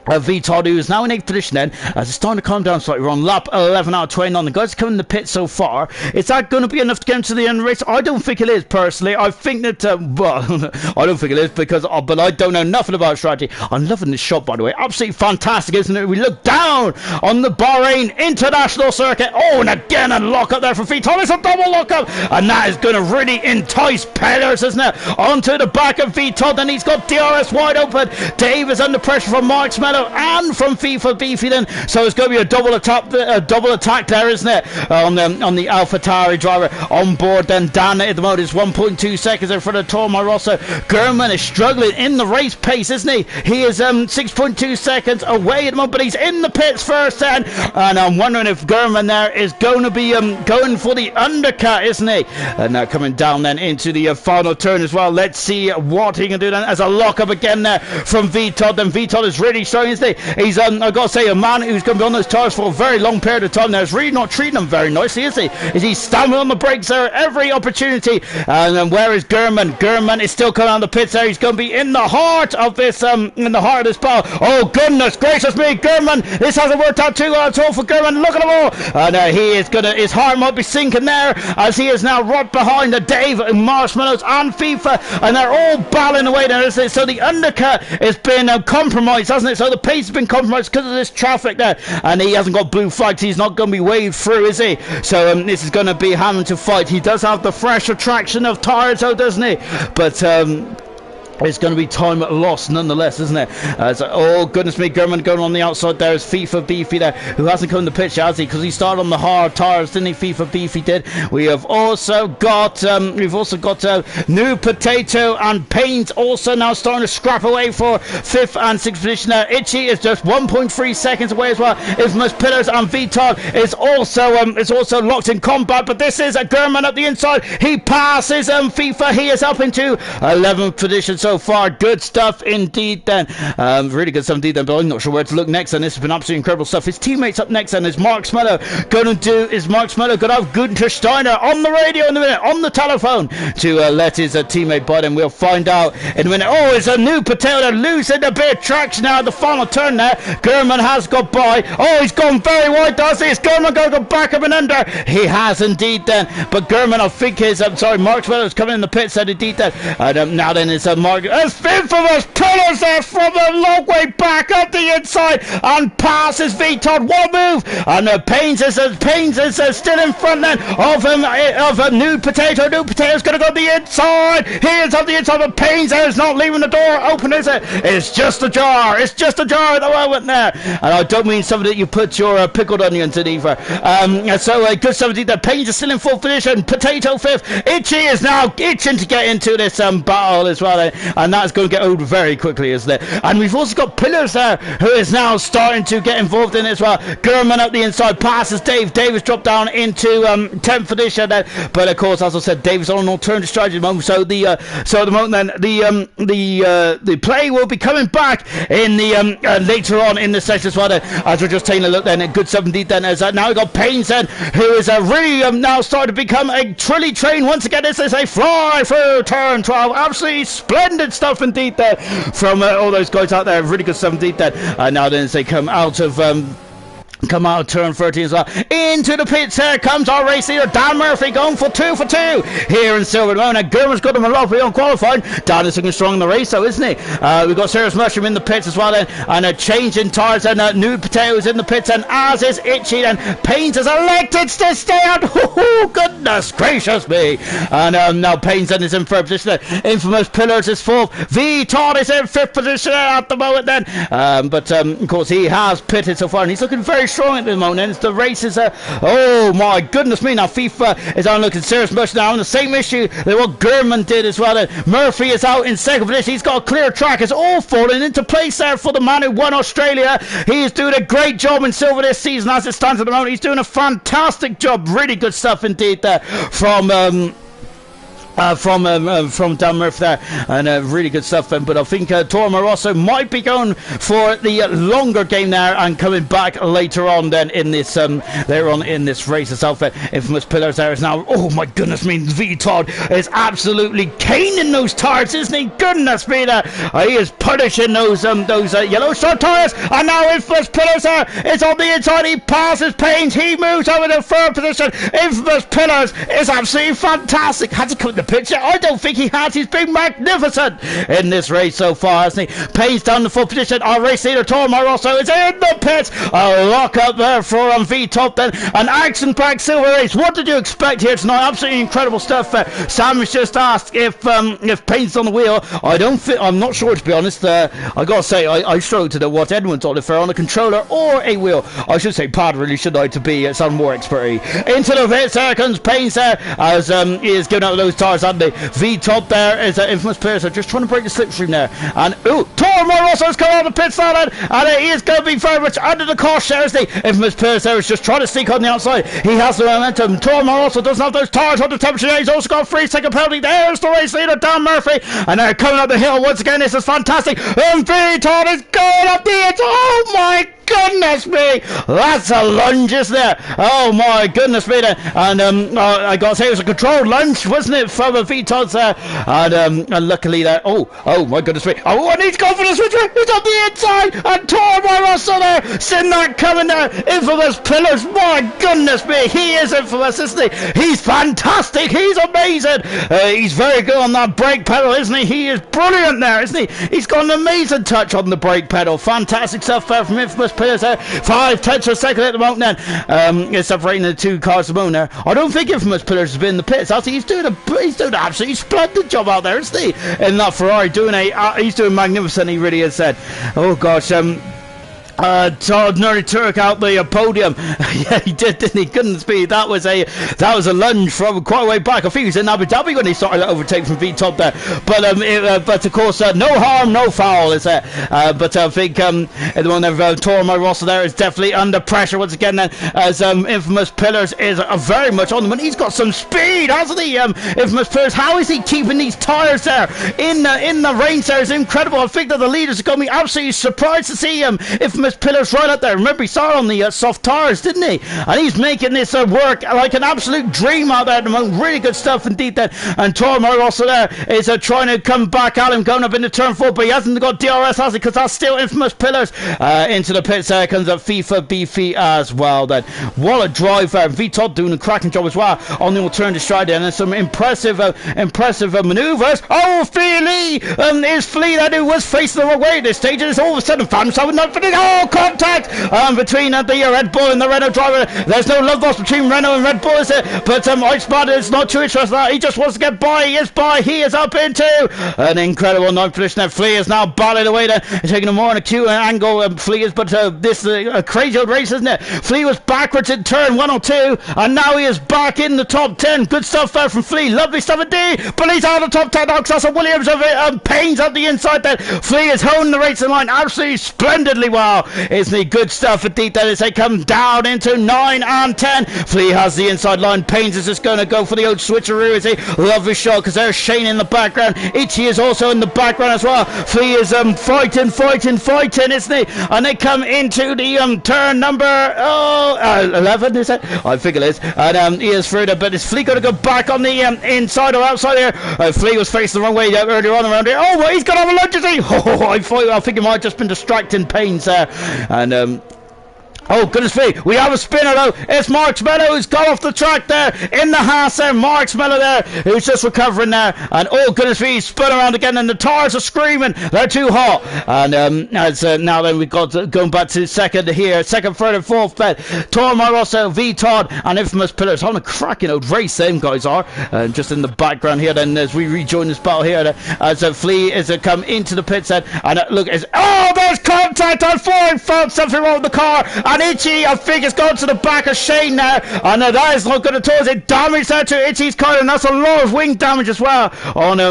VTOL, who is now in 8th position then, as it's starting to calm down slightly. We're on lap 11 out of 29. The guys coming in the pit so far. Is that going to be enough to get into the end of the race? I don't think it is, personally. I think that, well, I don't think it is, because, but I don't know nothing about strategy. I'm loving this shot, by the way. Absolutely fantastic, isn't it? We look down on the Bahrain International Circuit. Oh, and again, a lock up there for VTOL. It's a double lock up, and that is going to really entice Pillars, isn't it? Onto the back of VTOL, then he's got DRS wide open. Dave is under pressure from Mark Smello and from FIFA Beefy then, so it's going to be a double attack there, isn't it, on the AlphaTauri driver on board. Then Dan at the moment is 1.2 seconds in front of Tormar Rosso. Gurman is struggling in the race pace, isn't he? He is 6.2 seconds away at the moment, but he's in the pits first then, and I'm wondering if Gurman there is going to be going for the undercut, isn't he? And now coming down then into the final turn as well. Let's see what he can do then, as a lock up again there from VTOL. Then VTOL is really showing, isn't he? He's I've got to say, a man who's going to be on those tires for a very long period of time now is really not treating them very nicely, is he? Is he stamping on the brakes there every opportunity? And then where is Gurman? Gurman is still coming on the pits there. He's going to be in the heart of this battle. Oh goodness gracious me, Gurman! This hasn't worked out too well at all for Gurman. Look at him all, and he is his heart might be sinking there, as he is now right behind Dave, Marshmallows, and FIFA, and they're all battling away there. So the undercut has been compromised, hasn't it? So the pace has been compromised because of this traffic there, and he hasn't got blue flags. He's not going to be waved through, is he? So this is going to be having to fight. He does have the fresh attraction of tires, though, doesn't he? But it's going to be time lost nonetheless, isn't it? Oh goodness me, Gurman going on the outside there is FIFA Beefy there, who hasn't come to the pitch, has he? Because he started on the hard tires, didn't he? FIFA Beefy did. We have also got New Potato and Payne's also now starting to scrap away for 5th and 6th position there. Itchy is just 1.3 seconds away as well. Infamous Pillars and VTOL is also locked in combat, but this is a Gurman up the inside. He passes FIFA. He is up into 11th position so far. Good stuff indeed then. Really good stuff indeed then, but I'm not sure where to look next, and this has been absolutely incredible stuff. His teammates up next then is Mark Smello going to have Gunther Steiner on the radio in a minute, on the telephone, to let his teammate by them. We'll find out in a minute. Oh, it's a New Potato losing a bit of traction now at the final turn there. Gurman has got by. Oh, he's gone very wide, does he? Is Gurman going to go back up and under? He has indeed then, but Gurman, I think Mark Smello is coming in the pits then indeed then. Now then it's Mark. It's Infamous Pillars there from a long way back up the inside and passes VTOL. One move, and Payne's is still in front then of a New Potato. New Potato's going to go to the inside. He is on the inside, but Payne's there is not leaving the door open, is it? It's just a jar. It's just a jar at the moment there. And I don't mean something that you put your pickled onions in either. So good stuff indeed. The Payne's is still in 4th position. Potato 5th. Itchy is now itching to get into this battle as well. And that's going to get over very quickly, isn't it? And we've also got Pillars there, who is now starting to get involved in it as well. Gurman up the inside, passes Dave. Dave has dropped down into 10th position then. But of course, as I said, Dave is on an alternative strategy at the moment. So at the moment then, the play will be coming back in the later on in the session as well. Then, as we're just taking a look then, good stuff indeed then. As now we've got Payne's then, who is really now starting to become a trilly train once again. This is a fly through turn 12, absolutely splendid splendid stuff indeed there from all those guys out there. Really good stuff indeed there. Now then, as they come out of turn 13 as well. Into the pits here comes our race leader Dan Murphy, going for 2 for 2 here in Silver Moon. And Gurman's got him a lot on qualifying. Dan is looking strong in the race though, isn't he? We've got Serious Mushroom in the pits as well then, and a change in tyres, and New Potatoes in the pits, and as is Itchy, and Paynes has elected to stay out. Oh, goodness gracious me. And now Paynes then is in third position. Infamous Pillars is fourth. V Todd is in fifth position at the moment then. But of course he has pitted so far, and he's looking very strong at the moment. And the race is oh my goodness me. Now FIFA is on looking serious much now on the same issue that what Gurman did as well. Murphy is out in second position. He's got a clear track. It's all falling into place there for the man who won Australia. He is doing a great job in silver this season as it stands at the moment. He's doing a fantastic job. Really good stuff indeed there from Dan Murphy there, and really good stuff. But I think Torma also might be going for the longer game there and coming back later on then in this later on in this race itself. Infamous Pillars there is now, oh my goodness me, V Todd is absolutely caning those tires, isn't he? Goodness me, he is punishing those yellow short tires. And now Infamous Pillars there is on the inside. He passes Paynes, he moves over to third position. Infamous Pillars is absolutely fantastic. Has he come in the picture? I don't think he has. He's been magnificent in this race so far, hasn't he? Paynes down the full position. Our race leader Tormar also is in the pits. A lock up there for V Top then. An action-packed silver race. What did you expect here tonight? Absolutely incredible stuff. Sam has just asked if Payne's on the wheel. I'm not sure, to be honest. I gotta say, I struggle to know what Edwin's on, if they're on a controller or a wheel. I should say pad, really, should I, to be sound more expert-y. Into the pits there comes Paynes there as he is giving out those tires. And the V Top there is Infamous Pillars. So just trying to break the slipstream there. And Tormar also has come out of the pit side, and he is going to be very much under the caution there, isn't he? Infamous Pillars there is just trying to sneak on the outside. He has the momentum. Tormar also doesn't have those tires on the temperature. He's also got a 3-second penalty. There's the race leader Dan Murphy, and they're coming up the hill once again. This is fantastic. And V Top is going up the edge. Oh my goodness me, that's a lunge, isn't it? Oh my goodness me. And I gotta say, it was a controlled lunge, wasn't it, from a V-Tods there? And luckily there, oh my goodness me, and he's gone for the switcher. He's on the inside, and Tormar also there, seeing that coming there. Infamous Pillars, my goodness me, he is infamous, isn't he? He's fantastic, he's amazing. He's very good on that brake pedal, isn't he? He is brilliant there, isn't he? He's got an amazing touch on the brake pedal. Fantastic stuff there from Infamous Pillars there. 5/10 of a second at the moment then. It's separating the two cars at the moment there. I don't think Infamous Pillars has been in the pits. I think he's doing an absolutely splendid job out there, isn't he? In that Ferrari, he's doing magnificent. He really has said. Oh gosh, Todd nearly took out the podium. Yeah, he did, didn't he? Goodness me, that was a lunge from quite a way back. I think he was in Abu Dhabi when he started to overtake from V-Top there. But of course, no harm, no foul, is it? But I think at the moment, Tormar Rossa there is definitely under pressure once again then, as Infamous Pillars is very much on them. And he's got some speed, hasn't he? Infamous Pillars, how is he keeping these tyres there in the rains there is incredible. I think that the leaders are going to be absolutely surprised to see Infamous Pillars right up there. Remember, he started on the soft tires, didn't he? And he's making this work like an absolute dream out there at the moment. Really good stuff indeed then. And Tormar also there is trying to come back at him, going up into turn 4, but he hasn't got DRS, has he? Because that's still Infamous Pillars. Into the pits there comes up FIFA Beefy as well then. What a drive there. V-Top doing a cracking job as well on the turn to stride there. And there's some impressive manoeuvres. Oh, Flea Lee is Flea that who was facing the wrong way at this stage, and it's all of a sudden found himself with nothing. Contact between the Red Bull and the Renault driver. There's no love lost between Renault and Red Bull, is it? But Iceman is not too interested in that. He just wants to get by. He is by. He is up into an incredible ninth position there. Flea is now battling away there, taking a more on a Q angle. Flea is, but this is a crazy old race, isn't it? Flea was backwards in turn 1 or 2, and now he is back in the top 10. Good stuff there from Flea. Lovely stuff indeed. But he's out of the top 10 now. Williams of it, Paynes up the inside there. Flea is holding the racing line absolutely splendidly well. well, isn't he? Good stuff indeed. That is, they come down into 9 and 10. Flea has the inside line. Pains is just going to go for the old switcheroo. Is a lovely shot because there's Shane in the background. Itchy is also in the background as well. Flea is fighting, isn't he? And they come into the turn number 11, is it? I think it is. And he is through there, but is Flea going to go back on the inside or outside here? Flea was facing the wrong way earlier on around here. Oh, well, he's got to have a lunge, is he? Oh, I think he might have just been distracting Pains there. And oh, goodness me, we have a spinner though. It's Marks Mello who's got off the track there in the Haas there. Marks Mello there, who's just recovering there. And oh, goodness me, he's spun around again and the tyres are screaming. They're too hot. And now then we've got going back to second here. Second, third and fourth bed. Tormar Rosso, V-Todd and Infamous Pillars. On a cracking old race them guys are. Just in the background here then as we rejoin this battle here. As Flea is come into the pits then. And look, oh, there's contact on four. Found something wrong with the car. And Itchy, I think, has gone to the back of Shane now, and that is not going to cause it damage there to Itchy's car, and that's a lot of wing damage as well on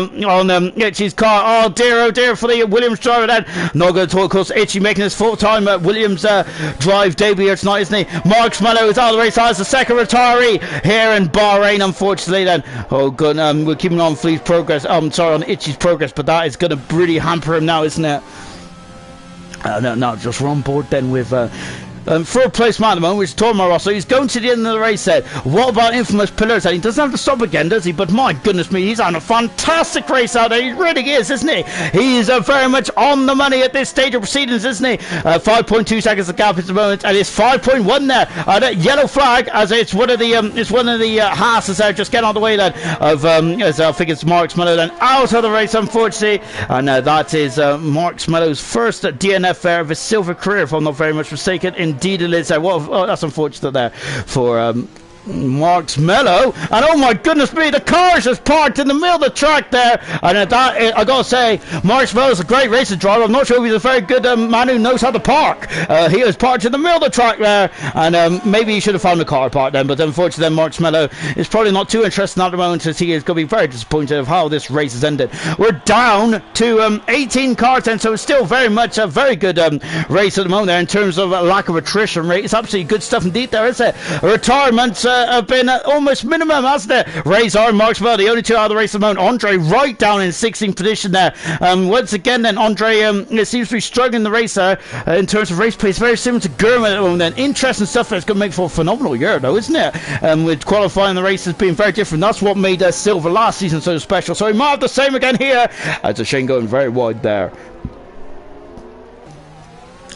Itchy's car. Oh dear for the Williams driver then. Not going to talk, of course. Itchy making his full-time Williams drive debut here tonight, isn't he? Marks Mello is out of the race as the second retiree here in Bahrain, unfortunately then. Oh good, we're keeping on Flea's progress, sorry, on Itchy's progress, but that is going to really hamper him now, isn't it? No, just we're on board then with third place man at the moment, which is Tormar Rosso. He's going to the end of the race there. What about Infamous Pillars? He doesn't have to stop again, does he? But my goodness me, he's on a fantastic race out there. He really is, isn't he? He is very much on the money at this stage of proceedings, isn't he? 5.2 seconds of gap at the moment, and it's 5.1 there. That yellow flag, as it's one of the Haas's there, just getting on the way then of as I think it's Marks Mello then out of the race, unfortunately. And that is Marks Mello's first DNF there of his silver career, if I'm not very much mistaken. Indeed it is. Well, that's unfortunate there for Marks Mello. And oh my goodness me, the car's just parked in the middle of the track there. And I gotta say, Marks Mello's a great racing driver. I'm not sure if he's a very good man who knows how to park. He was parked in the middle of the track there, and maybe he should have found a car park then, but unfortunately then Marks Mello is probably not too interested at the moment, as he is going to be very disappointed of how this race has ended. We're down to 18 cars then, so it's still very much a very good race at the moment there in terms of lack of attrition rate. It's absolutely good stuff indeed there, isn't it? Retirements have been almost minimum, hasn't it? Razor and Marks Mello, the only two out of the race at the moment. Andre right down in 16th position there. Once again then, Andre seems to be struggling the race there in terms of race pace, very similar to Gurman at the moment then. Interesting stuff that's going to make for a phenomenal year though, isn't it? With qualifying the races being very different. That's what made Silver last season so special. So he might have the same again here. As a Shane going very wide there.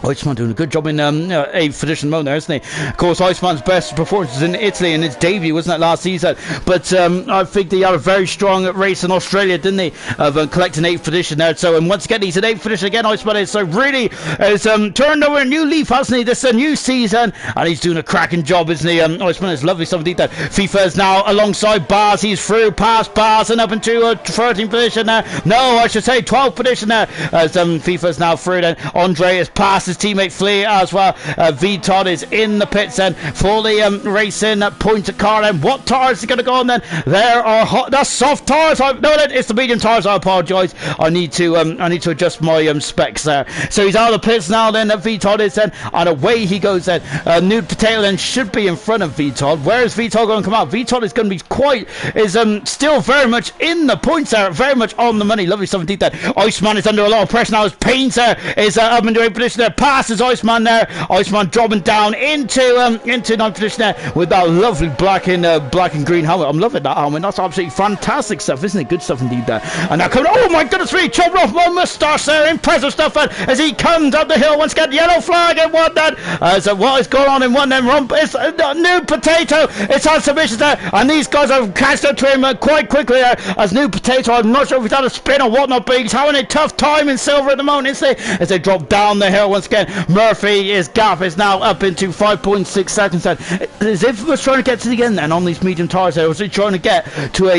Iceman doing a good job in 8th position mode there, isn't he? Of course, Iceman's best performance was in Italy in his debut, wasn't it, last season? But I think they had a very strong race in Australia, didn't they? Of collecting 8th position there. So, and once again, he's in 8th position again, Iceman is. So really, has turned over a new leaf, hasn't he? This is a new season, and he's doing a cracking job, isn't he? Iceman is lovely stuff indeed there. FIFA is now alongside Bars. He's through past Bars and up into 13th position there. No, I should say 12th position there. As FIFA is now through then. Andre has passed his teammate Flea as well. V-Todd is in the pits then for the racing point of car. And what tyres are going to go on then? There are hot, that's soft tyres. No, it's the medium tyres. I apologise. I need to adjust my specs there. So he's out of the pits now then. V-Todd is then, and away he goes then. Nude Potato then should be in front of V-Todd. Where is V-Todd going to come out? V-Todd is going to be still very much in the points there, very much on the money. Lovely stuff indeed there. Iceman is under a lot of pressure now as Pains is up into 8th position there. Passes Iceman there. Iceman dropping down into 9th position there with that lovely black and green helmet. I'm loving that helmet. That's absolutely fantastic stuff, isn't it? Good stuff indeed there. And now coming, oh my goodness me, chopping off my moustache there. Impressive stuff as he comes up the hill once again. Yellow flag in one then. So what is going on in one then? It's New Potato. It's on submissions there, and these guys have catched up to him quite quickly there. As New Potato, I'm not sure if he's had a spin or whatnot, but he's having a tough time in silver at the moment, isn't he? As they drop down the hill once again. Murphy, his gap is now up into 5.6 seconds then. As if he was trying to get to the end then on these medium tyres there, was he trying to get to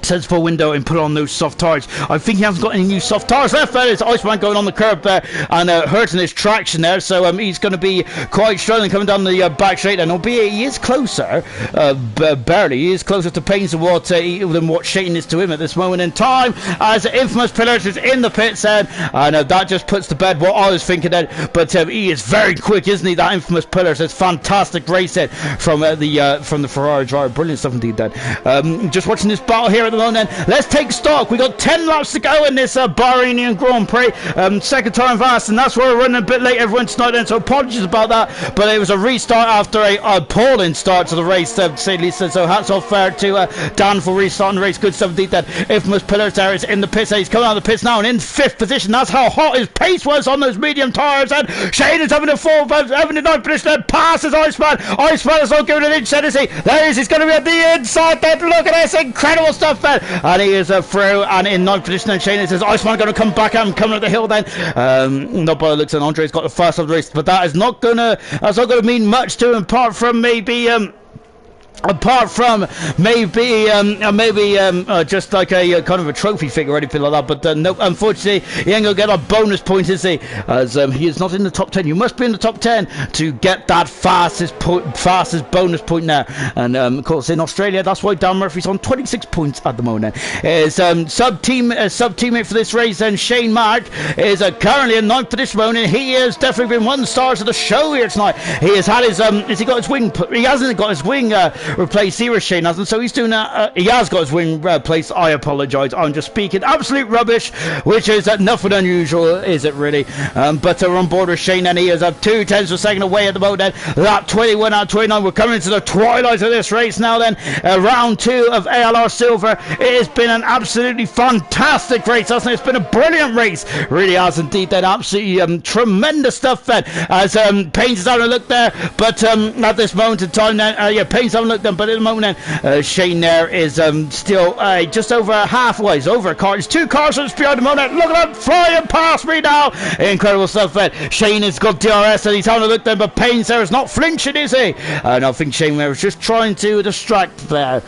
sensible window and put on those soft tires. I think he hasn't got any new soft tires left. It's Iceman going on the curb there and hurting his traction there, so he's going to be quite struggling coming down the back straight, and albeit he is closer, barely, he is closer to Pains than what Shane is to him at this moment in time, as Infamous Pillars is in the pits then, and that just puts to bed what I was thinking then, but he is very quick, isn't he, that Infamous Pillars. It's fantastic racing from the Ferrari driver. Brilliant stuff indeed then. Just watching this battle here at the moment then. Let's take stock. We got 10 laps to go in this Bahrainian Grand Prix. Second time fast, and that's why we're running a bit late, everyone, tonight then, so apologies about that, but it was a restart after a appalling start to the race, to say the least, so hats off to Dan for restarting the race. Good stuff indeed then. Infamous Pillars there is in the pits. He's coming out of the pits now and in 5th position. That's how hot his pace was on those medium tyres, and Shane is having a 9th position and passes Iceman. Iceman is not giving an inch, is he? There he is, he's going to be at the inside then. Look at this incredible stuff then, and he is through and in 9th position, and Shane says Iceman going to come back at him, coming up the hill then. Not by the looks, and Andre's got the first of the race, but that's not gonna mean much to him, apart from maybe just like a kind of a trophy figure or anything like that, but no, unfortunately he ain't gonna get a bonus point, is he, as he is not in the top 10. You must be in the top 10 to get that fastest bonus point now, and of course in Australia that's why Dan Murphy's on 26 points at the moment. His sub teammate for this race, and Shane Mark is currently in 9th position, and he has definitely been one of the stars of the show here tonight. He has had his has he got his wing he hasn't got his wing replaced here, Shane hasn't, so he's doing that. He has got his wing replaced. I apologise, I'm just speaking absolute rubbish, which is nothing unusual, is it really? But we're on board with Shane, and he is 2 tenths of a second away at the moment then. Lap 21 out of 29, we're coming into the twilight of this race now then. Round 2 of ALR Silver. It has been an absolutely fantastic race, hasn't it? It's been a brilliant race, really has indeed then. Absolutely tremendous stuff then, as Payne's is having a look there, but at this moment in time then, Payne's having a look then, but at the moment then, Shane there is still just over halfway. He's over a car. There's 2 cars that's behind the moment. Look at that flying past me now. Incredible stuff then. Shane has got DRS and he's having a look then, but Payne there is not flinching, is he? And I think Shane there is just trying to distract there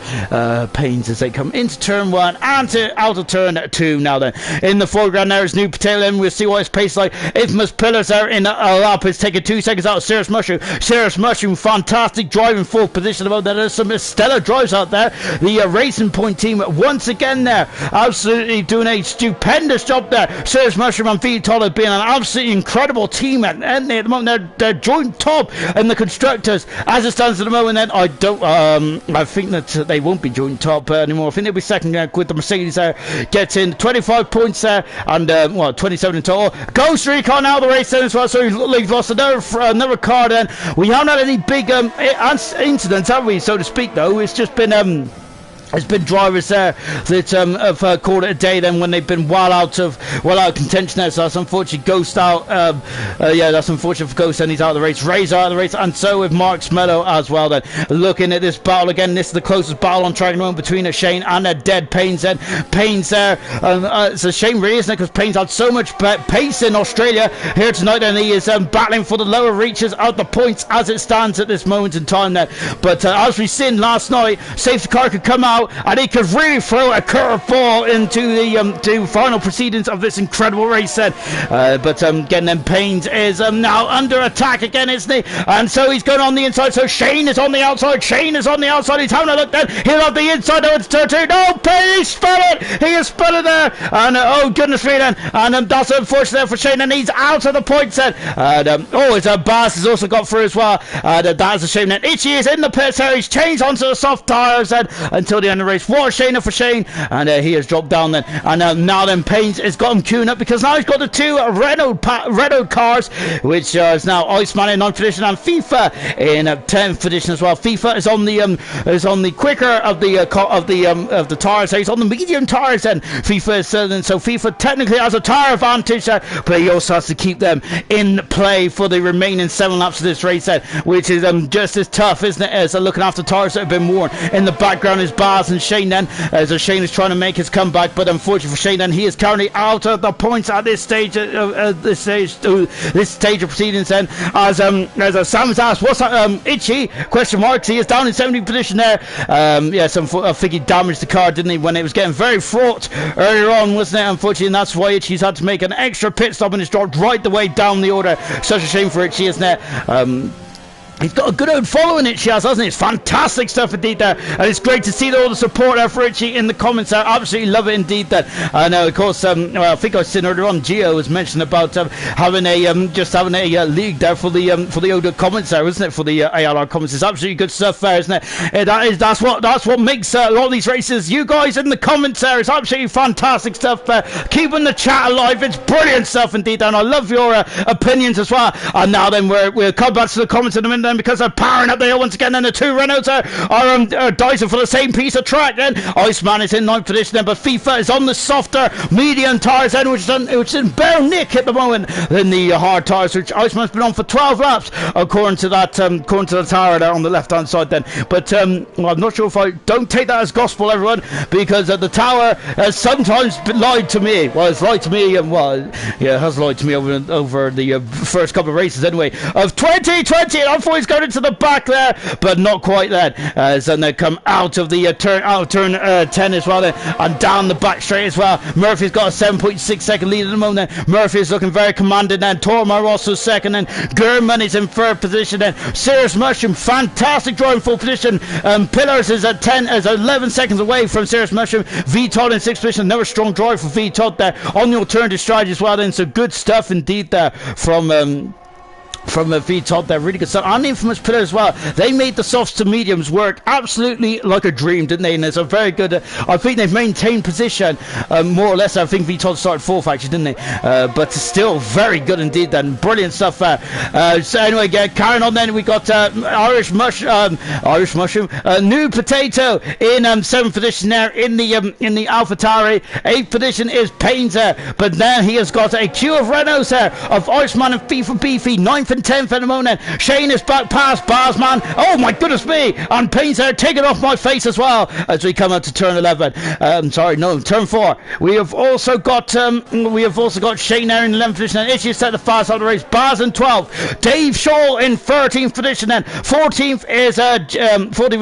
Payne's as they come into turn 1 and out of turn 2 now then. In the foreground there is New Potato, and we'll see what his pace like. Infamous Pillars there in a lap is taking 2 seconds out of Serious Mushroom. Serious Mushroom, fantastic driving 4th position about there. There's some stellar drives out there. The Racing Point team once again there, absolutely doing a stupendous job there. Serious Mushroom and Vitol being an absolutely incredible team, and at the moment they're joint top in the constructors as it stands at the moment. Then I think that they won't be joint top anymore. I think they'll be second with the Mercedes there, gets in 25 points there, and 27 in total. Ghost Recon now the race then as well, so he's lost another car then. We haven't had any big incidents, have we, so to speak, though. It's just been there's been drivers there that have called it a day then when they've been well out of contention there, so that's unfortunate. Ghost out, that's unfortunate for Ghost, and he's out of the race. Ray's out of the race, and so with Mark Smello as well then. Looking at this battle again, this is the closest battle on track at the moment between Shane and Dead Paynes then. Paynes there, it's a shame really, isn't it, because Paynes had so much pace in Australia here tonight, and he is battling for the lower reaches out the points as it stands at this moment in time there. But as we've seen last night, safety car could come out and he could really throw a curveball into the final proceedings of this incredible race then. But again then, Paynes is now under attack again, isn't he? And so he's going on the inside, so Shane is on the outside. Shane is on the outside, he's having a look then. He'll have the inside over to turn 2. No, Payne, he spun it! He has spun it there, and oh goodness me then, and that's unfortunate for Shane, and he's out of the points then. And his Bass has also got through as well, and that's a shame then. Itchy is in the pits there, he's changed onto the soft tyres then until the end of the race. What a shame for Shane, and he has dropped down then. And now then, Paynes has got him queuing up, because now he's got the 2 Renault cars, which is now Iceman in 9th position and FIFA in 10th position as well. FIFA is on the quicker of the tires. So he's on the medium tires then. FIFA is so FIFA technically has a tire advantage there, but he also has to keep them in play for the remaining 7 laps of this race then, which is just as tough, isn't it, as looking after tires that have been worn. In the background is Bar Baz and Shane then, as Shane is trying to make his comeback, but unfortunately for Shane then, he is currently out of the points at this stage. This stage of proceedings then, as Sam's asked, what's that, Itchy? Question marks. He is down in 17th position there. Yeah, I think he damaged the car, didn't he, when it was getting very fraught earlier on, wasn't it? Unfortunately, and that's why Itchy's had to make an extra pit stop and it's dropped right the way down the order. Such a shame for Itchy, isn't it? He's got a good old following, Itchy has, hasn't he? It's fantastic stuff indeed there, and it's great to see all the support there for Itchy in the comments. I absolutely love it indeed. That I know, of course. Well, I think I was saying earlier on, Gio was mentioning about having a league there for the older comments there, isn't it? For the ALR comments, it's absolutely good stuff there, isn't it? That's what makes a lot of these races. You guys in the comments there, it's absolutely fantastic stuff there, keeping the chat alive. It's brilliant stuff indeed, and I love your opinions as well. And now then, we'll come back to the comments in a minute. Then, because they're powering up the hill once again, and the two Renaults are dicing for the same piece of track. Then Iceman is in 9th position, then, but FIFA is on the softer medium tyres, then, which is in bare nick at the moment than the hard tyres, which Iceman's been on for 12 laps, according to that according to the tyre there on the left hand side. Then, but well, I'm not sure if I don't take that as gospel, everyone, because the tower has sometimes lied to me. Well, it's lied to me, and well, yeah, it has lied to me over the first couple of races anyway of 2020. And I've always going into the back there, but not quite then, as then they come out of the turn 10 as well, then, and down the back straight as well. Murphy's got a 7.6 second lead at the moment. Then Murphy is looking very commanding. Then Tormar also second, and Gurman is in 3rd position. Then Serious Mushroom, fantastic driving full position. Pillars is at 11 seconds away from Serious Mushroom. V-Todd in 6th position, another strong drive for V-Todd there on the alternative strategy as well. Then so good stuff indeed there from V-Todd there, really good stuff. And Infamous Pillar as well. They made the softs to mediums work absolutely like a dream, didn't they? And it's a very good, I think they've maintained position, more or less. I think V-Todd started 4th actually, didn't they? But still very good indeed then. Brilliant stuff there. So anyway, carrying on then, we got Irish Mushroom, New Potato in 7th position there in the AlphaTauri. 8th position is Paynes there, but then he has got a queue of Renaults there, of Iceman and FIFA Beefy, 9th and 10th at the moment. Shane is back past Barsman. Oh my goodness me! And Payne's there taking off my face as well as we come out to turn 11. Turn 4. We have also got Shane there in 11th position, and Itchy set the fast out of the race. Bars in 12th. Dave Shaw in 13th position. Then 14th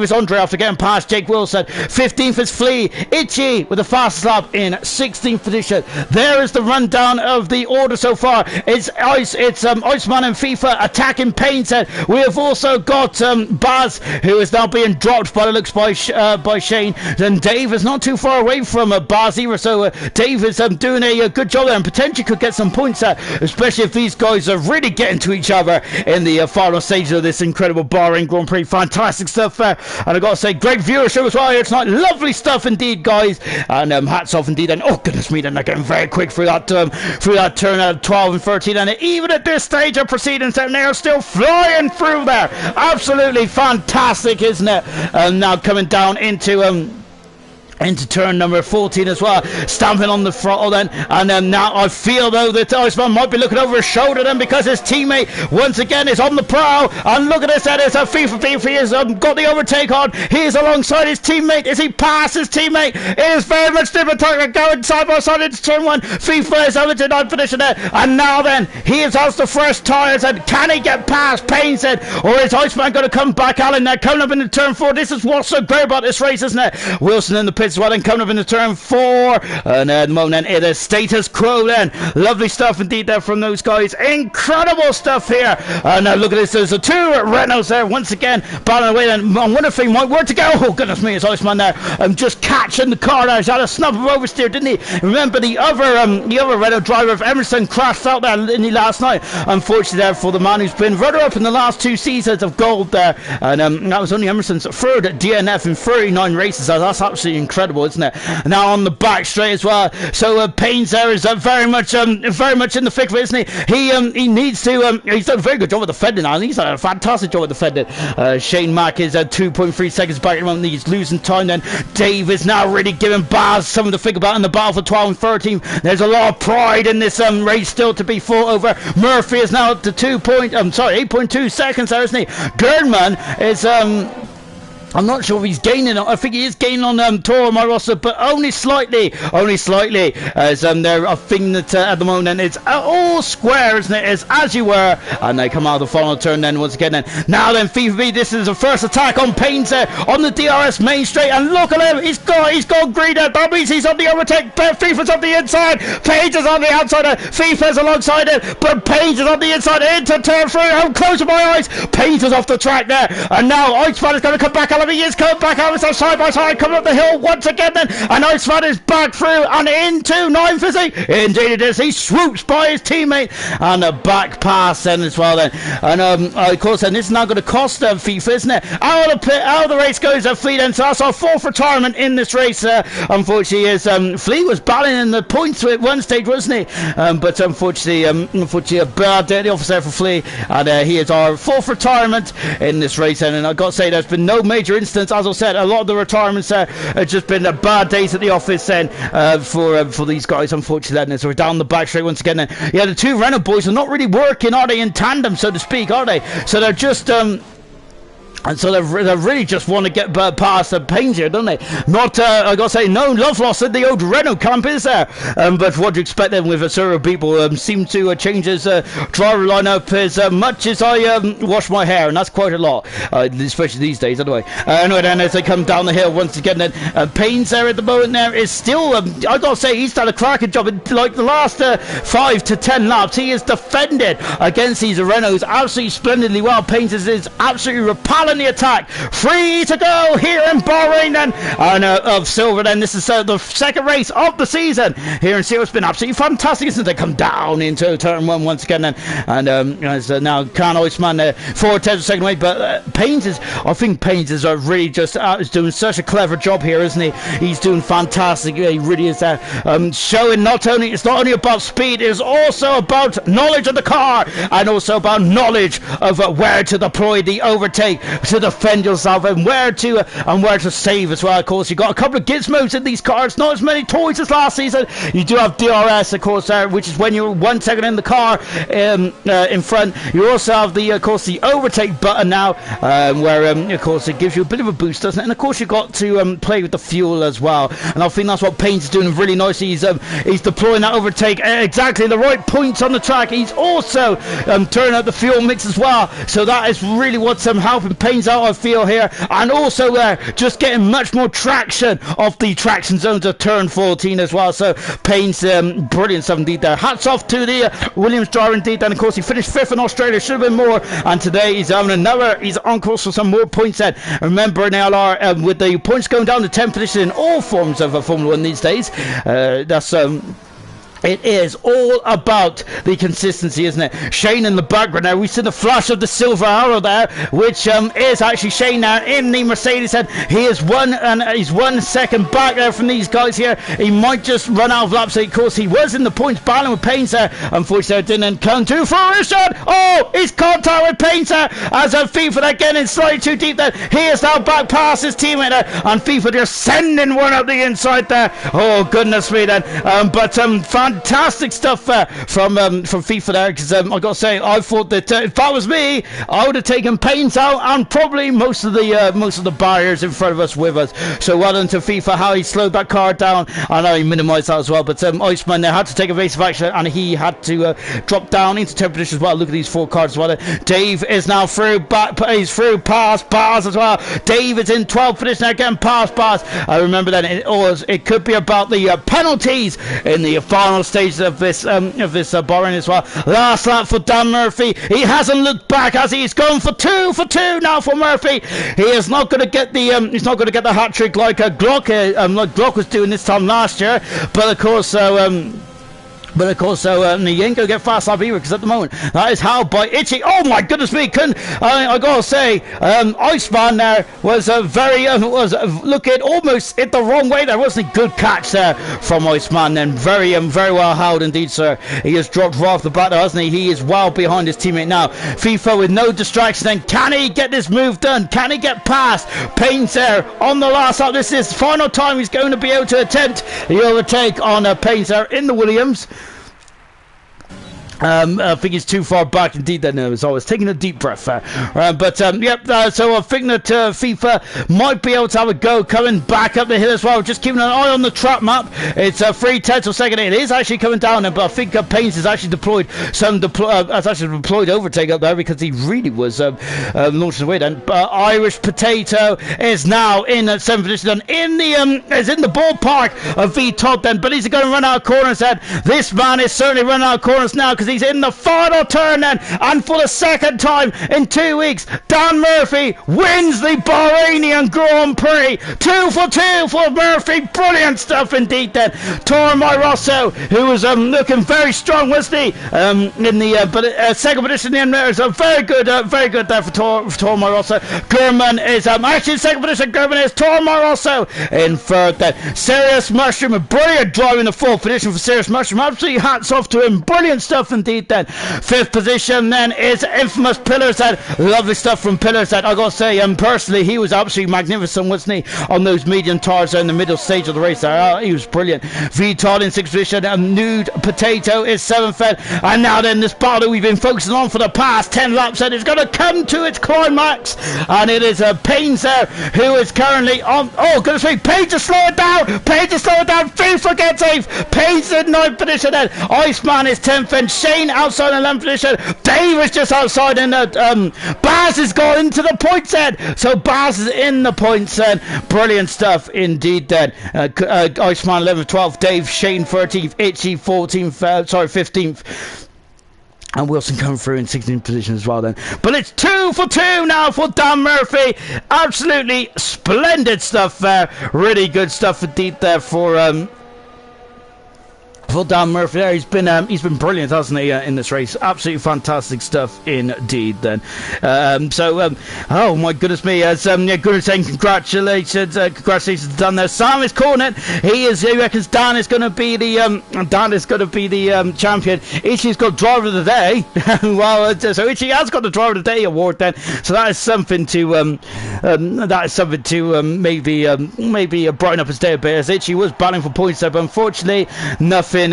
is Andre after getting past Jake Wilson. 15th is Flea. Itchy with the fastest lap in 16th position. There is the rundown of the order so far. It's Iceman and FIFA attacking Payne said. We have also got Baz, who is now being dropped by the looks by Shane. Then Dave is not too far away from Baz either, so Dave is doing a good job there and potentially could get some points there, especially if these guys are really getting to each other in the final stages of this incredible Bahrain Grand Prix. Fantastic stuff there, and I gotta say, great viewership as well here tonight. Lovely stuff indeed, guys, and hats off indeed. And oh goodness me, then they're getting very quick through that turn out of 12 and 13, and even at this stage of proceedings, and they are still flying through there. Absolutely fantastic, isn't it? And now coming down into turn number 14 as well, stamping on the throttle then, and then now I feel though that Iceman might be looking over his shoulder then, because his teammate once again is on the prowl, and look at this, that is a FIFA Beef. He has got the overtake on. He is alongside his teammate. Is he past his teammate? It is very much different going side by side into turn 1. FIFA is over to 9th position there, and now then he is out the first tyres, and can he get past Payne said, or is Iceman going to come back? Alan there coming up into turn 4. This is what's so great about this race, isn't it? Wilson in the pits as well, then coming up into turn 4, and at the moment it is status quo then. Lovely stuff indeed there from those guys. Incredible stuff here. And look at this, there's the 2 Renaults there once again battling away. Then I wonder if he might work to go. Oh goodness me, it's Iceman there just catching the car there. He's had a snub of oversteer, didn't he? Remember the other Renault driver of Emerson crashed out there last night, unfortunately there, for the man who's been runner-up in the last 2 seasons of gold there, and that was only Emerson's 3rd DNF in 39 races. That's absolutely incredible, isn't it? Now on the back straight as well, so Payne's there is very much in the thick of it, isn't he? He needs to he's done a very good job with the fending now. He's done a fantastic job with the fending. Shane Mack is at 2.3 seconds back at the moment. He's losing time then. Dave is now really giving Baz something to think about in the battle for 12 and 13. There's a lot of pride in this race still to be fought over. Murphy is now up to 8.2 seconds there, isn't he? Gernman is I'm not sure if he's gaining. I think he is gaining on Toro Rosso, but only slightly. As they're I think that at the moment it's all square, isn't it? It's as you were, and they come out of the final turn then once again. Then now then, FIFA B, this is the first attack on Payne's on the DRS main straight, and look at him. He's gone green. That means he's on the overtake. FIFA's on the inside. Page is on the outside. FIFA's alongside it, but Page is on the inside into turn 3. I'm closing my eyes. Page is off the track there, and now Iceman is going to come back out. He is coming back out, so side by side, coming up the hill once again then, and Iceman is back through and into 9 Fizzy. Indeed it is. He swoops by his teammate, and a back pass then as well then, and of course then this is now going to cost FIFA, isn't it? Out of the race goes Flea then, so that's our 4th retirement in this race. Unfortunately, is Flea was battling in the points at one stage, wasn't he? But unfortunately a bad day at the office there for Flea, and he is our 4th retirement in this race. And I've got to say, there's been no major incidents. As I said, a lot of the retirements have just been bad days at the office then for these guys, unfortunately. Then so we're down the back straight once again. Then yeah, the two Renault boys are not really working, are they, in tandem, so to speak, are they? So they're just and so they really just want to get past the Paynes here, don't they? Not, I gotta say, no love lost in the old Renault camp, is there? But what do you expect then with several people seem to change his driver lineup as much as I wash my hair, and that's quite a lot, especially these days, anyway. Anyway, then as they come down the hill once again, then Paynes there at the moment there is still, I gotta say, he's done a cracking job in like the last 5 to 10 laps. He is defended against these Renaults absolutely splendidly well. Paynes is absolutely repellent the attack. 3 to go here in Bahrain then, and of silver then. This is the second race of the season here in Silver. It's been absolutely fantastic, isn't it? They come down into turn 1 once again then, and as now Can Iceman 4 tenths of second way, but Paynes is, I think Paynes is really just is doing such a clever job here, isn't he? He's doing fantastic. He really is showing it's not only about speed, it is also about knowledge of the car, and also about knowledge of where to deploy the overtake to defend yourself, and where to save as well. Of course, you've got a couple of gizmos in these cars, not as many toys as last season. You do have DRS, of course, which is when you're 1 second in the car in front. You also have the, of course, the overtake button now, where of course it gives you a bit of a boost, doesn't it? And of course you've got to play with the fuel as well, and I think that's what Paynes is doing really nicely. He's deploying that overtake exactly the right points on the track. He's also turning out the fuel mix as well, so that is really what's helping Paynes out, I feel, here, and also just getting much more traction off the traction zones of turn 14 as well. So Paynes, brilliant stuff indeed there. Hats off to the Williams driver indeed, and of course he finished 5th in Australia, should have been more, and today he's having he's on course for some more points then. Remember in ALR, with the points going down to 10th position in all forms of Formula 1 these days, that's it is all about the consistency, isn't it? Shane in the background now. We see the flash of the silver arrow there, which is actually Shane now in the Mercedes head. He is he's 1 second back there from these guys here. He might just run out of laps. Of course, he was in the points battling with Paynes there. Unfortunately, it didn't come to fruition. Oh, he's contact with Paynes there as FIFA they're getting slightly too deep there. He is now back past his teammate there, and FIFA just sending one up the inside there. Oh, goodness me then. But fantastic stuff from FIFA there, because I gotta say, I thought that if that was me, I would have taken Paynes out and probably most of the barriers in front of us with us. So well done to FIFA, how he slowed that car down and how he minimised that as well. But Iceman there had to take evasive action, and he had to drop down into 10th position as well. Look at these 4 cars as well. Dave is now through, he's through past Bars as well. Dave is in 12th position again, past Bars. I remember then it could be about the penalties in the final stages of this Bahrain as well. Last lap for Dan Murphy. He hasn't looked back as he's gone for two now for Murphy. He is not going to get the he's not going to get the hat trick like Glock was doing this time last year. But of course, he ain't going to get fast lap either, because at the moment that is held by Itchy. Oh my goodness me! I gotta say, Iceman there was was looking almost hit the wrong way there, wasn't he? Good catch there from Iceman then. Very well held indeed, sir. He has dropped right off the bat there, hasn't he? He is well behind his teammate now. FIFA with no distraction then. Can he get this move done? Can he get past Paynes there on the last lap? This is the final time he's going to be able to attempt the overtake on Paynes there in the Williams. I think he's too far back indeed then, as I was taking a deep breath there. So I think that FIFA might be able to have a go coming back up the hill as well. Just keeping an eye on the trap map. It's 3/10 of a second. It is actually coming down there, but I think Paynes has actually deployed overtake up there because he really was launched away then. But Irish Potato is now in 7th position and is in the ballpark of V Todd then, but he's going to run out of corners then. This man is certainly running out of corners now because he's in the final turn then, and for the second time in 2 weeks, Dan Murphy wins the Bahrainian Grand Prix. 2 for 2 for Murphy. Brilliant stuff indeed then. Tormai Rosso, who was looking very strong, wasn't he? In the second position in there is very good there for Tormai Rosso. Gurman is actually in second position. Gurman is Tormai Rosso in third then. Serious Mushroom, a brilliant drive in the fourth position for Serious Mushroom. Absolutely hats off to him. Brilliant stuff indeed then. Fifth position then is Infamous Pillars then. Lovely stuff from Pillars then. I gotta say, personally, he was absolutely magnificent, wasn't he, on those medium tires in the middle stage of the race there. He was brilliant. V-Todd in sixth position, Nude Potato is seventh then. And now then, this battle we've been focusing on for the past 10 laps and it's gonna come to its climax, and it is Paynes there who is currently on. Oh goodness me, Paynes to slow it down. FIFA gets 8th. Paynes in 9th position then. Iceman is 10th and Shane outside in 11th position. Dave is just outside, and Baz has gone into the points then. So Baz is in the points then. Brilliant stuff indeed then. Iceman 11th, 12th, Dave, Shane 13th, Itchy 14th, 15th. And Wilson coming through in 16th position as well then. But it's 2 for 2 now for Dan Murphy. Absolutely splendid stuff there. Really good stuff indeed there for Dan Murphy there. He's been brilliant, hasn't he, in this race? Absolutely fantastic stuff indeed then. Oh my goodness me, as good saying congratulations to Dan there. Sam is calling it. He reckons Dan is going to be the champion. Ichi's got driver of the day. Well, so Ichi has got the driver of the day award then. So that is something to maybe brighten up his day a bit, as Ichi was battling for points there, but unfortunately nothing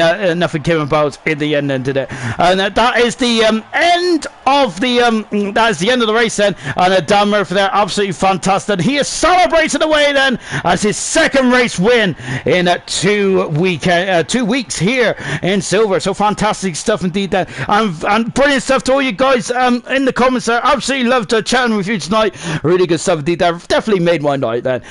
came about in the end then, did it? And that is the end of the race then. And Dan Murphy there, absolutely fantastic. He is celebrating away then as his second race win in 2 weeks here in Silver. So fantastic stuff indeed then, and brilliant stuff to all you guys in the comments there. Absolutely loved chatting with you tonight. Really good stuff indeed there. Definitely made my night then.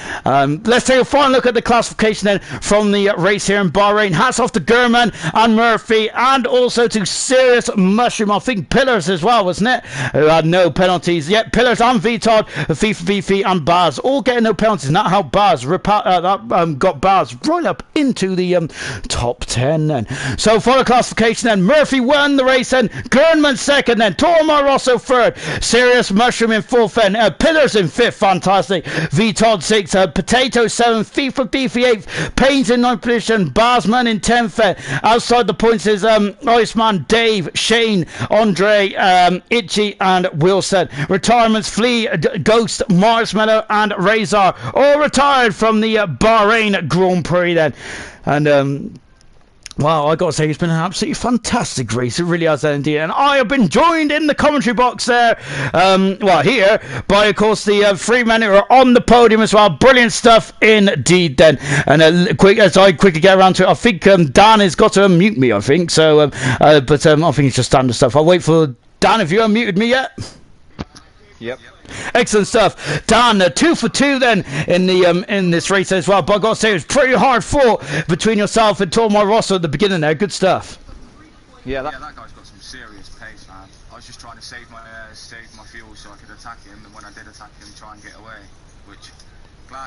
Let's take a final look at the classification then from the race here in Bahrain. Hats off to Gurman and Murphy, and also to Serious Mushroom. I think Pillars as well, wasn't it? Who had no penalties. Yep, Pillars and V-Todd, FIFA VF and Baz all getting no penalties. And that's how Baz got Baz right up into the top 10 then. So for the classification then, Murphy won the race then, Gurnman second then, Tormar Rosso third, Serious Mushroom in fourth then, Pillars in fifth, fantastic, V-Todd sixth, Potato seventh, FIFA Beefy eighth, Paynes in ninth position, Barsman in 10th then. Outside the points is Iceman, Dave, Shane, Andre, Itchy and Wilson. Retirements, Flea, Ghost, Marshmallow and Razor all retired from the Bahrain Grand Prix then. And wow, I gotta say, it's been an absolutely fantastic race. It really has indeed. And I have been joined in the commentary box there, here, by, of course, the 3 men who are on the podium as well. Brilliant stuff indeed then. And as I quickly get around to it, I think Dan has got to unmute me, I think. So, but I think it's just standard stuff. I'll wait for Dan. Have you unmuted me yet? Yep. Excellent stuff, Dan. 2 for 2 then in this race as well. But I got to say, it was pretty hard fought between yourself and Tormar Rosso at the beginning there. Good stuff. Yeah, that guy's got some serious pace, man. I was just trying to save my fuel so I could attack him, and when I did attack him, try and get away, which